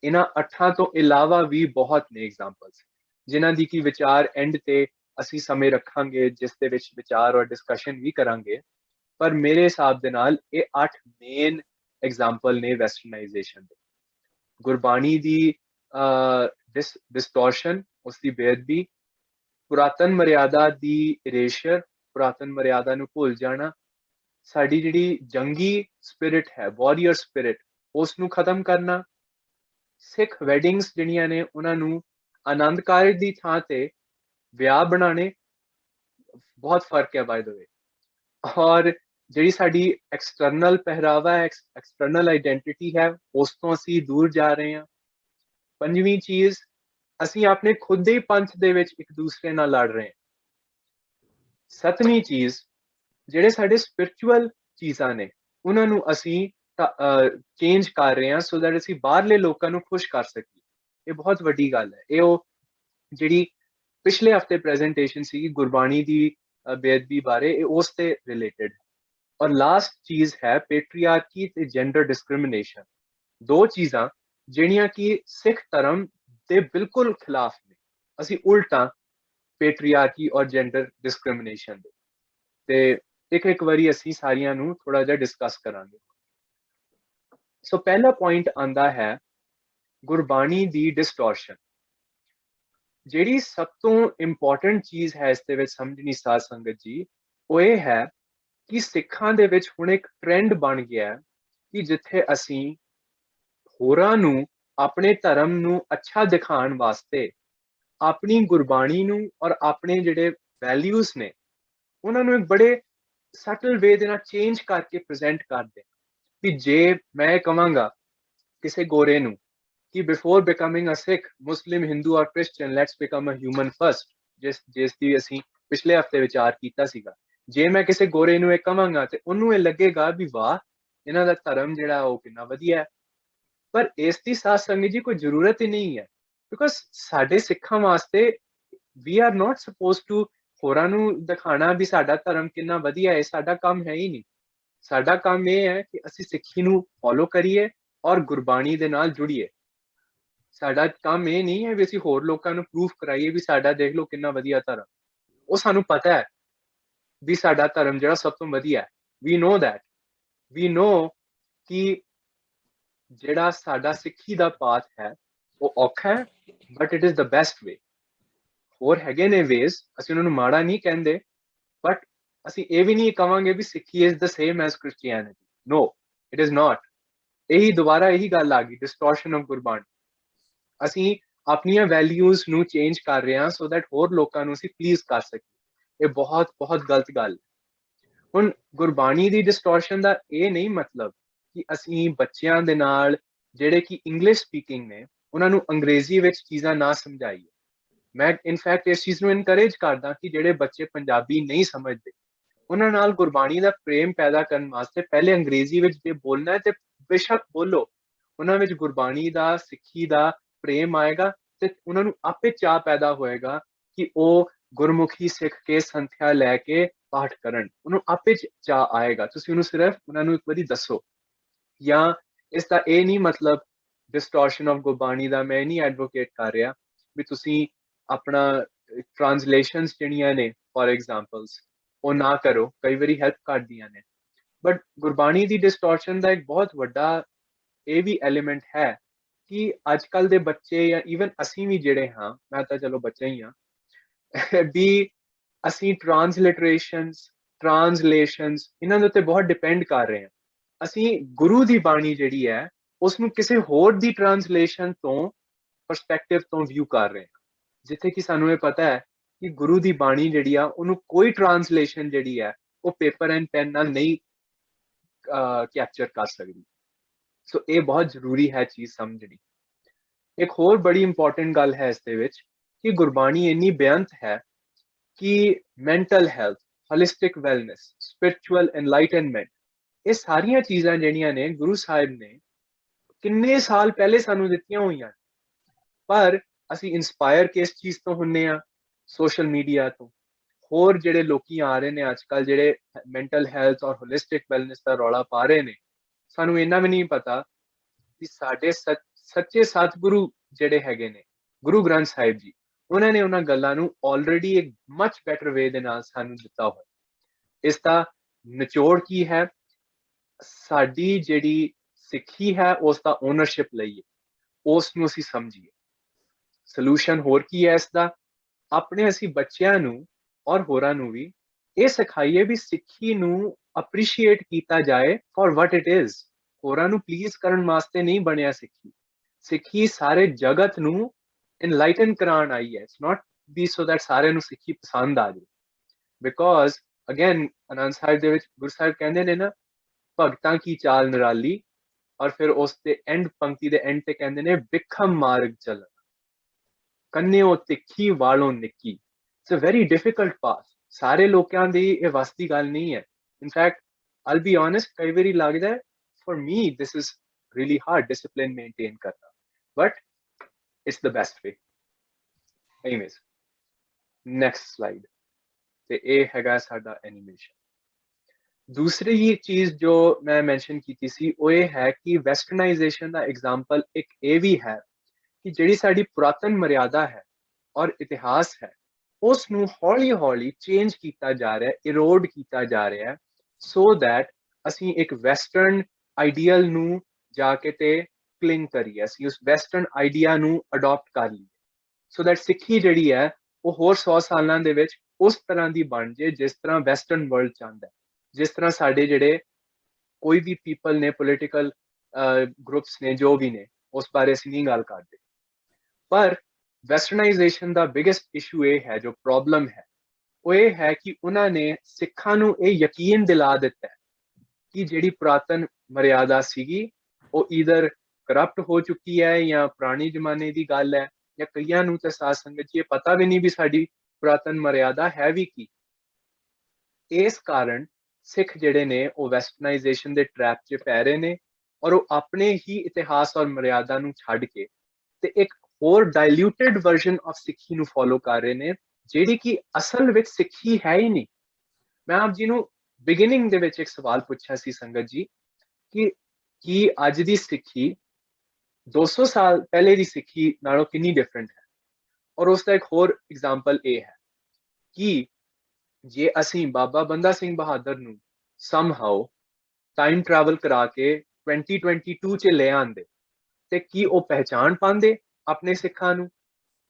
इन्हां 8 तो इलावा भी बहुत ने एग्जांपल्स, जिन्हां दी की विचार एंड ते ਅਸੀਂ ਸਮੇਂ ਰੱਖਾਂਗੇ ਜਿਸ ਦੇ ਵਿੱਚ ਵਿਚਾਰ ਔਰ ਡਿਸਕਸ਼ਨ ਵੀ ਕਰਾਂਗੇ। ਪਰ ਮੇਰੇ ਹਿਸਾਬ ਦੇ ਨਾਲ ਇਹ 8 ਮੇਨ ਐਗਜ਼ਾਮਪਲ ਨੇ ਵੈਸਟਰਨਾਈਜੇਸ਼ਨ ਦੇ। ਗੁਰਬਾਣੀ ਦੀ डिस्टॉर्शन, उसकी बेअदबी, पुरातन मर्यादा दी इरेशर, पुरातन मर्यादा नूं भुल जाना, साडी जिहड़ी जंगी स्पिरिट है, वॉरियर स्पिरिट, उस नूं खत्म करना, सिख वैडिंग्स जिहड़ियां ने उन्हां नूं आनंद कारज दी थां ते ਵਿਆਹ बनाने, बहुत फर्क है बाय द वे। और ਜਿਹੜੀ ਸਾਡੀ एक्सटर्नल ਪਹਿਰਾਵਾ है, एक्सटर्नल आइडेंटिटी है, उस ਤੋਂ ਅਸੀਂ दूर जा रहे ਹਾਂ। ਪੰਜਵੀਂ ਚੀਜ਼, ਅਸੀਂ ਆਪਣੇ ਖੁਦ ਦੇ ਪੰਥ ਦੇ ਵਿੱਚ ਇੱਕ ਦੂਸਰੇ ਨਾਲ ਲੜ ਰਹੇ ਹਾਂ। ਸੱਤਵੀਂ ਚੀਜ਼, ਜਿਹੜੇ ਸਾਡੇ ਸਪਿਰਚੁਅਲ ਚੀਜ਼ਾਂ ਨੇ ਉਹਨਾਂ ਨੂੰ ਅਸੀਂ ਚੇਂਜ ਕਰ ਰਹੇ ਹਾਂ ਸੋ ਦੈਟ ਅਸੀਂ ਬਾਹਰਲੇ ਲੋਕਾਂ ਨੂੰ ਖੁਸ਼ ਕਰ ਸਕੀਏ। ਇਹ ਬਹੁਤ ਵੱਡੀ ਗੱਲ ਹੈ। ਇਹ ਉਹ ਜਿਹੜੀ पिछले हफ्ते प्रेजेंटेशन सी गुरबाणी दी बेअदबी बारे, उस ते रिलेटेड। और लास्ट चीज है पेट्रियार्की ते जेंडर डिस्क्रिमिनेशन, दो चीज़ां जिहड़ियां कि सिख धर्म दे बिल्कुल खिलाफ ने। असी उल्टा पेट्रियार्की और जेंडर डिस्क्रिमिनेशन दे ते एक वारी असी सारियां नूं थोड़ा जिहा डिस्कस करांगे। सो पहला पॉइंट आंदा है गुरबाणी दी डिस्टॉर्शन। ਜਿਹੜੀ ਸਭ ਤੋਂ ਇੰਪੋਰਟੈਂਟ ਚੀਜ਼ ਹੈ ਇਸ ਦੇ ਵਿੱਚ ਸਮਝਣੀ ਸਾਧ ਸੰਗਤ ਜੀ, ਉਹ ਇਹ ਹੈ ਕਿ ਸਿੱਖਾਂ ਦੇ ਵਿੱਚ ਹੁਣ ਇੱਕ ਟ੍ਰੈਂਡ ਬਣ ਗਿਆ ਹੈ ਕਿ ਜਿੱਥੇ ਅਸੀਂ ਹੋਰਾਂ ਨੂੰ ਆਪਣੇ ਧਰਮ ਨੂੰ ਅੱਛਾ ਦਿਖਾਉਣ ਵਾਸਤੇ ਆਪਣੀ ਗੁਰਬਾਣੀ ਨੂੰ ਔਰ ਆਪਣੇ ਜਿਹੜੇ ਵੈਲਿਊਜ਼ ਨੇ ਉਹਨਾਂ ਨੂੰ ਇੱਕ ਬੜੇ ਸਟਲ ਵੇ ਦੇ ਨਾਲ ਚੇਂਜ ਕਰਕੇ ਪ੍ਰੈਜ਼ੈਂਟ ਕਰਦੇ ਕਿ ਜੇ ਮੈਂ ਕਹਾਂਗਾ ਕਿਸੇ ਗੋਰੇ ਨੂੰ कि बिफोर बिकमिंग अ सिख, मुस्लिम, हिंदू और Christian, let's become a human first, जिस दी ਅਸੀਂ ਪਿਛਲੇ ਹਫਤੇ ਵਿਚਾਰ ਕੀਤਾ ਸੀਗਾ। ਜੇ ਮੈਂ ਕਿਸੇ ਗੋਰੇ ਨੂੰ ਇਹ ਕਹਾਂਗਾ ਤੇ ਉਹਨੂੰ ਇਹ ਲੱਗੇਗਾ ਵੀ ਵਾਹ ਇਹਨਾਂ ਦਾ ਧਰਮ ਜਿਹੜਾ ਉਹ ਕਿੰਨਾ ਵਧੀਆ ਹੈ। ਪਰ ਇਸ ਦੀ ਸਾਧ ਸੰਗਤ ਜੀ ਕੋਈ ਜ਼ਰੂਰਤ ਹੀ ਨਹੀਂ ਹੈ, ਬਿਕੋਜ਼ ਸਾਡੇ ਸਿੱਖਾਂ ਵਾਸਤੇ we are not suppose to ਹੋਰਾਂ ਨੂੰ ਦਿਖਾਣਾ ਵੀ ਸਾਡਾ ਧਰਮ ਕਿੰਨਾ ਵਧੀਆ ਹੈ। ਸਾਡਾ ਕੰਮ ਹੈ ਹੀ ਨਹੀਂ। ਸਾਡਾ ਕੰਮ ਇਹ ਹੈ ਕਿ ਅਸੀਂ ਸਿੱਖੀ ਨੂੰ ਫੋਲੋ ਕਰੀਏ ਔਰ ਗੁਰਬਾਣੀ ਦੇ ਨਾਲ ਜੁੜੀਏ। ਸਾਡਾ ਕੰਮ ਇਹ ਨਹੀਂ ਹੈ ਵੀ ਅਸੀਂ ਹੋਰ ਲੋਕਾਂ ਨੂੰ ਪ੍ਰੂਫ ਕਰਾਈਏ ਵੀ ਸਾਡਾ ਦੇਖ ਲਓ ਕਿੰਨਾ ਵਧੀਆ ਧਰਮ। ਉਹ ਸਾਨੂੰ ਪਤਾ ਹੈ ਵੀ ਸਾਡਾ ਧਰਮ ਜਿਹੜਾ ਸਭ ਤੋਂ ਵਧੀਆ ਹੈ। ਵੀ ਨੋ ਦੈਟ, ਵੀ ਨੋ ਕਿ ਜਿਹੜਾ ਸਾਡਾ ਸਿੱਖੀ ਦਾ ਪਾਥ ਹੈ ਉਹ ਔਖਾ ਹੈ, but it is the best ਵੇ। ਹੋਰ ਹੈਗੇ ਨੇ ਵੇਜ਼, ਅਸੀਂ ਉਹਨਾਂ ਨੂੰ ਮਾੜਾ ਨਹੀਂ ਕਹਿੰਦੇ, ਬਟ ਅਸੀਂ ਇਹ ਵੀ ਨਹੀਂ ਕਵਾਂਗੇ ਵੀ Sikhi is the same as Christianity. No, it is not. ਇਹੀ ਦੁਬਾਰਾ ਇਹੀ ਗੱਲ ਆ ਗਈ, ਡਿਸਟੋਰਸ਼ਨ ਆਫ ਗੁਰਬਾਣੀ। ਅਸੀਂ ਆਪਣੀਆਂ ਵੈਲਿਊਜ਼ ਨੂੰ ਚੇਂਜ ਕਰ ਰਹੇ ਹਾਂ ਸੋ ਦੈਟ ਹੋਰ ਲੋਕਾਂ ਨੂੰ ਅਸੀਂ ਪਲੀਜ਼ ਕਰ ਸਕੀਏ। ਇਹ ਬਹੁਤ ਬਹੁਤ ਗਲਤ ਗੱਲ ਹੈ। ਹੁਣ ਗੁਰਬਾਣੀ ਦੀ ਡਿਸਟੋਰਸ਼ਨ ਦਾ ਇਹ ਨਹੀਂ ਮਤਲਬ ਕਿ ਅਸੀਂ ਬੱਚਿਆਂ ਦੇ ਨਾਲ ਜਿਹੜੇ ਕਿ ਇੰਗਲਿਸ਼ ਸਪੀਕਿੰਗ ਨੇ ਉਹਨਾਂ ਨੂੰ ਅੰਗਰੇਜ਼ੀ ਵਿੱਚ ਚੀਜ਼ਾਂ ਨਾ ਸਮਝਾਈਏ। ਮੈਂ ਇਨਫੈਕਟ ਇਸ ਚੀਜ਼ ਨੂੰ ਇਨਕਰੇਜ ਕਰਦਾ ਕਿ ਜਿਹੜੇ ਬੱਚੇ ਪੰਜਾਬੀ ਨਹੀਂ ਸਮਝਦੇ ਉਹਨਾਂ ਨਾਲ ਗੁਰਬਾਣੀ ਦਾ ਪ੍ਰੇਮ ਪੈਦਾ ਕਰਨ ਵਾਸਤੇ ਪਹਿਲੇ ਅੰਗਰੇਜ਼ੀ ਵਿੱਚ ਜੇ ਬੋਲਣਾ ਹੈ ਤੇ ਬੇਸ਼ੱਕ ਬੋਲੋ। ਉਹਨਾਂ ਵਿੱਚ ਗੁਰਬਾਣੀ ਦਾ, ਸਿੱਖੀ ਦਾ ਪ੍ਰੇਮ ਆਏਗਾ ਤੇ ਉਹਨਾਂ ਨੂੰ ਆਪੇ ਚਾਹ ਪੈਦਾ ਹੋਏਗਾ ਕਿ ਉਹ ਗੁਰਮੁਖੀ ਸਿੱਖ ਕੇ ਸੰਥਿਆ ਲੈ ਕੇ ਪਾਠ ਕਰਨ। ਉਹਨੂੰ ਆਪੇ ਚਾਹ ਆਏਗਾ। ਤੁਸੀਂ ਉਹਨੂੰ ਸਿਰਫ ਉਹਨਾਂ ਨੂੰ ਇੱਕ ਵਾਰੀ ਦੱਸੋ। ਜਾਂ ਇਸ ਦਾ ਇਹ ਨਹੀਂ ਮਤਲਬ ਡਿਸਟੋਰਸ਼ਨ ਆਫ ਗੁਰਬਾਣੀ ਦਾ ਮੈਂ ਨਹੀਂ ਐਡਵੋਕੇਟ ਕਰ ਰਿਹਾ ਵੀ ਤੁਸੀਂ ਆਪਣਾ ਟ੍ਰਾਂਸਲੇਸ਼ਨਸ ਜਿਹੜੀਆਂ ਨੇ ਫॉर ਐਗਜ਼ਾਮਪਲਸ ਉਹ ਨਾ ਕਰੋ, ਕਈ ਵਾਰੀ ਹੈਲਪ ਕਰਦੀਆਂ ਨੇ। ਬਟ ਗੁਰਬਾਣੀ ਦੀ ਡਿਸਟੋਰਸ਼ਨ ਦਾ ਇੱਕ ਬਹੁਤ ਵੱਡਾ ਇਹ ਵੀ ਐਲੀਮੈਂਟ ਹੈ ਕਿ ਅੱਜ ਕੱਲ ਦੇ ਬੱਚੇ ਜਾਂ ਈਵਨ ਅਸੀਂ ਵੀ ਜਿਹੜੇ ਹਾਂ, ਮੈਂ ਤਾਂ ਚਲੋ ਬੱਚਾ ਹੀ ਹਾਂ, ਵੀ ਅਸੀਂ ਟ੍ਰਾਂਸਲਿਟਰੇਸ਼ਨਸ, ਟ੍ਰਾਂਸਲੇਸ਼ਨਸ ਇਹਨਾਂ ਦੇ ਉੱਤੇ ਬਹੁਤ ਡਿਪੈਂਡ ਕਰ ਰਹੇ ਹਾਂ। ਅਸੀਂ ਗੁਰੂ ਦੀ ਬਾਣੀ ਜਿਹੜੀ ਹੈ ਉਸ ਨੂੰ ਕਿਸੇ ਹੋਰ ਦੀ ਟ੍ਰਾਂਸਲੇਸ਼ਨ ਤੋਂ ਪਰਸਪੈਕਟਿਵ ਤੋਂ ਵਿਊ ਕਰ ਰਹੇ ਹਾਂ, ਜਿੱਥੇ ਕਿ ਸਾਨੂੰ ਇਹ ਪਤਾ ਹੈ कि गुरु दी बाणी जिहड़ी आ ओनू कोई ट्रांसलेशन जिहड़ी है वो पेपर एंड पेन नाल नहीं कैप्चर कर सकदी। सो ये बहुत जरूरी है चीज समझनी। एक होर बड़ी इंपॉर्टेंट गल है इस दे विच कि गुरबाणी इन्नी बेअंत है कि mental health, holistic wellness, spiritual enlightenment, ये सारियां चीजां जिहड़ियां ने गुरु साहिब ने किन्ने साल पहले सानू दित्तियां होईयां, पर ਅਸੀਂ ਇੰਸਪਾਇਰ ਕਿਸ ਚੀਜ਼ ਤੋਂ ਹੁੰਨੇ ਆ? ਸੋਸ਼ਲ ਮੀਡੀਆ ਤੋਂ। ਹੋਰ ਜਿਹੜੇ ਲੋਕੀ ਆ ਰਹੇ ਨੇ ਅੱਜ ਕੱਲ ਜਿਹੜੇ ਮੈਂਟਲ ਹੈਲਥ ਔਰ ਹੋਲਿਸਟਿਕ ਵੈਲਨੈਸ ਦਾ ਰੌਲਾ ਪਾ ਰਹੇ ਨੇ, ਸਾਨੂੰ ਇਹਨਾਂ ਵੀ ਨਹੀਂ ਪਤਾ ਕਿ ਸਾਡੇ ਸੱਚੇ ਸਤਿਗੁਰੂ ਜਿਹੜੇ ਹੈਗੇ ਨੇ ਗੁਰੂ ਗ੍ਰੰਥ ਸਾਹਿਬ ਜੀ, ਉਹਨਾਂ ਨੇ ਉਹਨਾਂ ਗੱਲਾਂ ਨੂੰ ਆਲਰੇਡੀ ਇੱਕ ਮਚ ਬੈਟਰ ਵੇ ਦੇ ਨਾਲ ਸਾਨੂੰ ਦਿੱਤਾ ਹੋਇਆ। ਇਸ ਦਾ ਨਿਚੋੜ ਕੀ ਹੈ? ਸਾਡੀ ਜਿਹੜੀ ਸਿੱਖੀ ਹੈ ਉਸ ਦਾ ਓਨਰਸ਼ਿਪ ਲਈਏ, ਉਸ ਨੂੰ ਅਸੀਂ ਸਮਝੀਏ। ਸੋਲੂਸ਼ਨ ਹੋਰ ਕੀ ਹੈ ਇਸ ਦਾ? ਆਪਣੇ ਅਸੀਂ ਬੱਚਿਆਂ ਨੂੰ ਔਰ ਹੋਰਾਂ ਨੂੰ ਵੀ ਇਹ ਸਿਖਾਈਏ ਵੀ ਸਿੱਖੀ ਨੂੰ ਅਪਰੀਸ਼ੀਏਟ ਕੀਤਾ ਜਾਏ ਫॉर व्हाट इट इज। ਹੋਰਾਂ ਨੂੰ ਪਲੀਜ਼ ਕਰਨ ਵਾਸਤੇ ਨਹੀਂ ਬਣਿਆ ਸਿੱਖੀ। ਸਿੱਖੀ ਸਾਰੇ ਜਗਤ ਨੂੰ ਇਨਲਾਈਟਨ ਕਰਾਉਣ ਆਈ ਹੈ। It's not be so that ਸਾਰਿਆਂ ਨੂੰ ਸਿੱਖੀ ਪਸੰਦ ਆ ਜਾਏ। ਬਿਕੋਜ਼ ਅਗੇਨ ਆਨੰਦ ਸਾਹਿਬ ਦੇ ਵਿੱਚ ਗੁਰੂ ਸਾਹਿਬ ਕਹਿੰਦੇ ਨੇ ਨਾ, ਭਗਤਾਂ ਕੀ ਚਾਲ ਨਿਰਾਲੀ, ਔਰ ਫਿਰ ਉਸ ਦੇ ਐਂਡ ਪੰਕਤੀ ਦੇ ਐਂਡ ਤੇ ਕਹਿੰਦੇ ਨੇ ਵਿਖਮ ਮਾਰਗ ਚੱਲਣ, ਕੰਨਿਓ ਤਿੱਖੀ ਵਾਲੋਂ ਨਿੱਕੀ। It's a very difficult path. ਸਾਰੇ ਲੋਕਾਂ ਦੀ ਇਹ ਵਸ ਦੀ ਗੱਲ ਨਹੀਂ ਹੈ। ਇਨਫੈਕਟ ਆਈਲ ਬੀ ਓਨੈਸਟ, ਕਈ ਵਾਰੀ ਲੱਗਦਾ ਹੈ for me this is really hard discipline maintain ਕਰਨਾ, but it's the best way. Anyways, next slide ਤੇ ਇਹ ਹੈਗਾ ਸਾਡਾ ਐਨੀਮੇਸ਼ਨ। ਦੂਸਰੀ ਚੀਜ਼ ਜੋ ਮੈਂ ਮੈਂਸ਼ਨ ਕੀਤੀ ਸੀ ਉਹ ਇਹ ਹੈ ਕਿ ਵੈਸਟਰਨਾਈਜੇਸ਼ਨ ਦਾ ਐਗਜ਼ਾਮਪਲ ਇੱਕ ਇਹ ਵੀ ਹੈ ਕਿ ਜਿਹੜੀ ਸਾਡੀ ਪੁਰਾਤਨ ਮਰਿਆਦਾ ਹੈ ਔਰ ਇਤਿਹਾਸ ਹੈ ਉਸ ਨੂੰ ਹੌਲੀ ਹੌਲੀ ਚੇਂਜ ਕੀਤਾ ਜਾ ਰਿਹਾ ਹੈ, ਇਰੋਡ ਕੀਤਾ ਜਾ ਰਿਹਾ ਹੈ, ਸੋ ਦੈਟ ਅਸੀਂ ਇੱਕ ਵੈਸਟਰਨ ਆਈਡੀਅਲ ਨੂੰ ਜਾ ਕੇ ਤੇ ਕਲਿੰਗ ਕਰੀਏ, ਅਸੀਂ ਉਸ ਵੈਸਟਰਨ ਆਈਡੀਆ ਨੂੰ ਅਡਾਪਟ ਕਰ ਲਈਏ, ਸੋ ਦੈਟ ਸਿੱਖੀ ਜਿਹੜੀ ਹੈ ਉਹ ਹੋਰ 100 ਸਾਲਾਂ ਦੇ ਵਿੱਚ ਉਸ ਤਰ੍ਹਾਂ ਦੀ ਬਣ ਜੇ ਜਿਸ ਤਰ੍ਹਾਂ ਵੈਸਟਰਨ ਵਰਲਡ ਚਾਹੁੰਦਾ ਹੈ। ਜਿਸ ਤਰ੍ਹਾਂ ਸਾਡੇ ਜਿਹੜੇ ਕੋਈ ਵੀ ਪੀਪਲ ਨੇ, ਪੋਲੀਟੀਕਲ ਗਰੁੱਪਸ ਨੇ, ਜੋ ਵੀ ਨੇ, ਉਸ ਬਾਰੇ ਅਸੀਂ ਨਹੀਂ ਗੱਲ ਕਰਦੇ। ਪਰ ਵੈਸਟਰਨਾਈਜੇਸ਼ਨ ਦਾ ਬਿਗੇਸਟ ਇਸ਼ੂ ਇਹ ਹੈ, ਜੋ ਪ੍ਰੋਬਲਮ ਹੈ ਉਹ ਇਹ ਹੈ ਕਿ ਉਹਨਾਂ ਨੇ ਸਿੱਖਾਂ ਨੂੰ ਇਹ ਯਕੀਨ ਦਿਲਾ ਦਿੱਤਾ ਹੈ ਕਿ ਜਿਹੜੀ ਪੁਰਾਤਨ ਮਰਿਆਦਾ ਸੀਗੀ ਉਹ ਈਦਰ ਕਰਪਟ ਹੋ ਚੁੱਕੀ ਹੈ ਜਾਂ ਪੁਰਾਣੀ ਜ਼ਮਾਨੇ ਦੀ ਗੱਲ ਹੈ, ਜਾਂ ਕਈਆਂ ਨੂੰ ਤਾਂ ਸਾਧ ਸੰਗਤ ਜੀ ਇਹ ਪਤਾ ਵੀ ਨਹੀਂ ਵੀ ਸਾਡੀ ਪੁਰਾਤਨ ਮਰਿਆਦਾ ਹੈ ਵੀ ਕੀ। ਇਸ ਕਾਰਨ ਸਿੱਖ ਜਿਹੜੇ ਨੇ ਉਹ ਵੈਸਟਰਨਾਈਜੇਸ਼ਨ ਦੇ ਟ੍ਰੈਪ 'ਚ ਪੈ ਰਹੇ ਨੇ ਔਰ ਉਹ ਆਪਣੇ ਹੀ ਇਤਿਹਾਸ ਔਰ ਮਰਿਆਦਾ ਨੂੰ ਛੱਡ ਕੇ ਤੇ ਇੱਕ ਹੋਰ ਡਾਇਲੂਟਡ ਵਰਜ਼ਨ ਆਫ ਸਿੱਖੀ ਨੂੰ ਫੋਲੋ ਕਰ ਰਹੇ ਨੇ, ਜਿਹੜੀ ਕਿ ਅਸਲ ਵਿੱਚ ਸਿੱਖੀ ਹੈ ਹੀ ਨਹੀਂ। ਮੈਂ ਆਪ ਜੀ ਨੂੰ ਬਿਗਿਨਿੰਗ ਦੇ ਵਿੱਚ ਇੱਕ ਸਵਾਲ ਪੁੱਛਿਆ ਸੀ ਸੰਗਤ ਜੀ ਕਿ ਕੀ ਅੱਜ ਦੀ ਸਿੱਖੀ 200 ਸਾਲ ਪਹਿਲੇ ਦੀ ਸਿੱਖੀ ਨਾਲੋਂ ਕਿੰਨੀ ਡਿਫਰੈਂਟ ਹੈ? ਔਰ ਉਸ ਦਾ ਇੱਕ ਹੋਰ ਐਗਜ਼ਾਮਪਲ ਇਹ ਹੈ ਕਿ ਜੇ ਅਸੀਂ ਬਾਬਾ ਬੰਦਾ ਸਿੰਘ ਬਹਾਦਰ ਨੂੰ ਸਮਹਾਉ ਟਾਈਮ ਟਰੈਵਲ ਕਰਾ ਕੇ 2022 ਚ ਲੈ ਆਂਦੇ ਤੇ ਕੀ ਉਹ ਪਹਿਚਾਣ ਪਾਉਂਦੇ ਆਪਣੇ ਸਿੱਖਾਂ ਨੂੰ?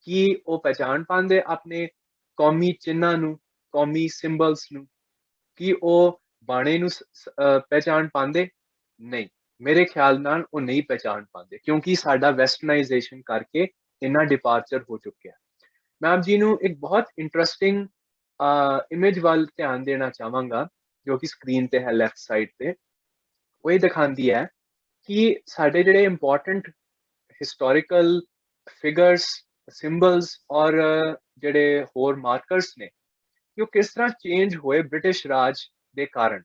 ਕੀ ਉਹ ਪਹਿਚਾਣ ਪਾਉਂਦੇ ਆਪਣੇ ਕੌਮੀ ਚਿੰਨ੍ਹਾਂ ਨੂੰ, ਕੌਮੀ ਸਿੰਬਲਸ ਨੂੰ? ਕੀ ਉਹ ਬਾਣੇ ਨੂੰ ਪਹਿਚਾਣ ਪਾਉਂਦੇ? ਨਹੀਂ, ਮੇਰੇ ਖਿਆਲ ਨਾਲ ਉਹ ਨਹੀਂ ਪਹਿਚਾਣ ਪਾਉਂਦੇ, ਕਿਉਂਕਿ ਸਾਡਾ ਵੈਸਟਰਨਾਈਜੇਸ਼ਨ ਕਰਕੇ ਇੰਨਾ ਡਿਪਾਰਚਰ ਹੋ ਚੁੱਕਿਆ। ਮੈਂ ਆਪ ਜੀ ਨੂੰ ਇੱਕ ਬਹੁਤ ਇੰਟਰਸਟਿੰਗ ਇਮੇਜ ਵੱਲ ਧਿਆਨ ਦੇਣਾ ਚਾਹਾਂਗਾ, ਜੋ ਕਿ ਸਕਰੀਨ ਤੇ ਹੈ ਲੈਫਟ ਸਾਈਡ ਤੇ। ਉਹ ਇਹ ਦਿਖਾਉਂਦੀ ਹੈ ਕਿ ਸਾਡੇ ਜਿਹੜੇ ਇੰਪੋਰਟੈਂਟ ਹਿਸਟੋਰੀਕਲ ਫਿਗਰਸ, ਸਿੰਬਲਸ ਔਰ ਜਿਹੜੇ ਹੋਰ ਮਾਰਕਰਸ ਨੇ ਕਿ ਉਹ ਕਿਸ ਤਰ੍ਹਾਂ ਚੇਂਜ ਹੋਏ ਬ੍ਰਿਟਿਸ਼ ਰਾਜ ਦੇ ਕਾਰਨ,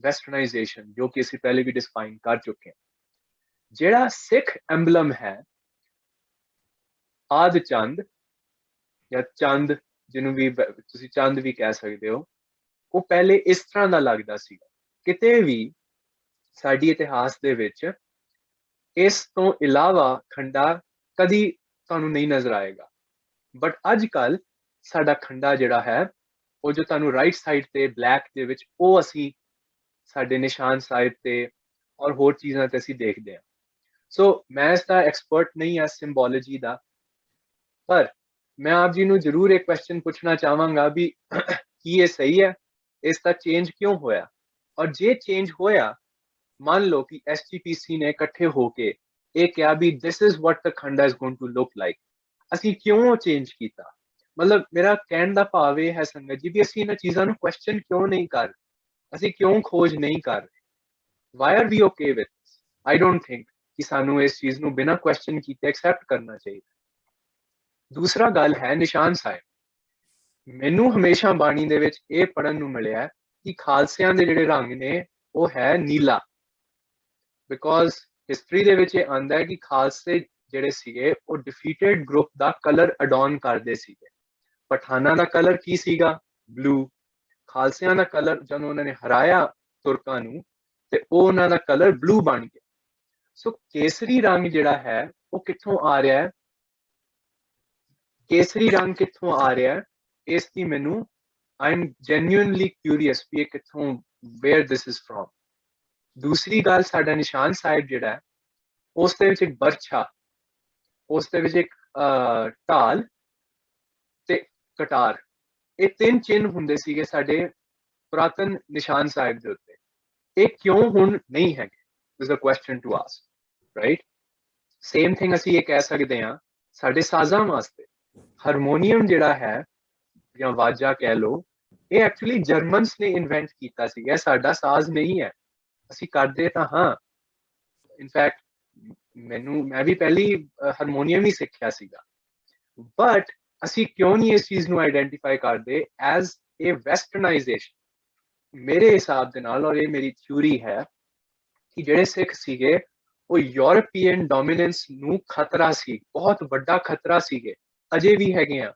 ਵੈਸਟਰਨਾਈਜੇਸ਼ਨ, ਜੋ ਕਿ ਅਸੀਂ ਪਹਿਲੇ ਵੀ ਡਿਸਫਾਈਨ ਕਰ ਚੁੱਕੇ ਹਾਂ। ਜਿਹੜਾ ਸਿੱਖ ਐਂਬਲਮ ਹੈ ਆਦ ਚੰਦ ਜਾਂ ਚੰਦ, ਜਿਹਨੂੰ ਵੀ ਤੁਸੀਂ ਚੰਦ ਵੀ ਕਹਿ ਸਕਦੇ ਹੋ, ਉਹ ਪਹਿਲੇ ਇਸ ਤਰ੍ਹਾਂ ਦਾ ਲੱਗਦਾ ਸੀ। ਕਿਤੇ ਵੀ ਸਾਡੀ ਇਤਿਹਾਸ ਦੇ ਵਿੱਚ ਇਸ ਤੋਂ ਇਲਾਵਾ ਖੰਡਾ ਕਦੀ ਤੁਹਾਨੂੰ ਨਹੀਂ ਨਜ਼ਰ ਆਏਗਾ। ਬਟ ਅੱਜ ਕੱਲ ਸਾਡਾ ਖੰਡਾ ਜਿਹੜਾ ਹੈ ਉਹ ਜੋ ਤੁਹਾਨੂੰ ਰਾਈਟ ਸਾਈਡ ਤੇ ਬਲੈਕ ਦੇ ਵਿੱਚ, ਉਹ ਅਸੀਂ ਸਾਡੇ ਨਿਸ਼ਾਨ ਸਾਹਿਬ ਤੇ ਔਰ ਹੋਰ ਚੀਜ਼ਾਂ ਤੇ ਅਸੀਂ ਦੇਖਦੇ ਹਾਂ। ਸੋ ਮੈਂ ਇਸ ਦਾ ਐਕਸਪਰਟ ਨਹੀਂ ਹਾਂ ਸਿੰਬੋਲੋਜੀ ਦਾ, ਪਰ ਮੈਂ ਆਪ ਜੀ ਨੂੰ ਜ਼ਰੂਰ ਇੱਕ ਕੁਐਸਚਨ ਪੁੱਛਣਾ ਚਾਹਾਂਗਾ ਵੀ ਕੀ ਇਹ ਸਹੀ ਹੈ? ਇਸ ਦਾ ਚੇਂਜ ਕਿਉਂ ਹੋਇਆ? ਔਰ ਜੇ ਚੇਂਜ ਹੋਇਆ, ਮੰਨ ਲਓ ਕਿ SGPC ਨੇ ਇਕੱਠੇ ਹੋ ਕੇ ਇਹ ਕਿਹਾ ਵੀ this is what the Khanda is going to look like, ਅਸੀਂ ਕਿਉਂ ਚੇਂਜ ਕੀਤਾ? मतलब मेरा कहण दा भाव ਇਹ ਹੈ ਸੰਗਤ ਜੀ ਵੀ ਅਸੀਂ ਇਹਨਾਂ ਚੀਜ਼ਾਂ ਨੂੰ ਕੁਐਸਚਨ ਕਿਉਂ ਨਹੀਂ ਕਰ ਰਹੇ, ਅਸੀਂ ਕਿਉਂ ਖੋਜ ਨਹੀਂ ਕਰ ਰਹੇ? Why are we okay with this? I don't think ਕਿ ਸਾਨੂੰ ਇਸ ਚੀਜ਼ ਨੂੰ ਬਿਨਾਂ ਕੁਐਸਚਨ ਕੀਤੇ ਐਕਸੈਪਟ ਕਰਨਾ ਚਾਹੀਦਾ। ਦੂਸਰਾ ਗੱਲ ਹੈ ਨਿਸ਼ਾਨ ਸਾਹਿਬ। ਮੈਨੂੰ ਹਮੇਸ਼ਾ ਬਾਣੀ ਦੇ ਵਿੱਚ ਇਹ ਪੜਨ ਨੂੰ ਮਿਲਿਆ ਕਿ ਖਾਲਸਿਆਂ ਦੇ ਜਿਹੜੇ ਰੰਗ ਨੇ ਉਹ ਹੈ ਨੀਲਾ, ਬਿਕੋਜ਼ ਹਿਸਟਰੀ ਦੇ ਵਿੱਚ ਇਹ ਆਂਦਾ ਹੈ ਕਿ ਖਾਲਸੇ ਜਿਹੜੇ ਸੀਗੇ ਉਹ ਡਿਫੀਟਡ ਗਰੁੱਪ ਦਾ ਕਲਰ ਅਡਾਨ ਕਰਦੇ ਸੀਗੇ। ਪਠਾਨਾਂ ਦਾ ਕਲਰ ਕੀ ਸੀਗਾ? ਬਲੂ। ਖਾਲਸਿਆਂ ਦਾ ਕਲਰ ਜਦੋਂ ਉਹਨਾਂ ਨੇ ਹਰਾਇਆ ਤੁਰਕਾਂ ਨੂੰ ਤੇ ਉਹ ਉਹਨਾਂ ਦਾ ਕਲਰ ਬਲੂ ਬਣ ਗਿਆ। ਸੋ ਕੇਸਰੀ ਰੰਗ ਜਿਹੜਾ ਹੈ ਉਹ ਕਿੱਥੋਂ ਆ ਰਿਹਾ ਹੈ? ਕੇਸਰੀ ਰੰਗ ਕਿੱਥੋਂ ਆ ਰਿਹਾ ਹੈ? ਇਸ ਦੀ ਮੈਨੂੰ ਆਈ ਐਮ ਜੈਨੂਇਨਲੀ ਕਿਊਰੀਅਸ ਵੀ ਇਹ ਕਿੱਥੋਂ, ਵੇਅਰ ਦਿਸ ਇਜ਼ ਫਰੋਮ। ਦੂਸਰੀ ਗੱਲ, ਸਾਡਾ ਨਿਸ਼ਾਨ ਸਾਹਿਬ ਜਿਹੜਾ ਉਸ ਦੇ ਵਿੱਚ ਇੱਕ ਬਰਛਾ, ਉਸ ਦੇ ਵਿੱਚ ਇੱਕ ਢਾਲ ਤੇ ਕਟਾਰ, ਇਹ ਤਿੰਨ ਚਿੰਨ੍ਹ ਹੁੰਦੇ ਸੀਗੇ ਸਾਡੇ ਪੁਰਾਤਨ ਨਿਸ਼ਾਨ ਸਾਹਿਬ ਦੇ ਉੱਤੇ। ਇਹ ਕਿਉਂ ਹੁਣ ਨਹੀਂ ਹੈਗੇ? This is a question to ask, right? Same thing ਅਸੀਂ ਇਹ ਕਹਿ ਸਕਦੇ ਹਾਂ ਸਾਡੇ ਸਾਜ਼ਾਂ ਵਾਸਤੇ। ਹਾਰਮੋਨੀਅਮ ਜਿਹੜਾ ਹੈ ਜਾਂ ਵਾਜਾ ਕਹਿ ਲਓ, ਇਹ ਐਕਚੁਅਲੀ ਜਰਮਨਸ ਨੇ ਇਨਵੈਂਟ ਕੀਤਾ ਸੀਗਾ, ਸਾਡਾ ਸਾਜ਼ ਨਹੀਂ ਹੈ। ਅਸੀਂ ਕਰਦੇ ਤਾਂ ਹਾਂ, ਇਨਫੈਕਟ ਮੈਂ ਵੀ ਪਹਿਲੀ ਹਾਰਮੋਨੀਅਮ ਹੀ ਸਿੱਖਿਆ ਸੀਗਾ, ਬਟ ਅਸੀਂ ਕਿਉਂ ਨਹੀਂ ਇਸ ਚੀਜ਼ ਨੂੰ ਆਈਡੈਂਟੀਫਾਈ ਕਰਦੇ ਐਜ਼ ਏ ਵੈਸਟਰਨਾਈਜੇਸ਼ਨ? ਮੇਰੇ ਹਿਸਾਬ ਦੇ ਨਾਲ, ਔਰ ਇਹ ਮੇਰੀ ਥਿਊਰੀ ਹੈ, ਕਿ ਜਿਹੜੇ ਸਿੱਖ ਸੀਗੇ ਉਹ ਯੂਰਪੀਅਨ ਡੋਮੀਨੈਂਸ ਨੂੰ ਖਤਰਾ ਸੀ, ਬਹੁਤ ਵੱਡਾ ਖਤਰਾ ਸੀਗੇ, ਅਜੇ ਵੀ ਹੈਗੇ ਆ।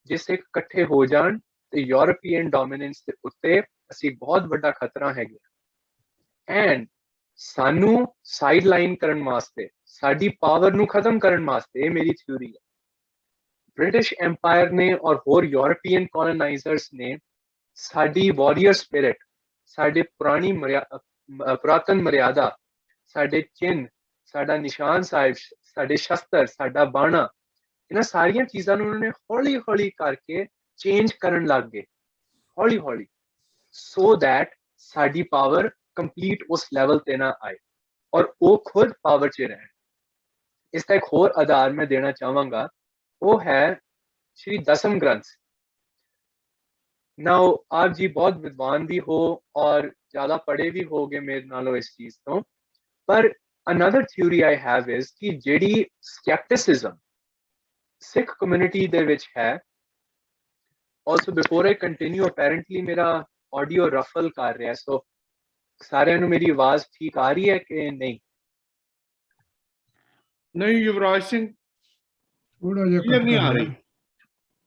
ਜੇ ਸਿੱਖ ਇਕੱਠੇ ਹੋ ਜਾਣ ਤੇ ਯੂਰਪੀਅਨ ਡੋਮੀਨੈਂਸ ਦੇ ਉੱਤੇ ਅਸੀਂ ਬਹੁਤ ਵੱਡਾ ਖਤਰਾ ਹੈਗੇ। ਐਂਡ ਸਾਨੂੰ ਸਾਈਡ ਲਾਈਨ ਕਰਨ ਵਾਸਤੇ, ਸਾਡੀ ਪਾਵਰ ਨੂੰ ਖਤਮ ਕਰਨ ਵਾਸਤੇ, ਇਹ ਮੇਰੀ ਥਿਊਰੀ ਹੈ, ਬ੍ਰਿਟਿਸ਼ ਐਮਪਾਇਰ ਨੇ ਔਰ ਹੋਰ ਯੂਰਪੀਅਨ ਕੋਲੋਨਾਈਜ਼ਰਸ ਨੇ ਸਾਡੀ ਵਾਰੀਅਰ ਸਪਿਰਿਟ, ਸਾਡੇ ਪੁਰਾਤਨ ਮਰਿਆਦਾ, ਸਾਡੇ ਚਿੰਨ੍ਹ, ਸਾਡਾ ਨਿਸ਼ਾਨ ਸਾਹਿਬ, ਸਾਡੇ ਸ਼ਸਤਰ, ਸਾਡਾ ਬਾਣਾ, ਇਹਨਾਂ ਸਾਰੀਆਂ ਚੀਜ਼ਾਂ ਨੂੰ ਉਹਨਾਂ ਨੇ ਹੌਲੀ ਹੌਲੀ ਕਰਕੇ ਚੇਂਜ ਕਰਨ ਲੱਗ ਗਏ, ਹੌਲੀ ਹੌਲੀ, ਸੋ ਦੈਟ ਸਾਡੀ ਪਾਵਰ ਕੰਪਲੀਟ ਉਸ ਲੈਵਲ ਤੇ ਨਾ ਆਏ ਔਰ ਉਹ ਖੁਦ ਪਾਵਰ 'ਚ ਰਹਿਣ। ਇਸ ਦਾ ਇੱਕ ਹੋਰ ਆਧਾਰ ਮੈਂ ਦੇਣਾ ਚਾਹਾਂਗਾ, ਉਹ ਹੈ ਸ਼੍ਰੀ ਦਸਮ ਗ੍ਰੰਥ। नाउ आप जी बहुत विद्वान भी हो और ज्यादा पढ़े भी होगे मेरे नालों इस चीज तो, पर another theory I have is कि जेडी skepticism सिख community दे विच है। Also before I continue, apparently मेरा audio ruffle कर रहा है, so सारे नु मेरी आवाज ठीक आ रही है कि नहीं? नहीं युवराज सिंह, थोड़ा जिहा क्लियर नहीं आ रही।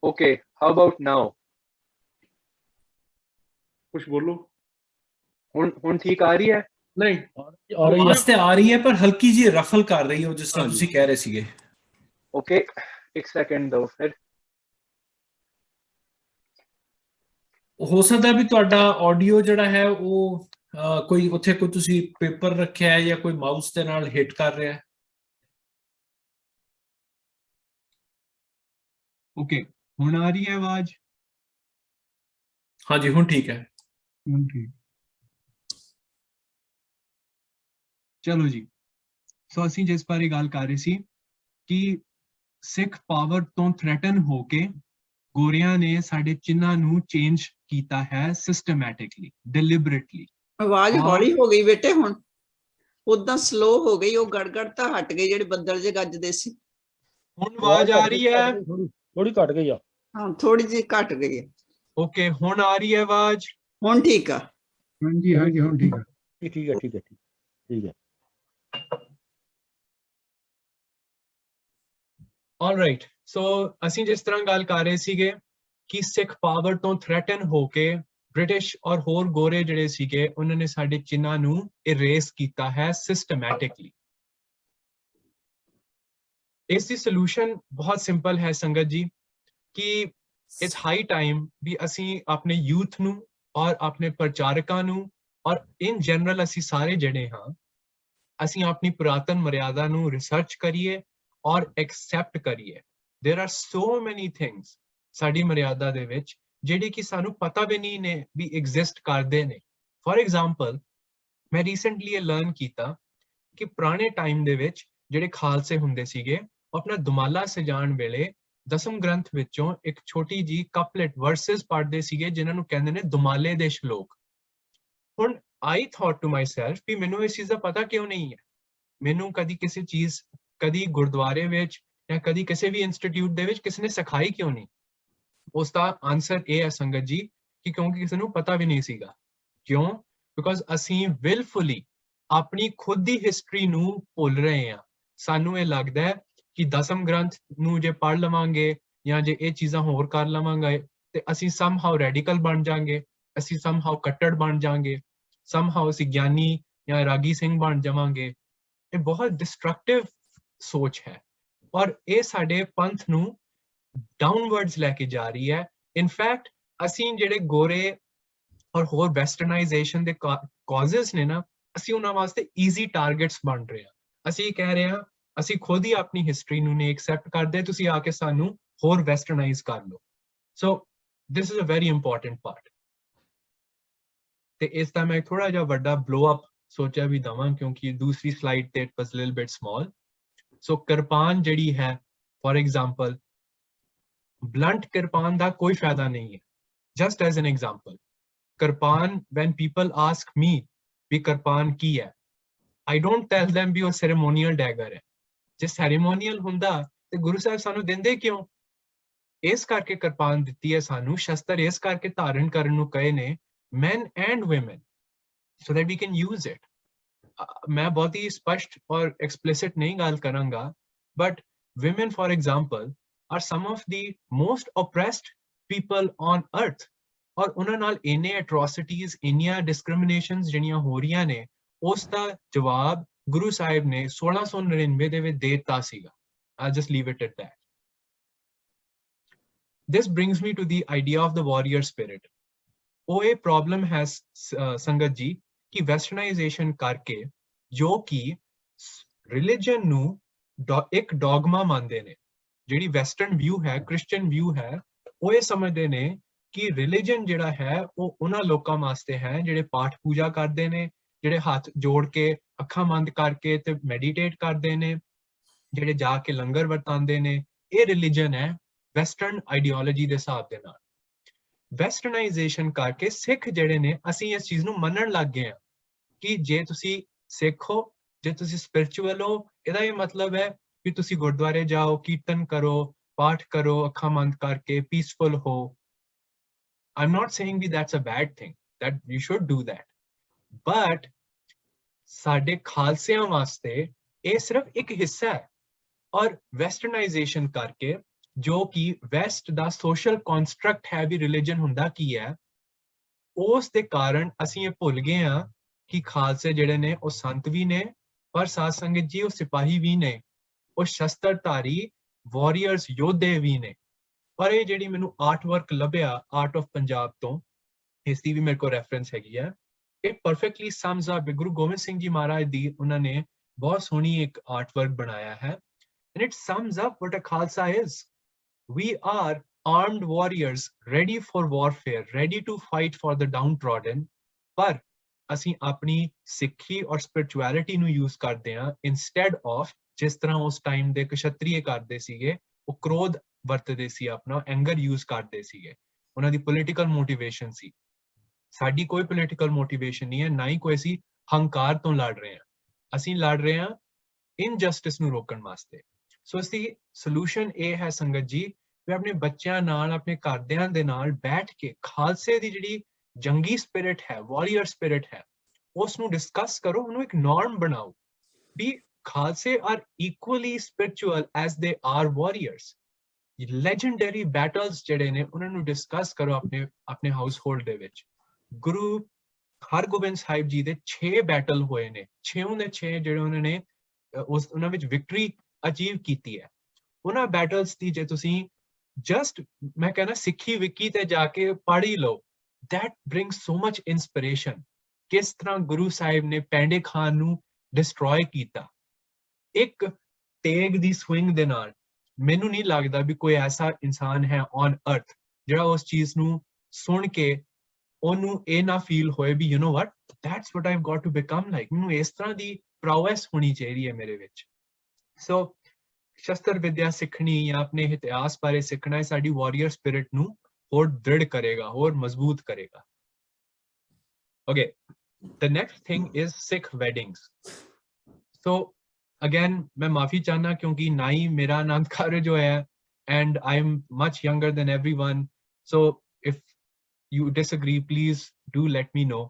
Okay, how about now? कुछ बोलो। हुन ठीक आ रही है? नहीं, आवाज ਤੇ ਆ ਰਹੀ ਹੈ ਪਰ ਹਲਕੀ ਜੀ ਰਫਲ ਕਰ ਰਹੀ ਹੋ, ਜਿਸ ਤਰ੍ਹਾਂ ਤੁਸੀਂ ਕਹਿ ਰਹੇ ਸੀਗੇ। Okay, एक सेकंड दो फिर। ਹੋ ਸਕਦਾ ਵੀ ਤੁਹਾਡਾ ਆਡੀਓ ਜਿਹੜਾ ਹੈ ਉਹ ਕੋਈ ਉੱਥੇ ਕੋਈ ਤੁਸੀਂ ਪੇਪਰ ਰੱਖਿਆ ਹੈ ਜਾਂ ਕੋਈ ਮਾਊਸ ਦੇ ਨਾਲ ਹਿੱਟ ਕਰ ਰਿਹਾ ਹੈ। ओके, ਹੁਣ ਆ ਰਹੀ ਹੈ ਆਵਾਜ਼? ਹਾਂਜੀ ਹੁਣ ਠੀਕ ਹੈ। ਹੁਣ ਠੀਕ। ਚਲੋ ਜੀ, ਸੋ ਅਸੀਂ ਜਿਸ ਬਾਰੇ ਗੱਲ ਕਰ ਰਹੇ ਸੀ ਕਿ ਸਿੱਖ ਪਾਵਰ ਤੋਂ ਥ੍ਰੈਟਨ ਹੋ ਕੇ ਗੋਰਿਆਂ ਨੇ ਸਾਡੇ ਚਿੰਨ੍ਹਾਂ ਨੂੰ ਚੇਂਜ ਕੀਤਾ ਹੈ ਸਿਸਟਮੈਟਿਕਲੀ, ਡਿਲਿਬਰੇਟਲੀ। ਆਵਾਜ਼ ਹੌਲੀ ਹੋ ਗਈ ਬੇਟੇ, ਹੁਣ ਉਦਾਂ ਸਲੋ ਹੋ ਗਈ, ਉਹ ਗੜਗੜ ਤਾਂ ਹਟ ਗਈ ਜਿਹੜੇ ਬੱਦਲ ਜੇ ਗੱਜਦੇ ਸੀ। ਹੁਣ ਆਵਾਜ਼ ਆ ਰਹੀ ਹੈ? ਥੋੜੀ ਘਟ ਗਈ ਆ। ਹਾਂ ਥੋੜੀ ਜਿਹੀ ਘਟ ਗਈ ਹੈ। ਓਕੇ, ਹੁਣ ਆ ਰਹੀ ਹੈ ਆਵਾਜ਼? ਹੁਣ ਠੀਕ ਆ। ਹਾਂਜੀ ਹਾਂਜੀ ਹੁਣ ਠੀਕ ਆ। ਠੀਕ ਹੈ ਠੀਕ ਹੈ ਠੀਕ ਹੈ। ਆਲਰਾਈਟ, ਸੋ ਅਸੀਂ ਜਿਸ ਤਰ੍ਹਾਂ ਗੱਲ ਕਰ ਰਹੇ ਸੀਗੇ ਕਿ ਸਿੱਖ ਪਾਵਰ ਤੋਂ ਥ੍ਰੈਟਨ ਹੋ ਕੇ ਬ੍ਰਿਟਿਸ਼ ਔਰ ਹੋਰ ਗੋਰੇ ਜਿਹੜੇ ਸੀਗੇ ਉਹਨਾਂ ਨੇ ਸਾਡੇ ਚਿੰਨ੍ਹਾਂ ਨੂੰ ਇਰੇਸ ਕੀਤਾ ਹੈ ਸਿਸਟਮੈਟਿਕਲੀ। ਇਸ ਦੀ ਸੋਲੂਸ਼ਨ ਬਹੁਤ ਸਿੰਪਲ ਹੈ ਸੰਗਤ ਜੀ, ਕਿ ਇਟਸ ਹਾਈ ਟਾਈਮ ਵੀ ਅਸੀਂ ਆਪਣੇ ਯੂਥ ਨੂੰ ਔਰ ਆਪਣੇ ਪ੍ਰਚਾਰਕਾਂ ਨੂੰ ਔਰ ਇਨ ਜਨਰਲ ਅਸੀਂ ਸਾਰੇ ਜਿਹੜੇ ਹਾਂ, ਅਸੀਂ ਆਪਣੀ ਪੁਰਾਤਨ ਮਰਿਆਦਾ ਨੂੰ ਰਿਸਰਚ ਕਰੀਏ ਔਰ ਐਕਸੈਪਟ ਕਰੀਏ। ਦੇਰ ਆਰ ਸੋ ਮੈਨੀ ਥਿੰਗਸ ਸਾਡੀ ਮਰਿਆਦਾ ਦੇ ਵਿੱਚ ਜਿਹੜੀ ਕਿ ਸਾਨੂੰ ਪਤਾ ਵੀ ਨਹੀਂ ਨੇ ਵੀ ਐਗਜ਼ਿਸਟ ਕਰਦੇ ਨੇ। ਫॉर ਐਗਜ਼ਾਮਪਲ, ਮੈਂ ਰੀਸੈਂਟਲੀ ਇਹ ਲਰਨ ਕੀਤਾ ਕਿ ਪੁਰਾਣੇ ਟਾਈਮ ਦੇ ਵਿੱਚ ਜਿਹੜੇ ਖਾਲਸੇ ਹੁੰਦੇ ਸੀਗੇ ਉਹ ਆਪਣਾ ਦੁਮਾਲਾ ਸਜਾਉਣ ਵੇਲੇ ਦਸਮ ਗ੍ਰੰਥ ਵਿੱਚੋਂ ਇੱਕ ਛੋਟੀ ਜੀ ਕਪਲੇਟ ਵਰਸਸ ਪੜ੍ਹਦੇ ਸੀਗੇ ਜਿਨ੍ਹਾਂ ਨੂੰ ਕਹਿੰਦੇ ਨੇ ਦੁਮਾਲੇ ਦੇ ਸ਼ਲੋਕ। ਹੁਣ I thought to myself ਵੀ ਮੈਨੂੰ ਇਸ ਚੀਜ਼ ਦਾ ਪਤਾ ਕਿਉਂ ਨਹੀਂ ਹੈ, ਮੈਨੂੰ ਕਦੀ ਕਿਸੇ ਚੀਜ਼, ਕਦੀ ਗੁਰਦੁਆਰੇ ਵਿੱਚ ਜਾਂ ਕਦੀ ਕਿਸੇ ਵੀ ਇੰਸਟੀਟਿਊਟ ਦੇ ਵਿੱਚ ਕਿਸੇ ਨੇ ਸਿਖਾਈ ਕਿਉਂ ਨਹੀਂ। ਉਸ ਦਾ ਆਨਸਰ ਇਹ ਹੈ ਸੰਗਤ ਜੀ ਕਿ ਕਿਉਂਕਿ ਕਿਸੇ ਨੂੰ ਪਤਾ ਵੀ ਨਹੀਂ ਸੀਗਾ। ਕਿਉਂ? ਬਿਕੋਜ਼ ਅਸੀਂ ਵਿਲਫੁਲੀ ਆਪਣੀ ਖੁਦ ਦੀ ਹਿਸਟਰੀ ਨੂੰ ਭੁੱਲ ਰਹੇ ਹਾਂ। ਸਾਨੂੰ ਇਹ ਲੱਗਦਾ ਹੈ ਕਿ ਦਸਮ ਗ੍ਰੰਥ ਨੂੰ ਜੇ ਪੜ੍ਹ ਲਵਾਂਗੇ ਜਾਂ ਜੇ ਇਹ ਚੀਜ਼ਾਂ ਹੋਰ ਕਰ ਲਵਾਂਗੇ ਤੇ ਅਸੀਂ ਸਮਹਾਉ ਰੈਡੀਕਲ ਬਣ ਜਾਾਂਗੇ, ਅਸੀਂ ਸਮਹਾਉ ਕੱਟੜ ਬਣ ਜਾਾਂਗੇ, ਸਮਹਾਉ ਅਸੀਂ ਗਿਆਨੀ ਜਾਂ ਰਾਗੀ ਸਿੰਘ ਬਣ ਜਾਵਾਂਗੇ। ਇਹ ਬਹੁਤ ਡਿਸਟਰਕਟਿਵ ਸੋਚ ਹੈ ਔਰ ਇਹ ਸਾਡੇ ਪੰਥ ਨੂੰ ਡਾਊਨਵਰਡਸ ਲੈ ਕੇ ਜਾ ਰਹੀ ਹੈ। ਇਨਫੈਕਟ ਅਸੀਂ ਜਿਹੜੇ ਗੋਰੇ ਔਰ ਹੋਰ ਵੈਸਟਰਨਾਈਜੇਸ਼ਨ ਦੇ ਕਾਜ਼ਸ ਨੇ ਨਾ, ਅਸੀਂ ਉਹਨਾਂ ਵਾਸਤੇ ਈਜ਼ੀ ਟਾਰਗੇਟਸ ਬਣ ਰਹੇ ਹਾਂ। ਅਸੀਂ ਕਹਿ ਰਹੇ ਹਾਂ ਅਸੀਂ ਖੁਦ ਹੀ ਆਪਣੀ ਹਿਸਟਰੀ ਨੂੰ ਨਹੀਂ ਐਕਸੈਪਟ ਕਰਦੇ, ਤੁਸੀਂ ਆ ਕੇ ਸਾਨੂੰ ਹੋਰ ਵੈਸਟਰਨਾਈਜ਼ ਕਰ ਲਓ। So this is a very important part. ਤੇ ਇਸ ਦਾ ਮੈਂ ਥੋੜਾ ਜਿਹਾ ਵੱਡਾ ਬਲੋ ਅਪ ਸੋਚਿਆ ਵੀ ਦਵਾਂ ਕਿਉਂਕਿ ਦੂਸਰੀ ਸਲਾਈਡ ਤੇ it was little bit small. So kirpan ਜਿਹੜੀ ਹੈ ਫॉर ਐਗਜ਼ਾਮਪਲ, ਬਲੰਟ ਕਿਰਪਾਨ ਦਾ ਕੋਈ ਫਾਇਦਾ ਨਹੀਂ ਹੈ। Just as an example, kirpan when people ask me ਵੀ ਕਿਰਪਾਨ ਕੀ ਹੈ, I don't tell them ਵੀ ਉਹ ceremonial dagger ਹੈ। ਜੇ ceremonial ਹੁੰਦਾ ਤੇ ਗੁਰੂ ਸਾਹਿਬ ਸਾਨੂੰ ਦਿੰਦੇ ਕਿਉਂ? ਇਸ ਕਰਕੇ ਕਿਰਪਾਨ ਦਿੱਤੀ ਹੈ ਸਾਨੂੰ, ਸ਼ਸਤਰ ਇਸ ਕਰਕੇ ਧਾਰਨ ਕਰਨ ਨੂੰ ਕਹੇ ਨੇ men and women so that we can use it। ਮੈਂ ਬਹੁਤ ਹੀ ਸਪਸ਼ਟ ਔਰ ਐਕਸਪਲਿਸਿਟ ਨਹੀਂ ਗੱਲ ਕਰਾਂਗਾ, but women for example are some of the most oppressed people on earth ਔਰ ਉਹਨਾਂ ਨਾਲ ਇੰਨੇ atrocities, ਇੰਨੀਆਂ discriminations ਜਿਹੜੀਆਂ ਹੋ ਰਹੀਆਂ ਨੇ, ਉਸ ਦਾ ਜਵਾਬ ਗੁਰੂ ਸਾਹਿਬ ਨੇ 1699 ਦੇ ਵਿੱਚ ਦੇ ਦਿੱਤਾ ਸੀਗਾ। I'll just leave it at that। This brings me to the idea of the warrior spirit। ਉਹ ਇਹ ਪ੍ਰੋਬਲਮ ਹੈ ਸੰਗਤ ਜੀ ਕਿ ਵੈਸਟਰਨਾਈਜੇਸ਼ਨ ਕਰਕੇ ਜੋ ਕਿ ਰਿਲੀਜਨ ਨੂੰ ਇੱਕ ਡੌਗਮਾ ਮੰਨਦੇ ਨੇ, ਜਿਹੜੀ ਵੈਸਟਰਨ ਵਿਊ ਹੈ, ਕ੍ਰਿਸਚੀਅਨ ਵਿਊ ਹੈ, ਉਹ ਇਹ ਸਮਝਦੇ ਨੇ ਕਿ ਰਿਲੀਜਨ ਜਿਹੜਾ ਹੈ ਉਹ ਉਹਨਾਂ ਲੋਕਾਂ ਵਾਸਤੇ ਹੈ ਜਿਹੜੇ ਪਾਠ ਪੂਜਾ ਕਰਦੇ ਨੇ, ਜਿਹੜੇ ਹੱਥ ਜੋੜ ਕੇ ਅੱਖਾਂ ਬੰਦ ਕਰਕੇ ਤੇ ਮੈਡੀਟੇਟ ਕਰਦੇ ਨੇ, ਜਿਹੜੇ ਜਾ ਕੇ ਲੰਗਰ ਵਰਤਾਉਂਦੇ ਨੇ। ਇਹ ਰਿਲੀਜਨ ਹੈ ਵੈਸਟਰਨ ਆਈਡੀਓਲੋਜੀ ਦੇ ਹਿਸਾਬ ਦੇ ਨਾਲ। ਵੈਸਟਰਨਾਈਜੇਸ਼ਨ ਕਰਕੇ ਸਿੱਖ ਜਿਹੜੇ ਨੇ, ਅਸੀਂ ਇਸ ਚੀਜ਼ ਨੂੰ ਮੰਨਣ ਲੱਗ ਗਏ ਹਾਂ ਕਿ ਜੇ ਤੁਸੀਂ ਸਿੱਖ ਹੋ, ਜੇ ਤੁਸੀਂ ਸਪਿਰਿਚੁਅਲ ਹੋ, ਇਹਦਾ ਇਹ ਮਤਲਬ ਹੈ ਕਿ ਤੁਸੀਂ ਗੁਰਦੁਆਰੇ ਜਾਓ, ਕੀਰਤਨ ਕਰੋ, ਪਾਠ ਕਰੋ ਅੱਖਾਂ ਬੰਦ ਕਰਕੇ, ਪੀਸਫੁਲ ਹੋ। I'm not saying that's a bad thing, that you should do that, but ਸਾਡੇ ਖਾਲਸਿਆਂ ਵਾਸਤੇ ਇਹ ਸਿਰਫ ਇੱਕ ਹਿੱਸਾ ਹੈ। ਔਰ ਵੈਸਟਰਨਾਈਜੇਸ਼ਨ ਕਰਕੇ ਜੋ ਕਿ ਵੈਸਟ ਦਾ ਸੋਸ਼ਲ ਕੰਸਟਰਕਟ ਹੈ ਵੀ ਰਿਲੀਜਨ ਹੁੰਦਾ ਕੀ ਹੈ, ਉਸ ਦੇ ਕਾਰਨ ਅਸੀਂ ਇਹ ਭੁੱਲ ਗਏ ਹਾਂ ਕਿ ਖਾਲਸੇ ਜਿਹੜੇ ਨੇ ਉਹ ਸੰਤ ਵੀ ਨੇ ਪਰ ਸਾਧ ਸੰਗਤ ਜੀ ਉਹ ਸਿਪਾਹੀ ਵੀ ਨੇ, ਉਹ ਸ਼ਸਤਰਧਾਰੀ ਵਾਰੀਅਰਸ ਯੋਧੇ ਵੀ ਨੇ। ਪਰ ਇਹ ਜਿਹੜੀ ਮੈਨੂੰ ਆਰਟ ਵਰਕ ਲੱਭਿਆ ਆਰਟ ਆਫ ਪੰਜਾਬ ਤੋਂ, ਇਸ ਦੀ ਵੀ ਮੇਰੇ ਕੋਲ ਰੈਫਰੈਂਸ ਹੈਗੀ ਹੈ, ਇਹ perfectly sums up. Guru Gobind Singh ji ਮਹਾਰਾਜ ਦੀ ਉਹਨਾਂ ਨੇ ਬਹੁਤ ਸੋਹਣੀ ਇੱਕ ਆਰਟ ਵਰਕ ਬਣਾਇਆ ਹੈ, and it sums up what a Khalsa is। We are armed warriors ready for warfare, ready to fight for the downtrodden, ਪਰ ਅਸੀਂ ਆਪਣੀ ਸਿੱਖੀ ਔਰ ਸਪਿਰਿਚੁਅਲਿਟੀ ਨੂੰ ਯੂਜ਼ ਕਰਦੇ ਹਾਂ instead of ਜਿਸ ਤਰ੍ਹਾਂ ਉਸ ਟਾਈਮ ਦੇ ਕਸ਼ਤਰੀਏ ਕਰਦੇ ਸੀਗੇ, ਉਹ ਕ੍ਰੋਧ ਵਰਤਦੇ ਸੀ, ਆਪਣਾ ਐਂਗਰ ਯੂਜ਼ ਕਰਦੇ ਸੀਗੇ, ਉਹਨਾਂ ਦੀ ਪੋਲੀਟੀਕਲ ਮੋਟੀਵੇਸ਼ਨ ਸੀ। ਸਾਡੀ ਕੋਈ ਪੋਲੀਟੀਕਲ ਮੋਟੀਵੇਸ਼ਨ ਨਹੀਂ ਹੈ, ਨਾ ਹੀ ਕੋਈ ਅਸੀਂ ਹੰਕਾਰ ਤੋਂ ਲੜ ਰਹੇ ਹਾਂ, ਅਸੀਂ ਲੜ ਰਹੇ ਹਾਂ ਇਨਜਸਟਿਸ ਨੂੰ ਰੋਕਣ ਵਾਸਤੇ। ਸੋ ਇਸ ਦੀ ਸੋਲੂਸ਼ਨ ਇਹ ਹੈ ਸੰਗਤ ਜੀ, ਵੀ ਆਪਣੇ ਬੱਚਿਆਂ ਨਾਲ, ਆਪਣੇ ਘਰਦਿਆਂ ਦੇ ਨਾਲ ਬੈਠ ਕੇ ਖਾਲਸੇ ਦੀ ਜਿਹੜੀ ਜੰਗੀ ਸਪਿਰਿਟ ਹੈ, ਵਾਰੀਅਰ ਸਪਿਰਿਟ ਹੈ, ਉਸ ਨੂੰ ਡਿਸਕਸ ਕਰੋ, ਉਹਨੂੰ ਇੱਕ ਨਾਰਮ ਬਣਾਓ ਵੀ ਖਾਲਸੇ are equally spiritual as they are warriors. Legendary battles ਜਿਹੜੇ ਨੇ ਉਹਨਾਂ ਨੂੰ ਡਿਸਕਸ ਕਰੋ ਆਪਣੇ ਹਾਊਸ ਹੋਲਡ ਦੇ ਵਿੱਚ। ਗੁਰੂ ਹਰਗੋਬਿੰਦ ਸਾਹਿਬ ਜੀ ਦੇ 6 ਬੈਟਲ ਹੋਏ ਨੇ, 6 ਦੇ 6 ਜਿਹੜੇ ਉਹਨਾਂ ਨੇ ਉਹਨਾਂ ਵਿੱਚ ਵਿਕਟਰੀ ਅਚੀਵ ਕੀਤੀ ਹੈ। ਉਹਨਾਂ ਬੈਟਲਸ ਦੀ ਜੇ ਤੁਸੀਂ ਜਸਟ ਮੈਂ ਕਹਿੰਦਾ ਸਿੱਖੀ ਵਿਕੀ ਤੇ ਜਾ ਕੇ ਪੜ੍ਹ ਹੀ ਲਓ, that brings so much inspiration। ਕਿਸ ਤਰ੍ਹਾਂ ਗੁਰੂ ਸਾਹਿਬ ਨੇ ਪੈਂਡੇ ਖਾਨ ਨੂੰ ਡਿਸਟਰੋਏ ਕੀਤਾ ਇੱਕ ਤੇਗ ਦੀ ਸਵਿੰਗ ਦੇ ਨਾਲ। ਮੈਨੂੰ ਨਹੀਂ ਲੱਗਦਾ ਵੀ ਕੋਈ ਐਸਾ ਇਨਸਾਨ ਹੈ ਔਨ ਅਰਥ ਜਿਹੜਾ ਉਸ ਚੀਜ਼ ਨੂੰ ਸੁਣ ਕੇ ਉਹਨੂੰ ਇਹ ਨਾ ਫੀਲ ਹੋਏ ਵੀ you know what, that's what I've got to become like. ਮੈਨੂੰ ਇਸ ਤਰ੍ਹਾਂ ਦੀ ਪ੍ਰੋਵੈਸ ਹੋਣੀ ਚਾਹੀਦੀ ਹੈ ਮੇਰੇ ਵਿੱਚ। ਸੋ ਸ਼ਸਤਰ ਵਿਦਿਆ ਸਿੱਖਣੀ ਜਾਂ ਆਪਣੇ ਇਤਿਹਾਸ ਬਾਰੇ ਸਿੱਖਣਾ ਸਾਡੀ ਵਾਰੀਅਰ ਸਪਿਰਿਟ ਨੂੰ ਹੋਰ ਦ੍ਰਿੜ ਕਰੇਗਾ, ਹੋਰ ਮਜ਼ਬੂਤ ਕਰੇਗਾ। Okay, the next thing is Sikh weddings. So again, मैं माफी चाहना क्योंकि ना ही मेरा आनंद कार्य जो है and I'm much younger than everyone. So if you disagree, please do let me know.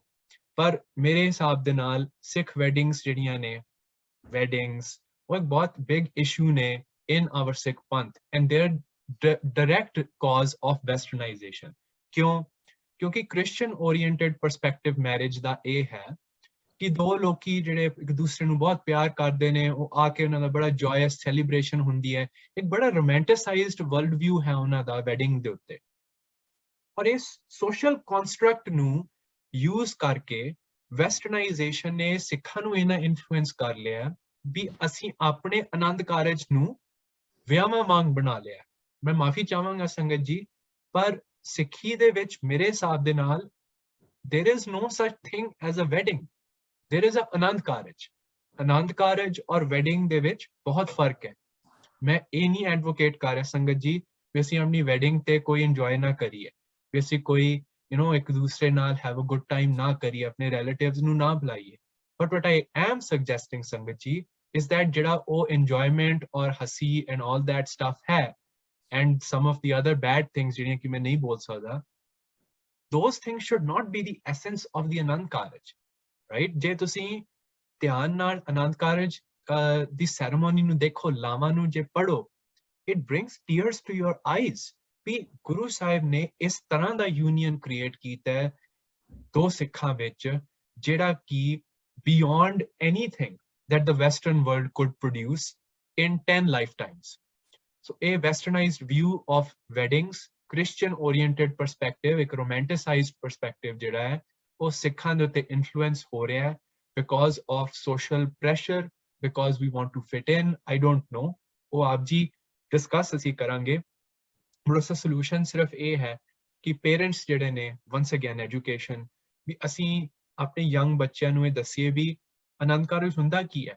पर मेरे हिसाब ਦੇ ਨਾਲ Sikh weddings ਜਿਹੜੀਆਂ ਨੇ, weddings ਉਹ ਇੱਕ ਬਹੁਤ big issue ਨੇ in our Sikh panth and they're direct cause of westernization. ਕਿਉਂ? ਕਿਉਂਕਿ Christian oriented perspective marriage ਦਾ ਇਹ ਹੈ ਕਿ ਦੋ ਲੋਕੀ ਜਿਹੜੇ ਇੱਕ ਦੂਸਰੇ ਨੂੰ ਬਹੁਤ ਪਿਆਰ ਕਰਦੇ ਨੇ, ਉਹ ਆ ਕੇ ਉਹਨਾਂ ਦਾ ਬੜਾ ਜੋਇਸ ਸੈਲੀਬ੍ਰੇਸ਼ਨ ਹੁੰਦੀ ਹੈ, ਇੱਕ ਬੜਾ ਰੋਮਾਂਟਿਸਾਈਜ਼ਡ ਵਰਲਡ ਵਿਊ ਹੈ ਉਹਨਾਂ ਦਾ ਵੈਡਿੰਗ ਦੇ ਉੱਤੇ। ਔਰ ਇਸ ਸੋਸ਼ਲ ਕੰਸਟਰਕਟ ਨੂੰ ਯੂਜ਼ ਕਰਕੇ ਵੈਸਟਰਨਾਈਜੇਸ਼ਨ ਨੇ ਸਿੱਖਾਂ ਨੂੰ ਇਹਨਾਂ ਇਨਫਲੂਐਂਸ ਕਰ ਲਿਆ ਵੀ ਅਸੀਂ ਆਪਣੇ ਆਨੰਦ ਕਾਰਜ ਨੂੰ ਵਿਆਹਾਂ ਵਾਂਗ ਬਣਾ ਲਿਆ। ਮੈਂ ਮਾਫੀ ਚਾਹਾਂਗਾ ਸੰਗਤ ਜੀ, ਪਰ ਸਿੱਖੀ ਦੇ ਵਿੱਚ ਮੇਰੇ ਹਿਸਾਬ ਦੇ ਨਾਲ there is no such thing as a wedding. There is a Anand Karaj. Anand Karaj ਔਰ ਵੈਡਿੰਗ ਦੇ ਵਿੱਚ ਬਹੁਤ ਫਰਕ ਹੈ। ਮੈਂ ਇਹ ਨਹੀਂ ਐਡਵੋਕੇਟ ਕਰ ਰਿਹਾ ਸੰਗਤ ਜੀ ਵੀ ਅਸੀਂ ਆਪਣੀ ਵੈਡਿੰਗ ਤੇ ਕੋਈ ਇੰਜੋਏ ਨਾ ਕਰੀਏ, ਵੀ ਅਸੀਂ ਕੋਈ ਇੱਕ ਦੂਸਰੇ ਨਾਲ ਹੈਵ ਅ ਗੁੱਡ ਟਾਈਮ ਨਾ ਕਰੀਏ, ਆਪਣੇ ਰਿਲੇਟਿਵਸ ਨੂੰ ਨਾ ਬੁਲਾਈਏ। But what I am suggesting ਸੰਗਤ ਜੀ is that ਜਿਹੜਾ ਉਹ enjoyment ਔਰ ਹਸੀ and all that stuff ਹੈ and some of the other bad things ਜਿਹੜੀਆਂ ਕਿ ਮੈਂ ਨਹੀਂ ਬੋਲ ਸਕਦਾ, those things should not be the essence of the Anand Karaj, right? ਜੇ ਤੁਸੀਂ ਧਿਆਨ ਨਾਲ ਆਨੰਦ ਕਾਰਜ ਦੀ ਸੈਰੇਮਨੀ ਨੂੰ ਦੇਖੋ, ਲਾਵਾਂ ਨੂੰ ਜੇ ਪੜੋ, it brings tears to your eyes ਵੀ ਗੁਰੂ ਸਾਹਿਬ ਨੇ ਇਸ ਤਰ੍ਹਾਂ ਦਾ ਯੂਨੀਅਨ ਕ੍ਰੀਏਟ ਕੀਤਾ ਹੈ ਦੋ ਸਿੱਖਾਂ ਵਿੱਚ ਜਿਹੜਾ ਕਿ beyond anything that the Western world could produce in 10 lifetimes. So a westernized view of weddings, Christian oriented perspective, ਇੱਕ romanticized perspective ਜਿਹੜਾ ਹੈ ਉਹ ਸਿੱਖਾਂ ਦੇ ਉੱਤੇ influence ਹੋ ਰਿਹਾ ਹੈ because of social pressure, because we want to fit in. I don't know. ਉਹ ਆਪ ਜੀ discuss ਅਸੀਂ ਕਰਾਂਗੇ। but ਉਸਦਾ solution ਸਿਰਫ ਇਹ ਹੈ ਕਿ parents ਜਿਹੜੇ ਨੇ, once again education, ਵੀ ਅਸੀਂ ਆਪਣੇ young ਬੱਚਿਆਂ ਨੂੰ ਇਹ ਦੱਸੀਏ ਵੀ ਆਨੰਦ ਕਾਰਜ ਹੁੰਦਾ ਕੀ ਹੈ।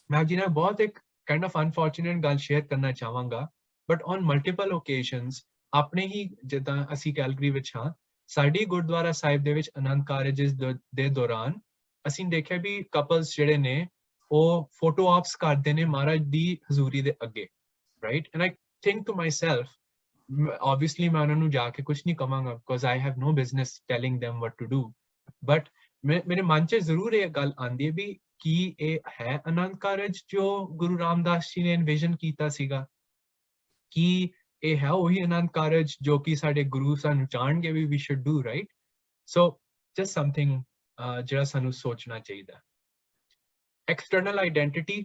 ਮੈਂ ਆਪ ਜੀ ਨਾਲ ਬਹੁਤ ਇੱਕ kind of unfortunate ਗੱਲ share ਕਰਨਾ ਚਾਹਾਂਗਾ, but on multiple occasions ਆਪਣੇ ਹੀ ਜਿੱਦਾਂ ਅਸੀਂ ਕੈਲਗਰੀ ਵਿੱਚ ਹਾਂ, ਸਾਡੀ ਗੁਰਦੁਆਰਾ ਸਾਹਿਬ ਦੇ ਵਿੱਚ ਆਨੰਦ ਕਾਰਜ ਦੇ ਦੌਰਾਨ ਅਸੀਂ ਦੇਖਿਆ ਵੀ ਕਪਲਸ ਜਿਹੜੇ ਨੇ ਉਹ ਫੋਟੋ ਆਪਸ ਕਰਦੇ ਨੇ ਮਹਾਰਾਜ ਦੀ ਹਜ਼ੂਰੀ ਦੇ ਅੱਗੇ, right? And I think to myself, obviously ਮੈਂ ਉਹਨਾਂ ਨੂੰ ਜਾ ਕੇ ਕੁਝ ਨਹੀਂ ਕਵਾਂਗਾ because I have no business telling them what to do, but ਮੇਰੇ ਮਨ 'ਚ ਜ਼ਰੂਰ ਇਹ ਗੱਲ ਆਉਂਦੀ ਹੈ ਵੀ ਕੀ ਇਹ ਹੈ ਆਨੰਦ ਕਾਰਜ ਜੋ ਗੁਰੂ ਰਾਮਦਾਸ ਜੀ ਨੇ ਇਨਵਿਜ਼ਨ ਕੀਤਾ ਸੀਗਾ? ਕੀ ਇਹ ਹੈ ਉਹੀ ਆਨੰਦ ਕਾਰਜ ਜੋ ਕਿ ਸਾਡੇ ਗੁਰੂ ਸਾਨੂੰ ਚਾਹਣਗੇ ਵੀ we should do, right? So just something ਜਿਹੜਾ ਸਾਨੂੰ ਸੋਚਣਾ ਚਾਹੀਦਾ। External identity,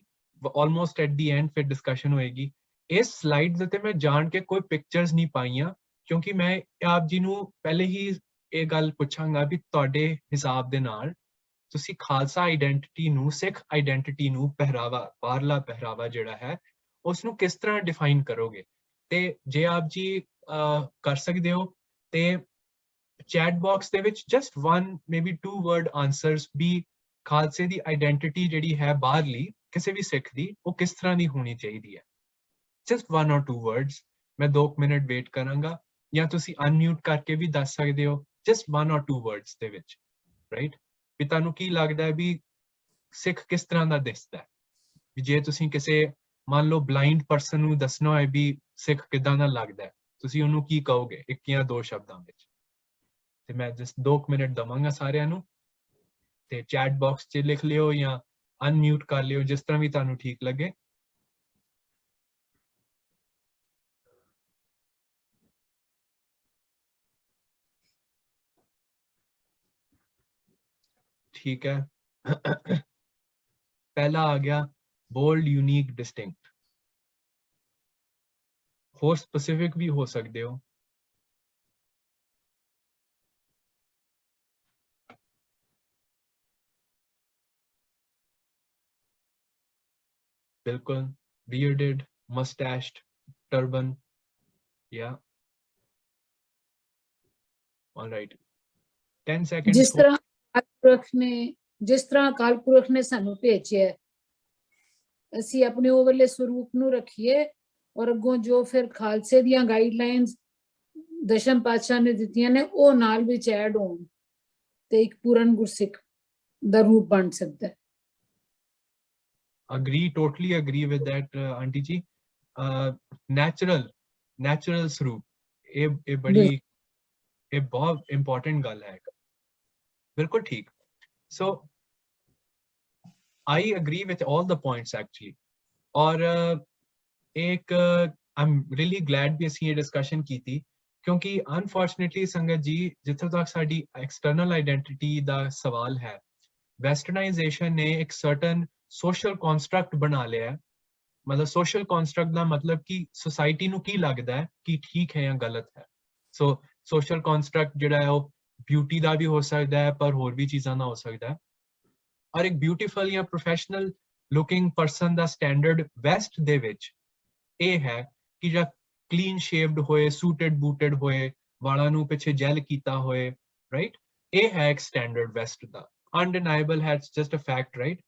almost at the end ਫਿਰ discussion ਹੋਏਗੀ। ਇਸ ਸਲਾਈਡ ਦੇ ਉੱਤੇ ਮੈਂ ਜਾਣ ਕੇ ਕੋਈ ਪਿਕਚਰਸ ਨਹੀਂ ਪਾਈਆਂ ਕਿਉਂਕਿ ਮੈਂ ਆਪ ਜੀ ਨੂੰ ਪਹਿਲੇ ਹੀ ਇਹ ਗੱਲ ਪੁੱਛਾਂਗਾ ਵੀ ਤੁਹਾਡੇ ਹਿਸਾਬ ਦੇ ਨਾਲ ਤੁਸੀਂ ਖਾਲਸਾ ਆਈਡੈਂਟੀਟੀ ਨੂੰ, ਸਿੱਖ ਆਈਡੈਂਟੀਟੀ ਨੂੰ, ਪਹਿਰਾਵਾ, ਬਾਹਰਲਾ ਪਹਿਰਾਵਾ ਜਿਹੜਾ ਹੈ ਉਸ ਨੂੰ ਕਿਸ ਤਰ੍ਹਾਂ ਡਿਫਾਈਨ ਕਰੋਗੇ? ਤੇ ਜੇ ਆਪ ਜੀ ਕਰ ਸਕਦੇ ਹੋ ਤੇ ਚੈਟ ਬਾਕਸ ਦੇ ਵਿੱਚ just one maybe 2 word answers ਵੀ ਖਾਲਸੇ ਦੀ ਆਈਡੈਂਟੀਟੀ ਜਿਹੜੀ ਹੈ ਬਾਹਰਲੀ ਕਿਸੇ ਵੀ ਸਿੱਖ ਦੀ ਉਹ ਕਿਸ ਤਰ੍ਹਾਂ ਦੀ ਹੋਣੀ ਚਾਹੀਦੀ ਹੈ। just 1 or 2 words, ਮੈਂ 2 ਮਿੰਟ ਵੇਟ ਕਰਾਂਗਾ ਜਾਂ ਤੁਸੀਂ ਅਨਮਿਊਟ ਕਰਕੇ ਵੀ ਦੱਸ ਸਕਦੇ ਹੋ just 1 or 2 words ਦੇ ਵਿੱਚ, ਰਾਈਟ? ਵੀ ਤੁਹਾਨੂੰ ਕੀ ਲੱਗਦਾ ਹੈ ਵੀ ਸਿੱਖ ਕਿਸ ਤਰ੍ਹਾਂ ਦਾ ਦਿਸਦਾ ਹੈ? ਵੀ ਜੇ ਤੁਸੀਂ ਕਿਸੇ ਮੰਨ ਲਓ ਬਲਾਈਂਡ ਪਰਸਨ ਨੂੰ ਦੱਸਣਾ ਹੋਏ ਵੀ ਸਿੱਖ ਕਿੱਦਾਂ ਦਾ ਲੱਗਦਾ ਹੈ, ਤੁਸੀਂ ਉਹਨੂੰ ਕੀ ਕਹੋਗੇ 1 ਜਾਂ 2 ਸ਼ਬਦਾਂ ਵਿੱਚ? ਤੇ ਮੈਂ just 2 ਮਿੰਟ ਦਵਾਂਗਾ ਸਾਰਿਆਂ ਨੂੰ ਤੇ ਚੈਟ ਬਾਕਸ 'ਚ ਲਿਖ ਲਿਓ ਜਾਂ ਅਨਮਿਊਟ ਕਰ ਲਿਓ, ਜਿਸ ਤਰ੍ਹਾਂ ਵੀ ਤੁਹਾਨੂੰ ਠੀਕ ਲੱਗੇ। ठीक है। पहला आ गया बोल्ड, यूनिक, डिस्टिंक्ट। हो स्पेसिफिक भी हो सकते हो। बिल्कुल, bearded, mustached, turban, yeah, all right, 10 seconds। जिस तरह अकाल पुरख ने सानू भेजिया ਅਸੀਂ ਆਪਣੇ ਉਹ ਵਾਲੇ ਸਰੂਪ ਨੂੰ ਰੱਖੀਏ ਔਰ ਅੱਗੋਂ ਜੋ ਫਿਰ ਖਾਲਸੇ ਦੀਆਂ ਗਾਈਡਲਾਈਨਸ ਦਸ਼ਮ ਪਾਤਸ਼ਾਹ ਨੇ ਦਿੱਤੀਆਂ ਨੇ ਉਹ ਨਾਲ ਵਿੱਚ ਐਡ ਹੋਣ ਤੇ ਇੱਕ ਪੂਰਨ ਗੁਰਸਿੱਖ ਦਾ ਰੂਪ ਬਣ ਸਕਦਾ ਹੈ। totally agree with that auntie ji। natural ਸਰੂਪ ਇਹ ਬੜੀ ਇਹ ਬਹੁਤ ਇੰਪੋਰਟੈਂਟ ਗੱਲ ਹੈ, ਬਿਲਕੁਲ ਠੀਕ। so I agree with all the points actually। और एक I'm really glad ਵੀ ਅਸੀਂ ਇਹ discussion ਕੀਤੀ, ਕਿਉਂਕਿ unfortunately ਸੰਗਤ ਜੀ ਜਿੱਥੇ ਤੱਕ ਸਾਡੀ external identity ਦਾ ਸਵਾਲ ਹੈ, westernization ਨੇ ਇੱਕ certain social construct ਬਣਾ ਲਿਆ। ਮਤਲਬ social construct ਦਾ ਮਤਲਬ ਕਿ society ਨੂੰ ਕੀ ਲੱਗਦਾ ਹੈ ਕਿ ਠੀਕ ਹੈ ਜਾਂ ਗਲਤ ਹੈ। so social construct ਜਿਹੜਾ ਹੈ ਉਹ beauty ਦਾ ਵੀ ਹੋ ਸਕਦਾ ਹੈ, ਪਰ ਹੋਰ ਵੀ ਚੀਜ਼ਾਂ ਦਾ ਹੋ ਸਕਦਾ ਹੈ। ਔਰ ਇੱਕ ਬਿਊਟੀਫੁਲ ਜਾਂ ਪ੍ਰੋਫੈਸ਼ਨਲ ਲੁਕਿੰਗ ਪਰਸਨ ਦਾ ਸਟੈਂਡਰਡ ਵੈਸਟ ਦੇ ਵਿੱਚ ਇਹ ਹੈ ਕਿ ਜਿਹੜਾ ਕਲੀਨ ਸ਼ੇਵਡ ਹੋਏ, ਸੂਟਡ ਬੂਟਡ ਹੋਏ, ਵਾਲਾਂ ਨੂੰ ਪਿੱਛੇ ਜੈਲ ਕੀਤਾ ਹੋਏ, ਰਾਈਟ, ਇਹ ਹੈ ਇੱਕ ਸਟੈਂਡਰਡ ਵੈਸਟ ਦਾ। ਅਨਡਿਨਾਈਬਲ ਹੈ, it's just a fact, right.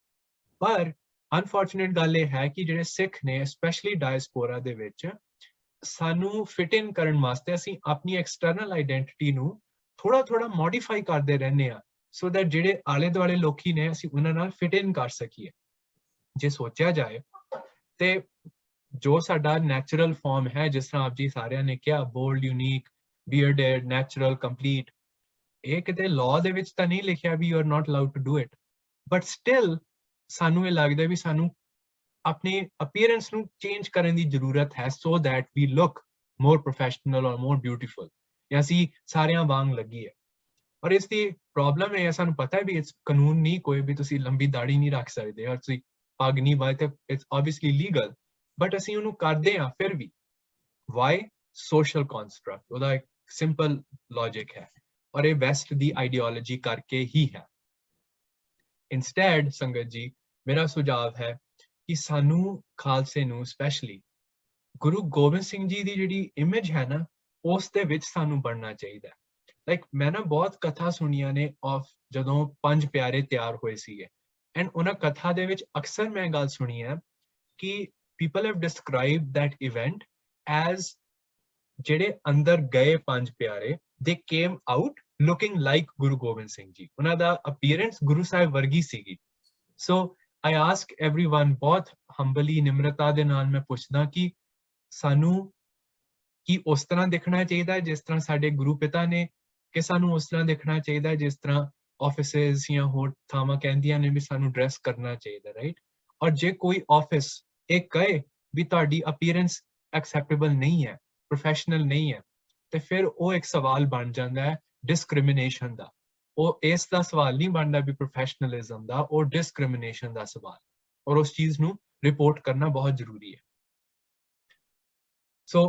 ਪਰ ਅਨਫੋਰਚੂਨੇਟ ਗੱਲ ਇਹ ਹੈ ਕਿ ਜਿਹੜੇ ਸਿੱਖ ਨੇ ਸਪੈਸ਼ਲੀ ਡਾਇਸਪੋਰਾ ਦੇ ਵਿੱਚ, ਸਾਨੂੰ ਫਿਟ ਇਨ ਕਰਨ ਵਾਸਤੇ ਅਸੀਂ ਆਪਣੀ ਐਕਸਟਰਨਲ ਆਈਡੈਂਟਿਟੀ ਨੂੰ ਥੋੜਾ ਮੋਡੀਫਾਈ ਕਰਦੇ ਰਹਿੰਦੇ ਆ, ਸੋ ਦੈਟ ਜਿਹੜੇ ਆਲੇ ਦੁਆਲੇ ਲੋਕੀ ਨੇ ਅਸੀਂ ਉਹਨਾਂ ਨਾਲ ਫਿਟ ਇਨ ਕਰ ਸਕੀਏ। ਜੇ ਸੋਚਿਆ ਜਾਏ ਤੇ ਜੋ ਸਾਡਾ ਨੈਚੁਰਲ ਫਾਰਮ ਹੈ, ਜਿਸ ਤਰ੍ਹਾਂ ਆਪ ਜੀ ਸਾਰਿਆਂ ਨੇ ਕਿਹਾ, bold, unique, bearded, natural, complete, ਇਹ ਕਿਤੇ ਲਾਅ ਦੇ ਵਿੱਚ ਤਾਂ ਨਹੀਂ ਲਿਖਿਆ ਵੀ you are not allowed to do it, but still ਸਾਨੂੰ ਇਹ ਲੱਗਦਾ ਵੀ ਸਾਨੂੰ ਆਪਣੀ ਅਪੀਅਰੈਂਸ ਨੂੰ ਚੇਂਜ ਕਰਨ ਦੀ ਜ਼ਰੂਰਤ ਹੈ, so that we look more professional ਔਰ ਮੋਰ ਬਿਊਟੀਫੁਲ, ਜਾਂ ਅਸੀਂ ਸਾਰਿਆਂ ਵਾਂਗ ਲੱਗੀਏ। ਔਰ ਇਸ ਦੀ ਪ੍ਰੋਬਲਮ ਹੈ, ਸਾਨੂੰ ਪਤਾ ਹੈ ਵੀ ਇਸ ਕਾਨੂੰਨ ਨਹੀਂ ਕੋਈ ਵੀ ਤੁਸੀਂ ਲੰਬੀ ਦਾੜੀ ਨਹੀਂ ਰੱਖ ਸਕਦੇ ਔਰ ਤੁਸੀਂ ਪੱਗ ਨਹੀਂ ਬਾਏ, ਤੇ ਇਟਸ ਆਬਵੀਅਸਲੀ ਲੀਗਲ, ਬਟ ਅਸੀਂ ਉਹਨੂੰ ਕਰਦੇ ਹਾਂ ਫਿਰ ਵੀ। ਵਾਈ? ਸੋਸ਼ਲ ਕੰਸਟਰਕਟ, ਉਹਦਾ ਇੱਕ ਸਿੰਪਲ ਲੌਜਿਕ ਹੈ, ਔਰ ਇਹ ਵੈਸਟ ਦੀ ਆਈਡੀਓਲੋਜੀ ਕਰਕੇ ਹੀ ਹੈ। ਇਨਸਟੈਡ ਸੰਗਤ ਜੀ, ਮੇਰਾ ਸੁਝਾਅ ਹੈ ਕਿ ਸਾਨੂੰ ਖਾਲਸੇ ਨੂੰ ਸਪੈਸ਼ਲੀ ਗੁਰੂ ਗੋਬਿੰਦ ਸਿੰਘ ਜੀ ਦੀ ਜਿਹੜੀ ਇਮੇਜ ਹੈ ਨਾ, ਉਸ ਦੇ ਵਿੱਚ ਸਾਨੂੰ ਬਣਨਾ ਚਾਹੀਦਾ ਹੈ। ਲਾਈਕ ਮੈਂ ਨਾ ਬਹੁਤ ਕਥਾ ਸੁਣੀਆਂ ਨੇ ਆਫ ਜਦੋਂ ਪੰਜ ਪਿਆਰੇ ਤਿਆਰ ਹੋਏ ਸੀਗੇ, ਐਂਡ ਉਹਨਾਂ ਕਥਾ ਦੇ ਵਿੱਚ ਅਕਸਰ ਮੈਂ ਗੱਲ ਸੁਣੀ ਹੈ ਕਿ people have described that event as ਜਿਹੜੇ ਅੰਦਰ ਗਏ ਪੰਜ ਪਿਆਰੇ, they came out looking like Guru Gobind Singh Ji, ਉਹਨਾਂ ਦਾ appearance ਗੁਰੂ ਸਾਹਿਬ ਵਰਗੀ ਸੀਗੀ। so I ask everyone, ਬਹੁਤ ਹੰਬਲੀ ਨਿਮਰਤਾ ਦੇ ਨਾਲ ਮੈਂ ਪੁੱਛਦਾ ਕਿ ਸਾਨੂੰ ਕੀ ਉਸ ਤਰ੍ਹਾਂ ਦੇਖਣਾ ਚਾਹੀਦਾ ਜਿਸ ਤਰ੍ਹਾਂ ਸਾਡੇ ਗੁਰੂ ਪਿਤਾ ਨੇ, ਕਿ ਸਾਨੂੰ ਉਸ ਤਰ੍ਹਾਂ ਦੇਖਣਾ ਚਾਹੀਦਾ ਜਿਸ ਤਰ੍ਹਾਂ ਆਫਿਸਿਸ ਜਾਂ ਹੋਰ ਥਾਵਾਂ ਕਹਿੰਦੀਆਂ ਨੇ ਵੀ ਸਾਨੂੰ ਡਰੈਸ ਕਰਨਾ ਚਾਹੀਦਾ, ਰਾਈਟ। ਔਰ ਜੇ ਕੋਈ ਆਫਿਸ ਇਹ ਕਹੇ ਵੀ ਤੁਹਾਡੀ ਅਪੀਅਰੈਂਸ ਐਕਸੈਪਟੇਬਲ ਨਹੀਂ ਹੈ, ਪ੍ਰੋਫੈਸ਼ਨਲ ਨਹੀਂ ਹੈ, ਤੇ ਫਿਰ ਉਹ ਇੱਕ ਸਵਾਲ ਬਣ ਜਾਂਦਾ ਹੈ ਡਿਸਕ੍ਰਿਮੀਨੇਸ਼ਨ ਦਾ। ਉਹ ਇਸ ਦਾ ਸਵਾਲ ਨਹੀਂ ਬਣਦਾ ਵੀ ਪ੍ਰੋਫੈਸ਼ਨਲਿਜ਼ਮ ਦਾ, ਉਹ ਡਿਸਕ੍ਰਿਮੀਨੇਸ਼ਨ ਦਾ ਸਵਾਲ, ਔਰ ਉਸ ਚੀਜ਼ ਨੂੰ ਰਿਪੋਰਟ ਕਰਨਾ ਬਹੁਤ ਜ਼ਰੂਰੀ ਹੈ। So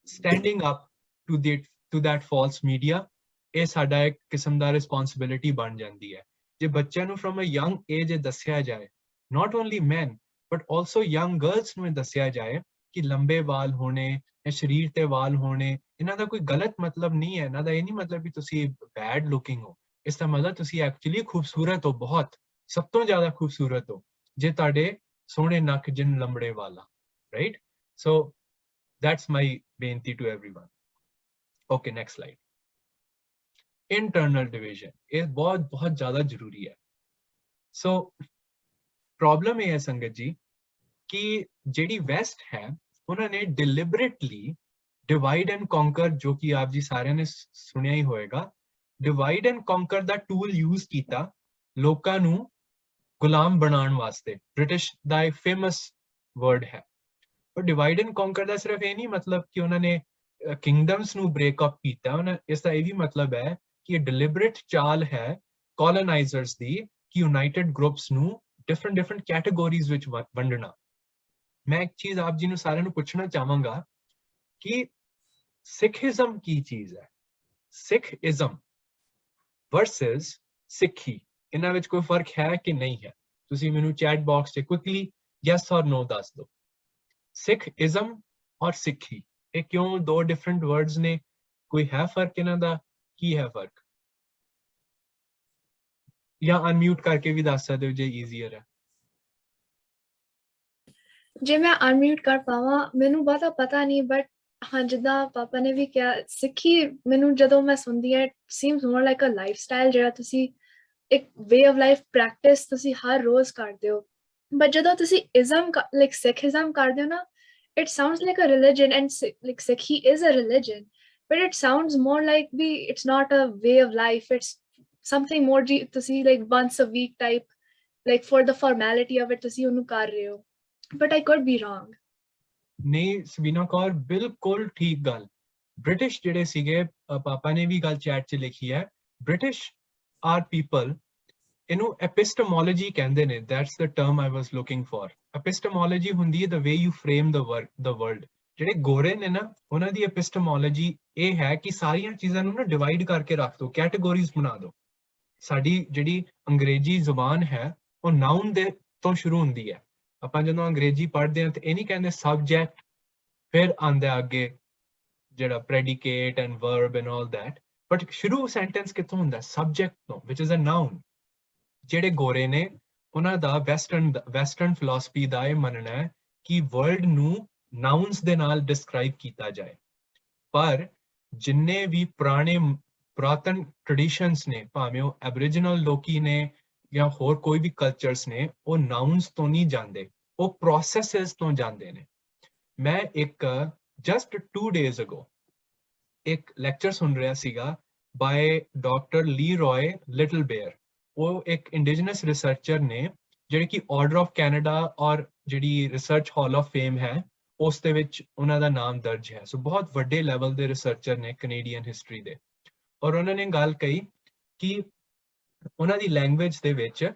standing up to that false media, ਇਹ ਸਾਡਾ ਇੱਕ ਕਿਸਮ ਦਾ ਰਿਸਪੌਂਸਿਬਿਲਿਟੀ ਬਣ ਜਾਂਦੀ ਹੈ। ਜੇ ਬੱਚਿਆਂ ਨੂੰ ਫਰੋਮ ਅ ਯੰਗ ਏਜ ਦੱਸਿਆ ਜਾਏ, not only men but also young girls ਨੂੰ ਦੱਸਿਆ ਜਾਏ ਕਿ ਲੰਬੇ ਵਾਲ ਹੋਣੇ ਜਾਂ ਸਰੀਰ ਤੇ ਵਾਲ ਹੋਣੇ, ਇਹਨਾਂ ਦਾ ਕੋਈ ਗਲਤ ਮਤਲਬ ਨਹੀਂ ਹੈ। ਇਹਨਾਂ ਦਾ ਇਹ ਨਹੀਂ ਮਤਲਬ ਵੀ ਤੁਸੀਂ ਬੈਡ ਲੁਕਿੰਗ ਹੋ, ਇਸ ਦਾ ਮਤਲਬ ਤੁਸੀਂ ਐਕਚੁਅਲੀ ਖੂਬਸੂਰਤ ਹੋ, ਬਹੁਤ, ਸਭ ਤੋਂ ਜ਼ਿਆਦਾ ਖੂਬਸੂਰਤ ਹੋ ਜੇ ਤੁਹਾਡੇ ਸੋਹਣੇ ਨੱਕ ਜਿਨ ਲੰਬੜੇ ਵਾਲਾ, ਰਾਈਟ। ਸੋ that's my ਬੇਨਤੀ to everyone। okay, next slide। internal division, ਇਹ ਬਹੁਤ ਜ਼ਿਆਦਾ ਜ਼ਰੂਰੀ ਹੈ। ਸੋ ਪ੍ਰੋਬਲਮ ਇਹ ਹੈ ਸੰਗਤ ਜੀ ਕਿ ਜਿਹੜੀ ਵੈਸਟ ਹੈ ਉਹਨਾਂ ਨੇ ਡਿਲਿਬਰੇਟਲੀ ਡਿਵਾਈਡ ਐਂਡ ਕੌਂਕਰ, ਜੋ ਕਿ ਆਪ ਜੀ ਸਾਰਿਆਂ ਨੇ ਸੁਣਿਆ ਹੀ ਹੋਏਗਾ, ਡਿਵਾਈਡ ਐਂਡ ਕੌਂਕਰ ਦਾ ਟੂਲ ਯੂਜ਼ ਕੀਤਾ ਲੋਕਾਂ ਨੂੰ ਗੁਲਾਮ ਬਣਾਉਣ ਵਾਸਤੇ। ਬ੍ਰਿਟਿਸ਼ ਦਾ ਇੱਕ ਫੇਮਸ ਵਰਡ ਹੈ। ਪਰ ਡਿਵਾਈਡ ਐਂਡ ਕੌਂਕਰ ਦਾ ਸਿਰਫ ਇਹ ਨਹੀਂ ਮਤਲਬ ਕਿ ਉਹਨਾਂ ਨੇ ਕਿੰਗਡਮਸ ਨੂੰ ਬ੍ਰੇਕ ਅਪ ਕੀਤਾ, ਇਸ ਦਾ ਇਹ ਵੀ ਮਤਲਬ ਹੈ ਕਿ ਇਹ ਡਿਲਿਬਰੇਟ ਚਾਲ ਹੈ ਕੋਲੋਨਾਈਜ਼ਰਸ ਦੀ ਕਿ ਯੂਨਾਈਟਿਡ ਗਰੁੱਪਸ ਨੂੰ different categories ਵਿੱਚ ਵੰਡਣਾ। ਮੈਂ ਇੱਕ ਚੀਜ਼ ਆਪ ਜੀ ਨੂੰ ਸਾਰਿਆਂ ਨੂੰ ਪੁੱਛਣਾ ਚਾਹਾਂਗਾ ਕਿ ਸਿੱਖੀਜ਼ਮ ਕੀ ਚੀਜ਼ ਹੈ? ਸਿੱਖੀਜ਼ਮ ਵਰਸਸ ਸਿੱਖੀ, ਇਹਨਾਂ ਵਿੱਚ ਕੋਈ ਫਰਕ ਹੈ ਕਿ ਨਹੀਂ ਹੈ? ਤੁਸੀਂ ਮੈਨੂੰ ਚੈਟ ਬਾਕਸ 'ਚ ਕੁਇਕਲੀ ਯੈਸ ਔਰ ਨੋ ਦੱਸ ਦਿਓ। ਸਿੱਖੀਜ਼ਮ ਔਰ ਸਿੱਖੀ, ਇਹ ਕਿਉਂ ਦੋ ਡਿਫਰੈਂਟ ਵਰਡਸ ਨੇ? ਕੋਈ ਹੈ ਫਰਕ ਇਹਨਾਂ ਦਾ? ਕੀ ਹੈ ਫਰਕ? ਜਾਂ ਅਨਮਿਊਟ ਕਰਕੇ ਵੀ ਦੱਸ ਸਕਦੇ ਹੋ ਜੇ ਈਜ਼ੀਅਰ ਹੈ। ਜੇ ਮੈਂ ਅਨਮਿਊਟ ਕਰ ਪਾਵਾਂ ਮੈਨੂੰ ਬਹੁਤਾ ਪਤਾ ਨਹੀਂ ਬਟ ਹਾਂ ਜਿੱਦਾਂ ਪਾਪਾ ਨੇ ਵੀ ਕਿਹਾ ਸਿੱਖੀ ਮੈਨੂੰ ਜਦੋਂ ਮੈਂ ਸੁਣਦੀ ਹਾਂ seems more like a lifestyle ਜਿਹੜਾ ਤੁਸੀਂ ਇੱਕ ਵੇ ਆਫ ਲਾਈਫ ਪ੍ਰੈਕਟਿਸ ਤੁਸੀਂ ਹਰ ਰੋਜ਼ ਕਰਦੇ ਹੋ ਬਟ ਜਦੋਂ ਤੁਸੀਂ ਇਜ਼ਮ ਲਾਈਕ ਸਿੱਖੀਜ਼ਮ ਕਰਦੇ ਹੋ ਨਾ it sounds like a religion and like Sikhi is a religion but it sounds more like it's not a way of life, it's something more to see like once a week type like for the formality of it to see ਉਹਨੂੰ ਕਰ ਰਹੇ ਹੋ but I could be wrong. ਨਹੀਂ ਸਬੀਨਾ ਕੌਰ ਬਿਲਕੁਲ ਠੀਕ ਗੱਲ British ਜਿਹੜੇ ਸੀਗੇ ਪਾਪਾ ਨੇ ਵੀ ਗੱਲ ਚੈਟ 'ਚ ਲਿਖੀ ਹੈ ਬ੍ਰਿਟਿਸ਼ ਆਰ ਪੀਪਲ ਇਹਨੂੰ ਐਪਿਸਟਮੋਲੋਜੀ ਕਹਿੰਦੇ ਨੇ that's the term I was looking for epistemology ਹੁੰਦੀ ਹੈ the way you frame the world ਜਿਹੜੇ ਗੋਰੇ ਨੇ ਨਾ ਉਹਨਾਂ ਦੀ ਐਪਿਸਟਮੋਲੋਜੀ ਇਹ ਹੈ ਕਿ ਸਾਰੀਆਂ ਚੀਜ਼ਾਂ ਨੂੰ ਨਾ ਡਿਵਾਈਡ ਕਰਕੇ ਰੱਖ ਦਿਓ ਕੈਟਾਗੋਰੀਜ਼ ਬਣਾ ਦਿਓ ਸਾਡੀ ਜਿਹੜੀ ਅੰਗਰੇਜ਼ੀ ਜ਼ੁਬਾਨ ਹੈ ਉਹ ਨਾਉਨ ਦੇ ਤੋਂ ਸ਼ੁਰੂ ਹੁੰਦੀ ਹੈ ਆਪਾਂ ਜਦੋਂ ਅੰਗਰੇਜ਼ੀ ਪੜ੍ਹਦੇ ਹਾਂ ਤੇ ਇਹ ਨਹੀਂ ਕਹਿੰਦੇ ਸਬਜੈਕਟ ਫਿਰ ਆਂਦਾ ਅੱਗੇ ਜਿਹੜਾ predicate and verb and all that but ਸ਼ੁਰੂ ਸੈਂਟੈਂਸ ਕਿੱਥੋਂ ਹੁੰਦਾ ਸਬਜੈਕਟ ਤੋਂ ਵਿਚ ਇਜ਼ ਅ ਨਾਉਨ ਜਿਹੜੇ ਗੋਰੇ ਨੇ ਉਹਨਾਂ ਦਾ ਵੈਸਟਰਨ ਫਿਲਾਸਫੀ ਦਾ ਇਹ ਮੰਨਣਾ ਹੈ ਕਿ ਵਰਲਡ ਨੂੰ ਨਾਉਨਸ ਦੇ ਨਾਲ ਡਿਸਕ੍ਰਾਈਬ ਕੀਤਾ ਜਾਏ ਪਰ ਜਿੰਨੇ ਵੀ ਪੁਰਾਤਨ ਟ੍ਰੈਡੀਸ਼ਨਸ ਨੇ ਭਾਵੇਂ ਉਹ ਐਬਰੀਜਨਲ ਲੋਕੀ ਨੇ ਜਾਂ ਹੋਰ ਕੋਈ ਵੀ ਕਲਚਰਸ ਨੇ ਉਹ ਨਾਉਨਸ ਤੋਂ ਨਹੀਂ ਜਾਂਦੇ ਉਹ ਪ੍ਰੋਸੈਸਸ ਤੋਂ ਜਾਂਦੇ ਨੇ ਮੈਂ ਇੱਕ ਜਸਟ 2 days ago ਇੱਕ ਲੈਕਚਰ ਸੁਣ ਰਿਹਾ ਸੀਗਾ ਬਾਏ ਡਾਕਟਰ ਲੀਰੋਏ ਲਿਟਲ ਬੇਅਰ ਉਹ ਇੱਕ ਇੰਡੀਜਨਸ ਰਿਸਰਚਰ ਨੇ ਜਿਹੜੇ ਕਿ ਆਰਡਰ ਆਫ ਕੈਨੇਡਾ ਔਰ ਜਿਹੜੀ ਰਿਸਰਚ ਹਾਲ ਆਫ ਫੇਮ ਹੈ ਉਸ ਦੇ ਵਿੱਚ ਉਹਨਾਂ ਦਾ ਨਾਮ ਦਰਜ ਹੈ ਸੋ ਬਹੁਤ ਵੱਡੇ ਲੈਵਲ ਦੇ ਰਿਸਰਚਰ ਨੇ ਕੈਨੇਡੀਅਨ ਹਿਸਟਰੀ ਦੇ ਔਰ ਉਹਨਾਂ ਨੇ ਗੱਲ ਕਹੀ ਕਿ ਉਹਨਾਂ ਦੀ ਲੈਂਗੁਏਜ ਦੇ ਵਿੱਚ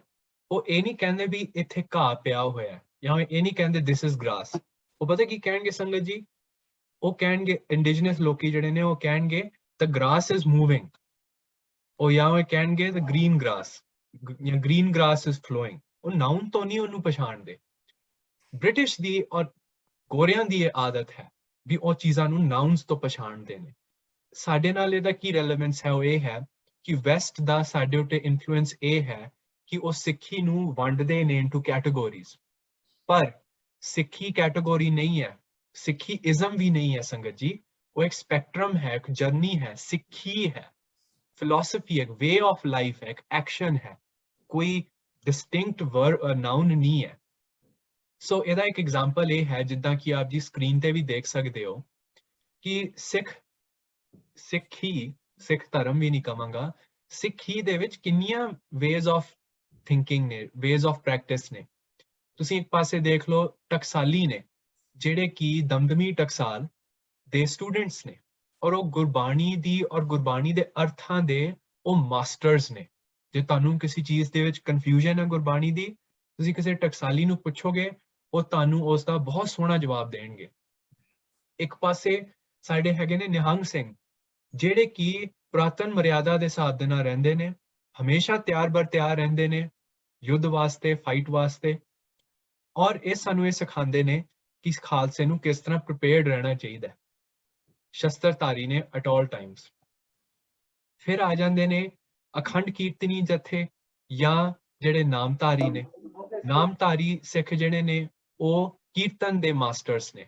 ਉਹ ਇਹ ਨਹੀਂ ਕਹਿੰਦੇ ਵੀ ਇੱਥੇ ਘਾਹ ਪਿਆ ਹੋਇਆ ਜਾਂ ਇਹ ਨਹੀਂ ਕਹਿੰਦੇ ਦਿਸ ਇਜ਼ ਗ੍ਰਾਸ ਉਹ ਪਤਾ ਕੀ ਕਹਿਣਗੇ ਸੰਗਤ ਜੀ ਉਹ ਕਹਿਣਗੇ ਇੰਡੀਜਨਸ ਲੋਕੀ ਜਿਹੜੇ ਨੇ ਉਹ ਕਹਿਣਗੇ ਦ ਗ੍ਰਾਸ ਇਜ਼ ਮੂਵਿੰਗ ਉਹ ਜਾਂ ਉਹ ਕਹਿਣਗੇ ਦ ਗ੍ਰੀਨ ਗ੍ਰਾਸ ਜਾਂ ਗ੍ਰੀਨ ਗ੍ਰਾਸ ਇਜ਼ ਫਲੋਇੰਗ ਉਹ ਨਾਉਨ ਤੋਂ ਨਹੀਂ ਉਹਨੂੰ ਪਛਾਣਦੇ ਬ੍ਰਿਟਿਸ਼ ਦੀ ਔਰ ਗੋਰਿਆਂ ਦੀ ਇਹ ਆਦਤ ਹੈ ਵੀ ਉਹ ਚੀਜ਼ਾਂ ਨੂੰ ਨਾਉਨਸ ਤੋਂ ਪਛਾਣਦੇ ਨੇ ਸਾਡੇ ਨਾਲ ਇਹਦਾ ਕੀ ਰੈਲੇਵੈਂਸ ਹੈ ਉਹ ਇਹ ਹੈ ਕਿ ਵੈਸਟ ਦਾ ਸਾਡੇ ਉੱਤੇ ਇਨਫਲੂਐਂਸ ਇਹ ਹੈ ਕਿ ਉਹ ਸਿੱਖੀ ਨੂੰ ਵੰਡਦੇ ਨੇ ਇਨਟੂ ਕੈਟਾਗੋਰੀਜ਼ ਪਰ ਸਿੱਖੀ ਕੈਟਾਗੋਰੀ ਨਹੀਂ ਹੈ ਸਿੱਖੀ ਇਜ਼ਮ ਵੀ ਨਹੀਂ ਹੈ ਸੰਗਤ ਜੀ ਉਹ ਇੱਕ ਸਪੈਕਟਰਮ ਹੈ ਇੱਕ ਜਰਨੀ ਹੈ ਸਿੱਖੀ ਹੈ ਫਿਲਾਸਫੀ ਹੈ ਵੇ ਆਫ ਲਾਈਫ ਹੈ ਇੱਕ ਐਕਸ਼ਨ ਹੈ ਕੋਈ ਡਿਸਟਿੰਕਟ ਨਾਉਨ ਨਹੀਂ ਹੈ ਸੋ ਇਹਦਾ ਇੱਕ ਐਗਜ਼ਾਮਪਲ ਇਹ ਹੈ ਜਿੱਦਾਂ ਕਿ ਆਪ ਜੀ ਸਕਰੀਨ ਤੇ ਵੀ ਦੇਖ ਸਕਦੇ ਹੋ ਕਿ ਸਿੱਖ ਧਰਮ ਵੀ ਨਹੀਂ ਕਵਾਂਗਾ ਸਿੱਖੀ ਦੇ ਵਿੱਚ ਕਿੰਨੀਆਂ ਵੇਜ਼ ਆਫ ਥਿੰਕਿੰਗ ਨੇ ਵੇਜ਼ ਆਫ ਪ੍ਰੈਕਟਿਸ ਨੇ ਤੁਸੀਂ ਇੱਕ ਪਾਸੇ ਦੇਖ ਲਓ ਟਕਸਾਲੀ ਨੇ ਜਿਹੜੇ ਕਿ ਦਮਦਮੀ ਟਕਸਾਲ ਦੇ ਸਟੂਡੈਂਟਸ ਨੇ ਔਰ ਉਹ ਗੁਰਬਾਣੀ ਦੀ ਔਰ ਗੁਰਬਾਣੀ ਦੇ ਅਰਥਾਂ ਦੇ ਉਹ ਮਾਸਟਰਸ ਨੇ ਜੇ ਤੁਹਾਨੂੰ ਕਿਸੇ ਚੀਜ਼ ਦੇ ਵਿੱਚ ਕਨਫਿਊਜ਼ਨ ਹੈ ਗੁਰਬਾਣੀ ਦੀ ਤੁਸੀਂ ਕਿਸੇ ਟਕਸਾਲੀ ਨੂੰ ਪੁੱਛੋਗੇ ਉਹ ਤੁਹਾਨੂੰ ਉਸ ਦਾ ਬਹੁਤ ਸੋਹਣਾ ਜਵਾਬ ਦੇਣਗੇ ਇੱਕ ਪਾਸੇ ਸਾਡੇ ਹੈਗੇ ਨੇ ਨਿਹੰਗ ਸਿੰਘ ਜਿਹੜੇ ਕਿ ਪੁਰਾਤਨ ਮਰਿਆਦਾ ਦੇ ਹਿਸਾਬ ਦੇ ਨਾਲ ਰਹਿੰਦੇ ਨੇ ਹਮੇਸ਼ਾ ਤਿਆਰ ਬਰ ਤਿਆਰ ਰਹਿੰਦੇ ਨੇ ਯੁੱਧ ਵਾਸਤੇ ਫਾਈਟ ਵਾਸਤੇ ਔਰ ਇਹ ਸਾਨੂੰ ਇਹ ਸਿਖਾਉਂਦੇ ਨੇ ਕਿ ਖਾਲਸੇ ਨੂੰ ਕਿਸ ਤਰ੍ਹਾਂ ਪ੍ਰੀਪੇਅਰਡ ਰਹਿਣਾ ਚਾਹੀਦਾ ਹੈ ਸ਼ਸਤਰਧਾਰੀ ਨੇ ਐਟ ਆਲ ਟਾਈਮਸ ਫਿਰ ਆ ਜਾਂਦੇ ਨੇ ਅਖੰਡ ਕੀਰਤਨੀ ਜਥੇ ਜਾਂ ਜਿਹੜੇ ਨਾਮਧਾਰੀ ਨੇ ਨਾਮਧਾਰੀ ਸਿੱਖ ਜਿਹੜੇ ਨੇ ਉਹ ਕੀਰਤਨ ਦੇ ਮਾਸਟਰਸ ਨੇ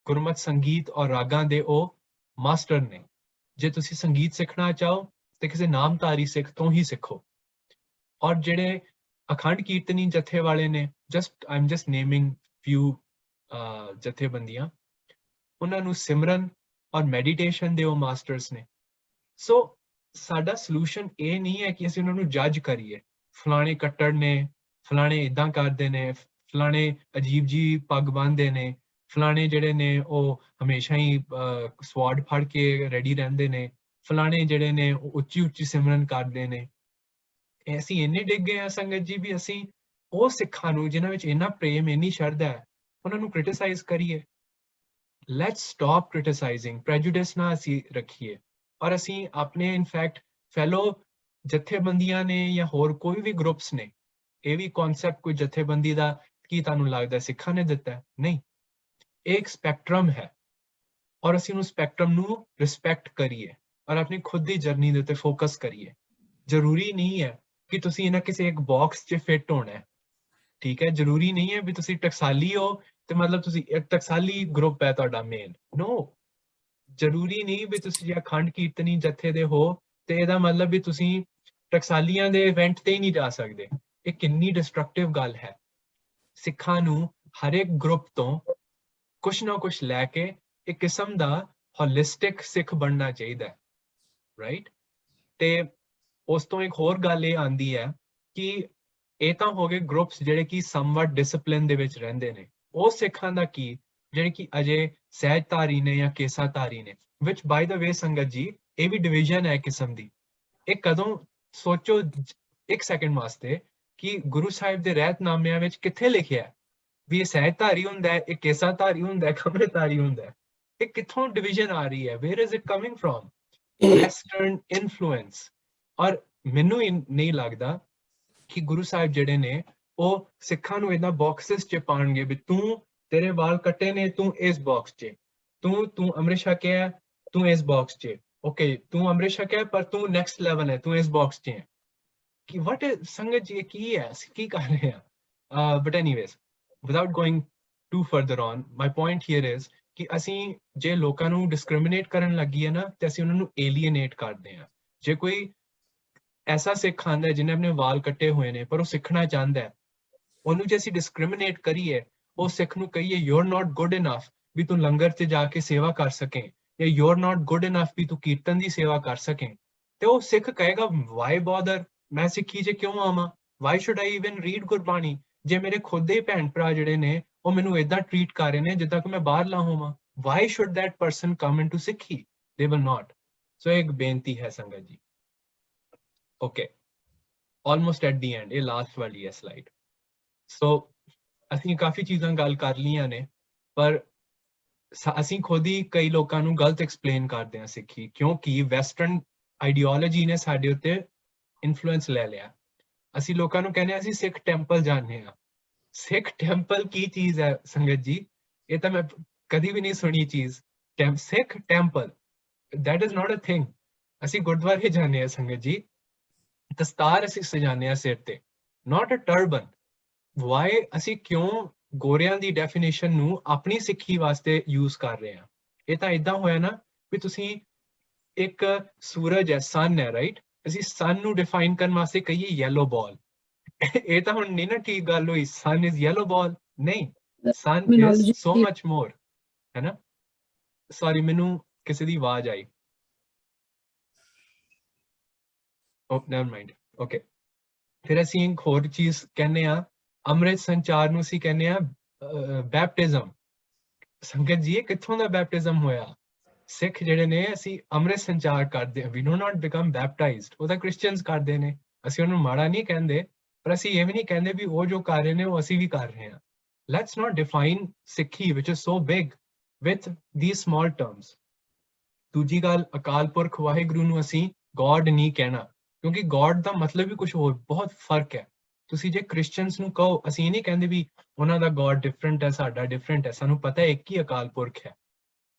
ਗੁਰਮਤ ਸੰਗੀਤ ਔਰ ਰਾਗਾਂ ਦੇ ਉਹ ਮਾਸਟਰ ਨੇ ਜੇ ਤੁਸੀਂ ਸੰਗੀਤ ਸਿੱਖਣਾ ਚਾਹੋ ਤੇ ਕਿਸੇ ਨਾਮਧਾਰੀ ਸਿੱਖ ਤੋਂ ਹੀ ਸਿੱਖੋ ਔਰ ਜਿਹੜੇ ਅਖੰਡ ਕੀਰਤਨੀ ਜਥੇ ਵਾਲੇ ਨੇ ਆਈ ਐਮ ਜਸਟ ਨੇਮਿੰਗ ਫਿਊ ਜਥੇਬੰਦੀਆਂ ਉਹਨਾਂ ਨੂੰ ਸਿਮਰਨ ਔਰ ਮੈਡੀਟੇਸ਼ਨ ਦੇ ਉਹ ਮਾਸਟਰਸ ਨੇ ਸੋ ਸਾਡਾ ਸੋਲੂਸ਼ਨ ਇਹ ਨਹੀਂ ਹੈ ਕਿ ਅਸੀਂ ਉਹਨਾਂ ਨੂੰ ਜੱਜ ਕਰੀਏ ਫਲਾਣੇ ਕੱਟੜ ਨੇ ਫਲਾਣੇ ਇਦਾਂ ਕਰਦੇ ਨੇ ਫਲਾਣੇ ਅਜੀਬ ਜੀ ਪੱਗ ਬੰਨ੍ਹਦੇ ਨੇ ਫਲਾਣੇ ਜਿਹੜੇ ਨੇ ਉਹ ਹਮੇਸ਼ਾ ਹੀ ਸਵਾਰਡ ਫੜ ਕੇ ਰੈਡੀ ਰਹਿੰਦੇ ਨੇ ਫਲਾਣੇ ਜਿਹੜੇ ਨੇ ਉਹ ਉੱਚੀ ਉੱਚੀ ਸਿਮਰਨ ਕਰਦੇ ਨੇ ਅਸੀਂ ਇੰਨੇ ਡਿੱਗ ਗਏ ਆ ਸੰਗਤ ਜੀ ਵੀ ਅਸੀਂ ਉਹ ਸਿੱਖਾਂ ਨੂੰ ਜਿਨ੍ਹਾਂ ਵਿੱਚ ਇੰਨਾ ਪ੍ਰੇਮ ਇੰਨੀ ਸ਼ਰਧਾ ਹੈ ਉਹਨਾਂ ਨੂੰ ਕ੍ਰਿਟਿਸਾਈਜ਼ ਕਰੀਏ ਲੈਟਸ ਸਟਾਪ ਕ੍ਰਿਟਿਸਾਈਜ਼ਿੰਗ ਪ੍ਰੈਜੁਡਿਸ ਨਾ ਅਸੀਂ ਰੱਖੀਏ ਔਰ ਅਸੀਂ ਆਪਣੇ ਇਨਫੈਕਟ ਫੈਲੋ ਜਥੇਬੰਦੀਆਂ ਨੇ ਜਾਂ ਹੋਰ ਕੋਈ ਵੀ ਗਰੁੱਪਸ ਨੇ ਇਹ ਵੀ ਕਨਸੈਪਟ ਕੋਈ ਜਥੇਬੰਦੀ ਦਾ ਕੀ ਤੁਹਾਨੂੰ ਲੱਗਦਾ ਸਿੱਖਾਂ ਨੇ ਦਿੱਤਾ ਨਹੀਂ ਇਹ ਇੱਕ ਸਪੈਕਟਰਮ ਹੈ ਔਰ ਅਸੀਂ ਉਸ ਸਪੈਕਟਰਮ ਨੂੰ ਰਿਸਪੈਕਟ ਕਰੀਏ ਔਰ ਆਪਣੀ ਖੁਦ ਦੀ ਜਰਨੀ ਦੇ ਉੱਤੇ ਫੋਕਸ ਕਰੀਏ ਜ਼ਰੂਰੀ ਨਹੀਂ ਹੈ ਕਿ ਤੁਸੀਂ ਇਹਨਾਂ ਕਿਸੇ ਇੱਕ ਬਾਕਸ 'ਚ ਫਿੱਟ ਹੋਣਾ ਹੈ ਠੀਕ ਹੈ ਜ਼ਰੂਰੀ ਨਹੀਂ ਹੈ ਵੀ ਤੁਸੀਂ ਟਕਸਾਲੀ ਹੋ ਤੇ ਮਤਲਬ ਤੁਸੀਂ ਇੱਕ ਟਕਸਾਲੀ ਗਰੁੱਪ ਹੈ ਤੁਹਾਡਾ ਮੇਨ ਨੋ ਜ਼ਰੂਰੀ ਨਹੀਂ ਵੀ ਤੁਸੀਂ ਜੇ ਅਖੰਡ ਕੀਰਤਨੀ ਜਥੇ ਦੇ ਹੋ ਤੇ ਇਹਦਾ ਮਤਲਬ ਵੀ ਤੁਸੀਂ ਟਕਸਾਲੀਆਂ ਦੇ ਇਵੈਂਟ ਤੇ ਹੀ ਨਹੀਂ ਜਾ ਸਕਦੇ ਇਹ ਕਿੰਨੀ ਡਿਸਟਰਕਟਿਵ ਗੱਲ ਹੈ ਸਿੱਖਾਂ ਨੂੰ ਹਰ ਇੱਕ ਗਰੁੱਪ ਤੋਂ ਕੁਛ ਨਾ ਕੁਛ ਲੈ ਕੇ ਇੱਕ ਕਿਸਮ ਦਾ ਹੋਲਿਸਟਿਕ ਸਿੱਖ ਬਣਨਾ ਚਾਹੀਦਾ ਹੈ ਰਾਈਟ ਤੇ ਉਸ ਤੋਂ ਇੱਕ ਹੋਰ ਗੱਲ ਇਹ ਆਂਦੀ ਹੈ ਕਿ ਇਹ ਤਾਂ ਹੋ ਗਏ ਗਰੁੱਪਸ ਜਿਹੜੇ ਕਿ ਸਮਵਟ ਡਿਸਪਲਿਨ ਦੇ ਵਿੱਚ ਰਹਿੰਦੇ ਨੇ ਉਹ ਸਿੱਖਾਂ ਦਾ ਕੀ ਜਿਹੜੇ ਕਿ ਅਜੇ ਸਹਿਜਧਾਰੀ ਨੇ ਜਾਂ ਕੇਸਾਧਾਰੀ ਨੇ ਵਿਚ ਬਾਈ ਦਾ ਵੇ ਸੰਗਤ ਜੀ ਇਹ ਵੀ ਡਿਵੀਜ਼ਨ ਹੈ ਕਿਸਮ ਦੀ ਇਹ ਕਦੋਂ ਸੋਚੋ ਇੱਕ ਸੈਕਿੰਡ ਵਾਸਤੇ ਕਿ ਗੁਰੂ ਸਾਹਿਬ ਦੇ ਰਹਿਤਨਾਮਿਆਂ ਵਿੱਚ ਕਿੱਥੇ ਲਿਖਿਆ ਵੀ ਇਹ ਸਹਿਜਧਾਰੀ ਹੁੰਦਾ ਹੈ ਇਹ ਕੇਸਾਧਾਰੀ ਹੁੰਦਾ ਹੈ ਕਮਰਧਾਰੀ ਹੁੰਦਾ ਹੈ ਇਹ ਕਿੱਥੋਂ ਡਿਵੀਜ਼ਨ ਆ ਰਹੀ ਹੈ where is it coming from western influence ਔਰ ਮੈਨੂੰ ਨਹੀਂ ਲੱਗਦਾ ਕਿ ਗੁਰੂ ਸਾਹਿਬ ਜਿਹੜੇ ਨੇ ਉਹ ਸਿੱਖਾਂ ਨੂੰ ਇਹਨਾਂ ਬਾਕਸਸ 'ਚ ਪਾਣਗੇ ਵੀ ਤੂੰ ਤੇਰੇ ਵਾਲ ਕੱਟੇ ਨੇ ਤੂੰ ਇਸ ਬਾਕਸ 'ਚ ਤੂੰ ਅੰਮ੍ਰਿਤ ਛਕਿਆ ਤੂੰ ਇਸ ਬਾਕਸ 'ਚ ਓਕੇ ਤੂੰ ਅੰਮ੍ਰਿਤ ਛਕਿਆ ਪਰ ਤੂੰ ਨੈਕਸਟ ਲੈਵਲ ਹੈ ਤੂੰ ਇਸ ਬਾਕਸ 'ਚ ਹੈ ਕਿ ਵਟ ਸੰਗਤ ਜੀ ਕੀ ਹੈ ਕੀ ਕਰ ਰਹੇ ਆ but anyways without going to further on my point here is ਕਿ ਅਸੀਂ ਜੇ ਲੋਕਾਂ ਨੂੰ ਡਿਸਕ੍ਰਿਮੀਨੇਟ ਕਰਨ ਲੱਗੀਏ ਨਾ ਤੇ ਅਸੀਂ ਉਹਨਾਂ ਨੂੰ ਏਲੀਏਨੇਟ ਕਰਦੇ ਹਾਂ ਜੇ ਕੋਈ ਐਸਾ ਸਿੱਖ ਆਂਦਾ ਜਿਹਨੇ ਆਪਣੇ ਵਾਲ ਕੱਟੇ ਹੋਏ ਨੇ ਪਰ ਉਹ ਸਿੱਖਣਾ ਚਾਹੁੰਦਾ ਹੈ ਉਹਨੂੰ ਜੇ ਅਸੀਂ ਡਿਸਕ੍ਰਿਮੀਨੇਟ ਕਰੀਏ ਉਹ ਸਿੱਖ ਨੂੰ ਕਹੀਏ you are not good enough ਵੀ ਤੂੰ ਲੰਗਰ 'ਚ ਜਾ ਕੇ ਸੇਵਾ ਕਰ ਸਕੇ ਜਾਂ you are not good enough ਵੀ ਤੂੰ ਕੀਰਤਨ ਦੀ ਸੇਵਾ ਕਰ ਸਕੇ ਤੇ ਉਹ ਸਿੱਖ ਕਹੇਗਾ ਵਾਈ ਬੋਦਰ ਮੈਂ ਸਿੱਖੀ 'ਚ ਕਿਉਂ ਆਵਾਂ why should I even read Gurbani ਜੇ ਮੇਰੇ ਖੁਦ ਦੇ ਭੈਣ ਭਰਾ ਜਿਹੜੇ ਨੇ ਉਹ ਮੈਨੂੰ ਏਦਾਂ ਟ੍ਰੀਟ ਕਰ ਰਹੇ ਨੇ ਜਿੱਦਾਂ ਕਿ ਮੈਂ ਬਾਹਰਲਾ ਹੋਵਾਂ why should that person come into Sikhi ਦੇ ਵਿਲ ਨਾਟ ਸੋ ਇੱਕ ਬੇਨਤੀ ਹੈ ਸੰਗਤ ਜੀ okay almost at the and ਇਹ ਲਾਸਟ ਵਾਲੀ ਹੈ ਸਲਾਈਡ ਸੋ ਅਸੀਂ ਕਾਫੀ ਚੀਜ਼ਾਂ ਗੱਲ ਕਰ ਲਈਆਂ ਨੇ ਪਰ ਅਸੀਂ ਖੁਦ ਹੀ ਕਈ ਲੋਕਾਂ ਨੂੰ ਗਲਤ ਐਕਸਪਲੇਨ ਕਰਦੇ ਹਾਂ ਸਿੱਖੀ ਕਿਉਂਕਿ ਵੈਸਟਰਨ ਆਈਡੀਓਲੋਜੀ ਨੇ ਸਾਡੇ ਉੱਤੇ ਇਨਫਲੂਐਂਸ ਲੈ ਲਿਆ ਅਸੀਂ ਲੋਕਾਂ ਨੂੰ ਕਹਿੰਦੇ ਹਾਂ ਅਸੀਂ ਸਿੱਖ ਟੈਂਪਲ ਜਾਂਦੇ ਹਾਂ ਸਿੱਖ ਟੈਂਪਲ ਕੀ ਚੀਜ਼ ਹੈ ਸੰਗਤ ਜੀ ਇਹ ਤਾਂ ਮੈਂ ਕਦੀ ਵੀ ਨਹੀਂ ਸੁਣੀ ਚੀਜ਼ ਸਿੱਖ temple that is not a thing ਅਸੀਂ ਗੁਰਦੁਆਰੇ ਜਾਂਦੇ ਹਾਂ ਸੰਗਤ ਜੀ ਦਸਤਾਰ ਅਸੀਂ ਸਜਾਉਂਦੇ ਹਾਂ ਸਿਰ ਤੇ not a turban why ਅਸੀਂ ਕਿਉਂ ਗੋਰਿਆਂ ਦੀ ਡੈਫੀਨੇਸ਼ਨ ਨੂੰ ਆਪਣੀ ਸਿੱਖੀ ਵਾਸਤੇ ਯੂਜ਼ ਕਰ ਰਹੇ ਹਾਂ ਇਹ ਤਾਂ ਇਦਾਂ ਹੋਇਆ ਨਾ ਵੀ ਤੁਸੀਂ ਇੱਕ ਸੂਰਜ ਹੈ ਸਨ ਹੈ ਰਾਈਟ ਅਸੀਂ ਸਨ ਨੂੰ ਡਿਫਾਈਨ ਕਰਨ ਵਾਸਤੇ ਕਹੀਏ ਯੈਲੋ ਬਾਲ ਇਹ ਤਾਂ ਹੁਣ ਨਹੀਂ ਨਾ ਠੀਕ ਗੱਲ ਹੋਈ ਸਨ ਇਜ਼ ਯੈਲੋ ਬਾਲ ਨਹੀਂ ਸਨ ਇਜ਼ ਸੋ ਮਚ ਮੋਰ ਹੈ ਨਾ ਸੌਰੀ ਮੈਨੂੰ ਕਿਸੇ ਦੀ ਆਵਾਜ਼ ਆਈ ਓ ਨੈਵਰ ਮਾਈਂਡ ਓਕੇ ਫਿਰ ਅਸੀਂ ਇੱਕ ਹੋਰ ਚੀਜ਼ ਕਹਿੰਦੇ ਆ ਅੰਮ੍ਰਿਤ ਸੰਚਾਰ ਨੂੰ ਅਸੀਂ ਕਹਿੰਦੇ ਆ ਬੈਪਟਿਜ਼ਮ ਸੰਗਤ ਜੀ ਕਿੱਥੋਂ ਦਾ ਬੈਪਟਿਜ਼ਮ ਹੋਇਆ ਸਿੱਖ ਜਿਹੜੇ ਨੇ ਅਸੀਂ ਅੰਮ੍ਰਿਤ ਸੰਚਾਰ ਕਰਦੇ ਹਾਂ ਵੀ ਡੂ ਨਾਟ ਬਿਕਮ ਬੈਪਟਾਈਜ਼ਡ ਉਹ ਤਾਂ ਕ੍ਰਿਸਚੀਅਨਸ ਕਰਦੇ ਨੇ ਅਸੀਂ ਉਹਨੂੰ ਮਾੜਾ ਨਹੀਂ ਕਹਿੰਦੇ ਪਰ ਅਸੀਂ ਇਹ ਵੀ ਨਹੀਂ ਕਹਿੰਦੇ ਵੀ ਉਹ ਜੋ ਕਰ ਰਹੇ ਨੇ ਉਹ ਅਸੀਂ ਵੀ ਕਰ ਰਹੇ ਹਾਂ ਲੈਟਸ ਨਾਟ ਡਿਫਾਈਨ ਸਿੱਖੀ ਵਿਚ is so big with these small terms ਦੂਜੀ ਗੱਲ ਅਕਾਲ ਪੁਰਖ ਵਾਹਿਗੁਰੂ ਨੂੰ ਅਸੀਂ ਗੋਡ ਨਹੀਂ ਕਹਿਣਾ ਕਿਉਂਕਿ ਗੋਡ ਦਾ ਮਤਲਬ ਵੀ ਕੁਝ ਹੋਰ ਬਹੁਤ ਫਰਕ ਹੈ ਤੁਸੀਂ ਜੇ ਕ੍ਰਿਸਚੀਅਨਸ ਨੂੰ ਕਹੋ ਅਸੀਂ ਇਹ ਨਹੀਂ ਕਹਿੰਦੇ ਵੀ ਉਹਨਾਂ ਦਾ ਗੋਡ ਡਿਫਰੈਂਟ ਹੈ ਸਾਡਾ ਡਿਫਰੈਂਟ ਹੈ ਸਾਨੂੰ ਪਤਾ ਹੈ ਇੱਕ ਹੀ ਅਕਾਲ ਪੁਰਖ ਹੈ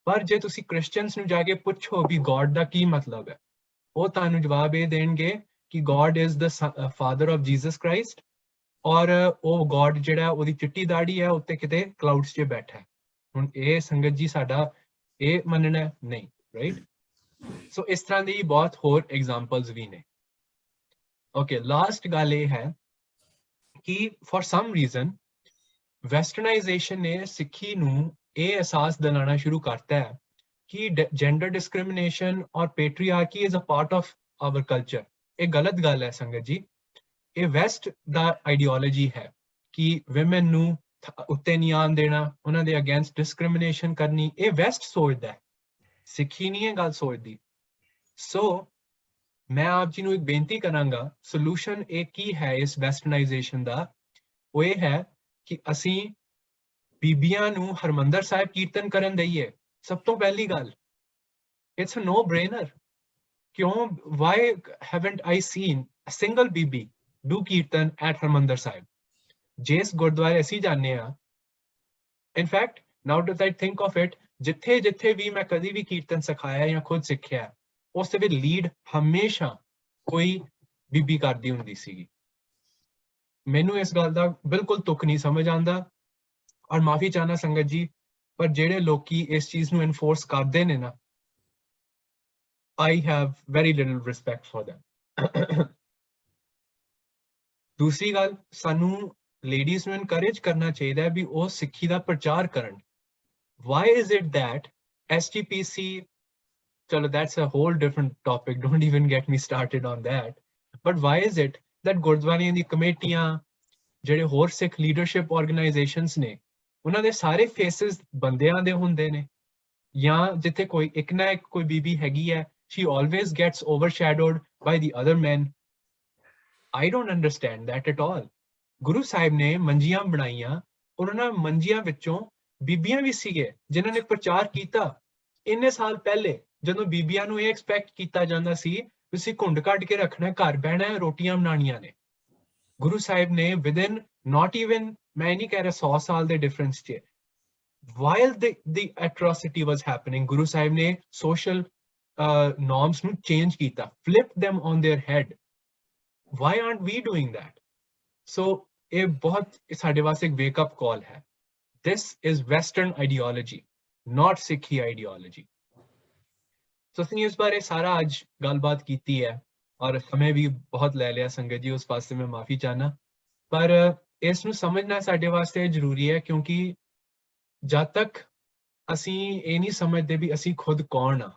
ਪਰ ਜੇ ਤੁਸੀਂ ਕ੍ਰਿਸਚੀਅਨਸ ਨੂੰ ਜਾ ਕੇ ਪੁੱਛੋ ਵੀ ਗੋਡ ਦਾ ਕੀ ਮਤਲਬ ਹੈ ਉਹ ਤੁਹਾਨੂੰ ਜਵਾਬ ਇਹ ਦੇਣਗੇ ਕਿ God is the father of Jesus Christ ਔਰ ਉਹ ਗੋਡ ਜਿਹੜਾ ਉਹਦੀ ਚਿੱਟੀ ਦਾੜੀ ਹੈ ਉੱਤੇ ਕਿਤੇ ਕਲਾਊਡਸ 'ਚ ਬੈਠਾ ਹੈ ਹੁਣ ਇਹ ਸੰਗਤ ਜੀ ਸਾਡਾ ਇਹ ਮੰਨਣਾ ਨਹੀਂ ਰਾਈਟ ਸੋ ਇਸ ਤਰ੍ਹਾਂ ਦੀ ਬਹੁਤ ਹੋਰ ਐਗਜ਼ਾਮਪਲਸ ਵੀ ਨੇ ਓਕੇ ਲਾਸਟ ਗੱਲ ਇਹ ਹੈ ਕਿ ਫॉर ਸਮ ਰੀਜ਼ਨ ਵੈਸਟਰਨਾਈਜੇਸ਼ਨ ਨੇ ਸਿੱਖੀ ਨੂੰ ਇਹ ਅਹਿਸਾਸ ਦਿਲਾਣਾ ਸ਼ੁਰੂ ਕਰਤਾ ਹੈ ਕਿ gender discrimination or patriarchy is a part of our culture ਇਹ ਗਲਤ ਗੱਲ ਹੈ ਸੰਗਤ ਜੀ ਇਹ ਵੈਸਟ ਦਾ ਆਈਡੀਓਲੋਜੀ ਹੈ ਕਿ ਵਿਮਨ ਨੂੰ ਉੱਤੇ ਨਹੀਂ ਆਉਣ ਦੇਣਾ ਉਹਨਾਂ ਦੇ ਅਗੇਂਸਟ ਡਿਸਕ੍ਰਿਮੀਨੇਸ਼ਨ ਕਰਨੀ ਇਹ ਵੈਸਟ ਸੋਚਦਾ ਹੈ ਸਿੱਖੀ ਨਹੀਂ ਇਹ ਗੱਲ ਸੋਚਦੀ ਸੋ ਮੈਂ ਆਪ ਜੀ ਨੂੰ ਇੱਕ ਬੇਨਤੀ ਕਰਾਂਗਾ ਸੋਲੂਸ਼ਨ ਇਹ ਕੀ ਹੈ ਇਸ ਵੈਸਟਰਨਾਈਜੇਸ਼ਨ ਦਾ ਉਹ ਇਹ ਹੈ ਕਿ ਅਸੀਂ ਬੀਬੀਆਂ ਨੂੰ ਹਰਮੰਦਰ ਸਾਹਿਬ ਕੀਰਤਨ ਕਰਨ ਦਈਏ ਸਭ ਤੋਂ ਪਹਿਲੀ ਗੱਲ ਇਟਸ ਅ ਨੋ ਬ੍ਰੇਨਰ ਕਿਉਂ why haven't I seen a single bibi do kirtan at Harmandar Sahib ਜਿਸ ਗੁਰਦੁਆਰੇ ਅਸੀਂ ਜਾਂਦੇ ਹਾਂ in fact now that I think of it ਜਿੱਥੇ ਵੀ ਮੈਂ ਕਦੀ ਵੀ ਕੀਰਤਨ ਸਿਖਾਇਆ ਜਾਂ ਖੁਦ ਸਿੱਖਿਆ ਉਸ ਦੇ ਵਿੱਚ ਲੀਡ ਹਮੇਸ਼ਾ ਕੋਈ ਬੀਬੀ ਕਰਦੀ ਹੁੰਦੀ ਸੀਗੀ ਮੈਨੂੰ ਇਸ ਗੱਲ ਦਾ ਬਿਲਕੁਲ ਤੁਕ ਨਹੀਂ ਸਮਝ ਆਉਂਦਾ ਔਰ ਮਾਫੀ ਚਾਹਨਾ ਸੰਗਤ ਜੀ, ਪਰ ਜਿਹੜੇ ਲੋਕੀ ਇਸ ਚੀਜ਼ ਨੂੰ ਇਨਫੋਰਸ ਕਰਦੇ ਨੇ ਨਾ, I have very little respect for them. ਦੂਸਰੀ ਗੱਲ, ਸਾਨੂੰ ਲੇਡੀਜ਼ ਨੂੰ ਇਨਕਰੇਜ ਕਰਨਾ ਚਾਹੀਦਾ ਹੈ ਵੀ ਉਹ ਸਿੱਖੀ ਦਾ ਪ੍ਰਚਾਰ ਕਰਨ। Why is it that SGPC, chalo, that's a whole different topic, don't even get me started on that, but why is it that ਗੁਰਦੁਆਰਿਆਂ ਦੀ ਕਮੇਟੀਆਂ, ਜਿਹੜੇ ਹੋਰ ਸਿੱਖ ਲੀਡਰਸ਼ਿਪ ਆਰਗੇਨਾਈਜੇਸ਼ਨਸ ਨੇ, ਉਹਨਾਂ ਦੇ ਸਾਰੇ ਫੇਸਿਸ ਬੰਦਿਆਂ ਦੇ ਹੁੰਦੇ ਨੇ, ਜਾਂ ਜਿੱਥੇ ਕੋਈ ਇੱਕ ਨਾ ਇੱਕ ਕੋਈ ਬੀਬੀ ਹੈਗੀ ਹੈ, she always gets overshadowed by the other men? I don't understand that at all. Guru Sahib ਨੇ ਮੰਜੀਆਂ ਬਣਾਈਆਂ, ਉਹਨਾਂ ਮੰਜੀਆਂ ਵਿੱਚੋਂ ਬੀਬੀਆਂ ਵੀ ਸੀਗੇ ਜਿਨ੍ਹਾਂ ਨੇ ਪ੍ਰਚਾਰ ਕੀਤਾ। ਇੰਨੇ ਸਾਲ ਪਹਿਲੇ ਜਦੋਂ ਬੀਬੀਆਂ ਨੂੰ ਇਹ ਐਕਸਪੈਕਟ ਕੀਤਾ ਜਾਂਦਾ ਸੀ ਤੁਸੀਂ ਘੁੰਡ ਕੱਢ ਕੇ ਰੱਖਣਾ, ਘਰ ਬਹਿਣਾ, ਰੋਟੀਆਂ ਬਣਾਉਣੀਆਂ ਨੇ, ਗੁਰੂ ਸਾਹਿਬ ਨੇ within not even, ਮੈਂ ਨਹੀਂ ਕਹਿ ਰਿਹਾ 100 ਸਾਲ ਦੇ ਡਿਫਰੈਂਸ 'ਚ, while the atrocity was happening, Guru Sahib ਨੇ social norms ਨੂੰ change ਕੀਤਾ, flip them on their head. Why aren't we doing that? So ਇਹ ਬਹੁਤ ਸਾਡੇ ਵਾਸਤੇ ਇੱਕ wake up call ਹੈ। This is Western ideology, not Sikhi ideology. So ਅਸੀਂ ਇਸ ਬਾਰੇ ਸਾਰਾ ਅੱਜ ਗੱਲਬਾਤ ਕੀਤੀ ਹੈ ਔਰ ਸਮੇਂ ਵੀ ਬਹੁਤ ਲੈ ਲਿਆ ਸੰਗਤ ਜੀ, ਉਸ ਵਾਸਤੇ ਮੈਂ ਮਾਫੀ ਚਾਹਨਾ, ਪਰ ਇਸ ਨੂੰ ਸਮਝਣਾ ਸਾਡੇ ਵਾਸਤੇ ਜ਼ਰੂਰੀ ਹੈ, ਕਿਉਂਕਿ ਜਦ ਤੱਕ ਅਸੀਂ ਇਹ ਨਹੀਂ ਸਮਝਦੇ ਵੀ ਅਸੀਂ ਖੁਦ ਕੌਣ ਆ,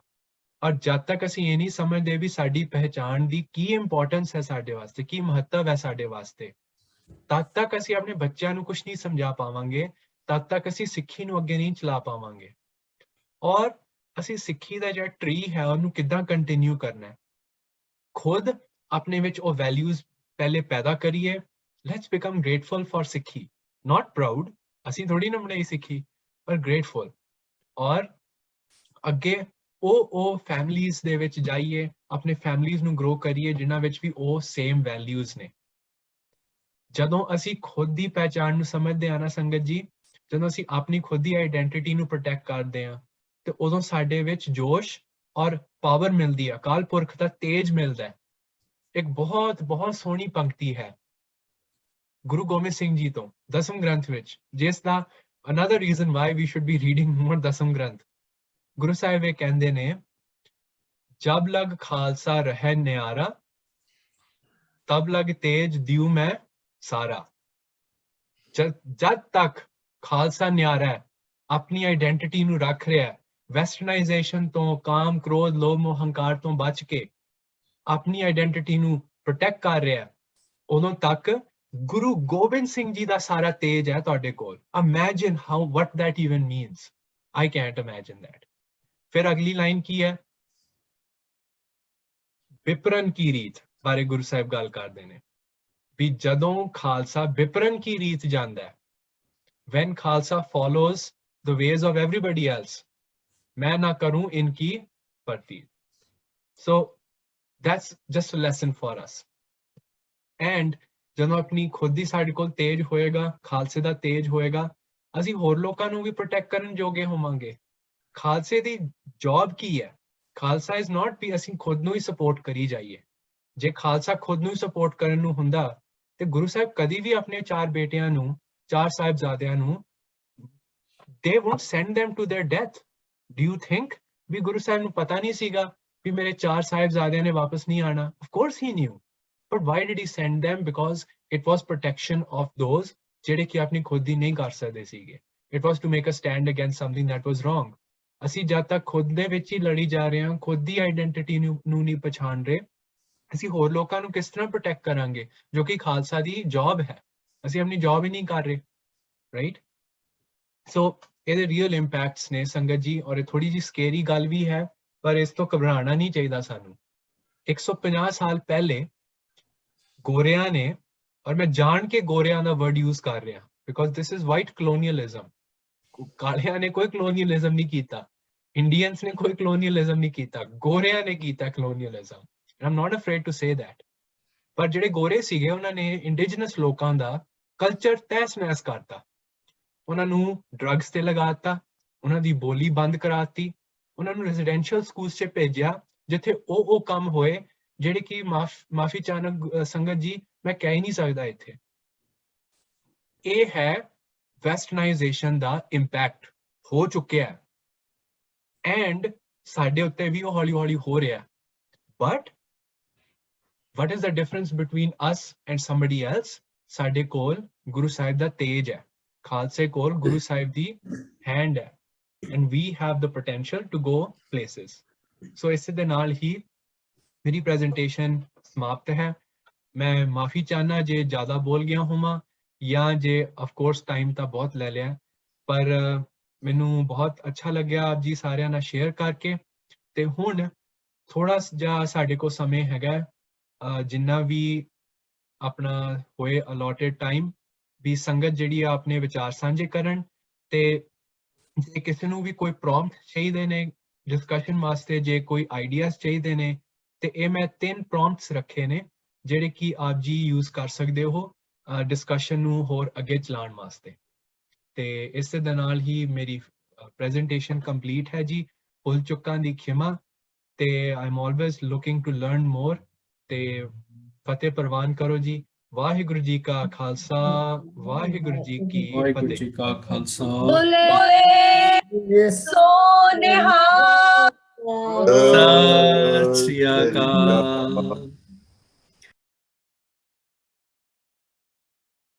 ਔਰ ਜਦ ਤੱਕ ਅਸੀਂ ਇਹ ਨਹੀਂ ਸਮਝਦੇ ਵੀ ਸਾਡੀ ਪਹਿਚਾਣ ਦੀ ਕੀ ਇੰਪੋਰਟੈਂਸ ਹੈ ਸਾਡੇ ਵਾਸਤੇ, ਕੀ ਮਹੱਤਵ ਹੈ ਸਾਡੇ ਵਾਸਤੇ, ਤਦ ਤੱਕ ਅਸੀਂ ਆਪਣੇ ਬੱਚਿਆਂ ਨੂੰ ਕੁਝ ਨਹੀਂ ਸਮਝਾ ਪਾਵਾਂਗੇ, ਤਦ ਤੱਕ ਅਸੀਂ ਸਿੱਖੀ ਨੂੰ ਅੱਗੇ ਨਹੀਂ ਚਲਾ ਪਾਵਾਂਗੇ। ਔਰ ਅਸੀਂ ਸਿੱਖੀ ਦਾ ਜਿਹੜਾ ਟਰੀ ਹੈ ਉਹਨੂੰ ਕਿੱਦਾਂ ਕੰਟੀਨਿਊ ਕਰਨਾ ਹੈ, ਖੁਦ ਆਪਣੇ ਵਿੱਚ ਉਹ ਵੈਲਿਊਜ਼ ਪਹਿਲੇ ਪੈਦਾ ਕਰੀਏ। ਲੈਟਸ ਬਿਕਮ ਗ੍ਰੇਟਫੁਲ ਫॉर ਸਿੱਖੀ, ਨਾਟ ਪ੍ਰਾਊਡ, ਅਸੀਂ ਥੋੜੀ ਨਾ ਬਣਾਈ ਸਿੱਖੀ, ਪਰ ਗ੍ਰੇਟਫੁਲ। ਔਰ ਅੱਗੇ ਉਹ ਫੈਮਲੀਜ਼ ਦੇ ਵਿੱਚ ਜਾਈਏ, ਆਪਣੇ ਫੈਮਲੀਜ਼ ਨੂੰ ਗਰੋ ਕਰੀਏ ਜਿਨ੍ਹਾਂ ਵਿੱਚ ਵੀ ਉਹ ਸੇਮ ਵੈਲਿਊਜ਼ ਨੇ। ਜਦੋਂ ਅਸੀਂ ਖੁਦ ਦੀ ਪਹਿਚਾਣ ਨੂੰ ਸਮਝਦੇ ਹਾਂ ਨਾ ਸੰਗਤ ਜੀ, ਜਦੋਂ ਅਸੀਂ ਆਪਣੀ ਖੁਦ ਦੀ ਆਈਡੈਂਟੀਟੀ ਨੂੰ ਪ੍ਰੋਟੈਕਟ ਕਰਦੇ ਹਾਂ, ਤੇ ਉਦੋਂ ਸਾਡੇ ਵਿੱਚ ਜੋਸ਼ ਔਰ ਪਾਵਰ ਮਿਲਦੀ ਹੈ, ਅਕਾਲ ਪੁਰਖ ਦਾ ਤੇਜ ਮਿਲਦਾ ਹੈ। ਇੱਕ ਬਹੁਤ ਬਹੁਤ ਸੋਹਣੀ ਪੰਕਤੀ ਹੈ ਗੁਰੂ ਗੋਬਿੰਦ ਸਿੰਘ ਜੀ ਤੋਂ ਦਸਮ ਗ੍ਰੰਥ ਵਿੱਚ, ਜਿਸ ਦਾ another reason why we should be reading more Dasam Granth. Guru Sahib ਇਹ ਕਹਿੰਦੇ ਨੇ, ਜਬ ਲਗ ਖਾਲਸਾ ਰਹਿ ਨਿਆਰਾ, ਤਬ ਲਗ ਤੇਜ ਦਿਉ ਮੈਂ ਸਾਰਾ। ਜਦ ਤੱਕ ਖਾਲਸਾ ਨਿਆਰਾ ਹੈ, ਆਪਣੀ ਆਈਡੈਂਟੀਟੀ ਨੂੰ ਰੱਖ ਰਿਹਾ ਹੈ, ਵੈਸਟਰਨਾਈਜੇਸ਼ਨ ਤੋਂ, ਕਾਮ, ਕ੍ਰੋਧ, ਲੋਭ, ਮੋਹ, ਹੰਕਾਰ ਤੋਂ ਬਚ ਕੇ ਆਪਣੀ ਆਈਡੈਂਟੀਟੀ ਨੂੰ ਪ੍ਰੋਟੈਕਟ ਕਰ ਰਿਹਾ, ਉਦੋਂ ਤੱਕ ਗੁਰੂ ਗੋਬਿੰਦ ਸਿੰਘ ਜੀ ਦਾ ਸਾਰਾ ਤੇਜ ਹੈ ਤੁਹਾਡੇ ਕੋਲ। Imagine what that even means. I can't imagine that. ਫਿਰ ਅਗਲੀ ਲਾਈਨ ਕੀ ਹੈ? ਵਿਪਰਨ ਕੀ ਰੀਤ ਬਾਰੇ ਗੁਰੂ ਸਾਹਿਬ ਗੱਲ ਕਰਦੇ ਨੇ ਵੀ ਜਦੋਂ ਖਾਲਸਾ ਵਿਪਰਨ ਕੀ ਰੀਤ ਜਾਂਦਾ ਹੈ, when Khalsa follows the ways of everybody else, ਮੈਂ ਨਾ ਕਰੂੰ ਇਨਕੀ ਪ੍ਰਤੀ। So that's just a lesson for us. And ਜਦੋਂ ਆਪਣੀ ਖੁਦ ਦੀ ਸਾਡੇ ਕੋਲ ਤੇਜ ਹੋਏਗਾ, ਖਾਲਸੇ ਦਾ ਤੇਜ ਹੋਏਗਾ, ਅਸੀਂ ਹੋਰ ਲੋਕਾਂ ਨੂੰ ਵੀ ਪ੍ਰੋਟੈਕਟ ਕਰਨ ਜੋਗੇ ਹੋਵਾਂਗੇ। ਖਾਲਸੇ ਦੀ ਜੌਬ ਕੀ ਹੈ? ਖਾਲਸਾ ਇਜ਼ ਨਾਟ ਵੀ ਅਸੀਂ ਖੁਦ ਨੂੰ ਹੀ ਸਪੋਰਟ ਕਰੀ ਜਾਈਏ। ਜੇ ਖਾਲਸਾ ਖੁਦ ਨੂੰ ਹੀ ਸਪੋਰਟ ਕਰਨ ਨੂੰ ਹੁੰਦਾ ਤੇ ਗੁਰੂ ਸਾਹਿਬ ਕਦੀ ਵੀ ਆਪਣੇ 4 ਬੇਟਿਆਂ ਨੂੰ, 4 ਸਾਹਿਬਜ਼ਾਦਿਆਂ ਨੂੰ, they won't send them to their death. Do you think ਵੀ ਗੁਰੂ ਸਾਹਿਬ ਨੂੰ ਪਤਾ ਨਹੀਂ ਸੀਗਾ ਵੀ ਮੇਰੇ 4 ਸਾਹਿਬਜ਼ਾਦਿਆਂ ਨੇ ਵਾਪਸ ਨਹੀਂ ਆਣਾ? Of course he knew. But why did he send them? Because it was protection of those ਜਿਹੜੇ ਕਿ ਆਪਣੀ ਖੁਦ ਦੀ ਨਹੀਂ ਕਰ ਸਕਦੇ ਸੀਗੇ। It was to make a stand against something that was wrong. ਅਸੀਂ ਜਦ ਤੱਕ ਖੁਦ ਦੇ ਵਿੱਚ ਹੀ ਲੜੀ ਜਾ ਰਹੇ ਹਾਂ, ਖੁਦ ਦੀ ਆਈਡੈਂਟੀਟੀ ਨੂੰ ਨਹੀਂ ਪਛਾਣ ਰਹੇ, ਅਸੀਂ ਹੋਰ ਲੋਕਾਂ ਨੂੰ ਕਿਸ ਤਰ੍ਹਾਂ ਪ੍ਰੋਟੈਕਟ ਕਰਾਂਗੇ ਜੋ ਕਿ ਖਾਲਸਾ ਦੀ ਜੌਬ ਹੈ? ਅਸੀਂ ਆਪਣੀ ਜੌਬ ਹੀ ਨਹੀਂ ਕਰ ਰਹੇ, ਰਾਈਟ? ਸੋ ਇਹਦੇ ਰੀਅਲ ਇੰਪੈਕਟਸ ਨੇ ਸੰਗਤ ਜੀ, ਔਰ ਇਹ ਥੋੜੀ ਜਿਹੀ ਸਕੇਰੀ ਗੱਲ ਵੀ ਹੈ, ਪਰ ਇਸ ਤੋਂ ਘਬਰਾਉਣਾ ਨਹੀਂ ਚਾਹੀਦਾ ਸਾਨੂੰ। 150 ਸਾਲ ਪਹਿਲੇ ਗੋਰਿਆਂ ਨੇ, ਔਰ ਮੈਂ ਜਾਣ ਕੇ ਗੋਰਿਆਂ ਦਾ ਵਰਡ ਯੂਜ਼ ਕਰ ਰਿਹਾ ਬਿਕੋਜ਼ ਦਿਸ ਇਜ਼ ਵਾਈਟ ਕਲੋਨੀਅਲਿਜ਼ਮ, ਕਾਲਿਆਂ ਨੇ ਕੋਈ ਕਲੋਨੀਅਲਿਜ਼ਮ ਨਹੀਂ ਕੀਤਾ, ਇੰਡੀਅਨਸ ਨੇ ਕੋਈ ਕਲੋਨੀਅਲਿਜ਼ਮ ਨਹੀਂ ਕੀਤਾ, ਗੋਰਿਆਂ ਨੇ ਕੀਤਾ ਕਲੋਨੀਅਲਿਜ਼ਮ। I'm not afraid to say that. ਪਰ ਜਿਹੜੇ ਗੋਰੇ ਸੀਗੇ ਉਹਨਾਂ ਨੇ ਇੰਡੀਜਨਸ ਲੋਕਾਂ ਦਾ ਕਲਚਰ ਤਹਿਸ ਨਹਿਸ ਕਰਤਾ, ਉਹਨਾਂ ਨੂੰ ਡਰੱਗਸ ਤੇ ਲਗਾਤਾ, ਉਹਨਾਂ ਦੀ ਬੋਲੀ ਬੰਦ ਕਰਾਤੀ, ਉਹਨਾਂ ਨੂੰ ਰੈਜ਼ੀਡੈਂਸ਼ੀਅਲ ਸਕੂਲਸ 'ਚ ਭੇਜਿਆ ਜਿੱਥੇ ਉਹ ਕੰਮ ਹੋਏ ਜਿਹੜੇ ਕਿ ਮਾਫੀ ਚਾਹਨਾ ਸੰਗਤ ਜੀ ਮੈਂ ਕਹਿ ਹੀ ਨਹੀਂ ਸਕਦਾ ਇੱਥੇ। ਇਹ ਹੈ ਵੈਸਟਰਨਾਈਜੇਸ਼ਨ ਦਾ ਇੰਪੈਕਟ ਹੋ ਚੁੱਕਿਆ ਹੈ ਐਂਡ ਸਾਡੇ ਉੱਤੇ ਵੀ ਉਹ ਹੌਲੀ ਹੌਲੀ ਹੋ ਰਿਹਾ ਹੈ but what is the difference between us and somebody else? ਸਾਡੇ ਕੋਲ ਗੁਰੂ ਸਾਹਿਬ ਦਾ ਤੇਜ ਹੈ, ਖਾਲਸੇ ਕੋਲ ਗੁਰੂ ਸਾਹਿਬ ਦੀ hand ਹੈ and we have the potential to go places. So ਇਸੇ ਦੇ ਨਾਲ ਹੀ ਮੇਰੀ presentation ਸਮਾਪਤ ਹੈ। ਮੈਂ ਮਾਫੀ ਚਾਹਨਾ ਜੇ ਜ਼ਿਆਦਾ ਬੋਲ ਗਿਆ ਹੋਵਾਂ ਜਾਂ ਜੇ of course time ਤਾਂ ਬਹੁਤ ਲੈ ਲਿਆ ਪਰ ਮੈਨੂੰ ਬਹੁਤ ਅੱਛਾ ਲੱਗਿਆ ਆਪ ਜੀ ਸਾਰਿਆਂ ਨਾਲ ਸ਼ੇਅਰ ਕਰਕੇ ਤੇ ਹੁਣ ਥੋੜਾ ਜਿਹਾ ਸਾਡੇ ਕੋਲ ਸਮੇਂ ਹੈਗਾ ਜਿੰਨਾ ਵੀ ਆਪਣਾ ਹੋਏ allotted time ਵੀ ਸੰਗਤ ਜਿਹੜੀ ਆ ਆਪਣੇ ਵਿਚਾਰ ਸਾਂਝੇ ਕਰਨ ਤੇ ਜੇ ਕਿਸੇ ਨੂੰ ਵੀ ਕੋਈ ਪ੍ਰੌਂਪਟ ਚਾਹੀਦੇ ਨੇ ਡਿਸਕਸ਼ਨ ਵਾਸਤੇ ਜੇ ਕੋਈ ਆਈਡੀਆਜ਼ ਚਾਹੀਦੇ ਨੇ ਤੇ ਇਹ ਮੈਂ 3 ਪ੍ਰੌਂਪਟਸ ਰੱਖੇ ਨੇ ਜਿਹੜੇ ਕਿ ਆਪ ਜੀ ਯੂਜ਼ ਕਰ ਸਕਦੇ ਹੋ ਡਿਸਕਸ਼ਨ ਨੂੰ ਹੋਰ ਅੱਗੇ ਚਲਾਉਣ ਵਾਸਤੇ ਤੇ ਇਸੇ ਦੇ ਨਾਲ ਹੀ ਮੇਰੀ ਪ੍ਰੈਜੈਂਟੇਸ਼ਨ ਕੰਪਲੀਟ ਹੈ ਜੀ ਭੁੱਲ ਚੁੱਕਾਂ ਦੀ ਖਿਮਾ ਤੇ I am always looking to learn more ਤੇ ਫਤਿਹ ਪ੍ਰਵਾਨ ਕਰੋ ਜੀ। ਵਾਹਿਗੁਰੂ ਜੀ ਕਾ ਖਾਲਸਾ ਵਾਹਿਗੁਰੂ ਜੀ ਕੀ ਵਾਹਿਗੁਰੂ ਫਤਿਹ। ਜੀ ਕਾ ਖਾਲਸਾ ਬੋਲੇ ਸੋ ਨਿਹਾਲ। ਸਤਿ ਸ੍ਰੀ ਅਕਾਲ।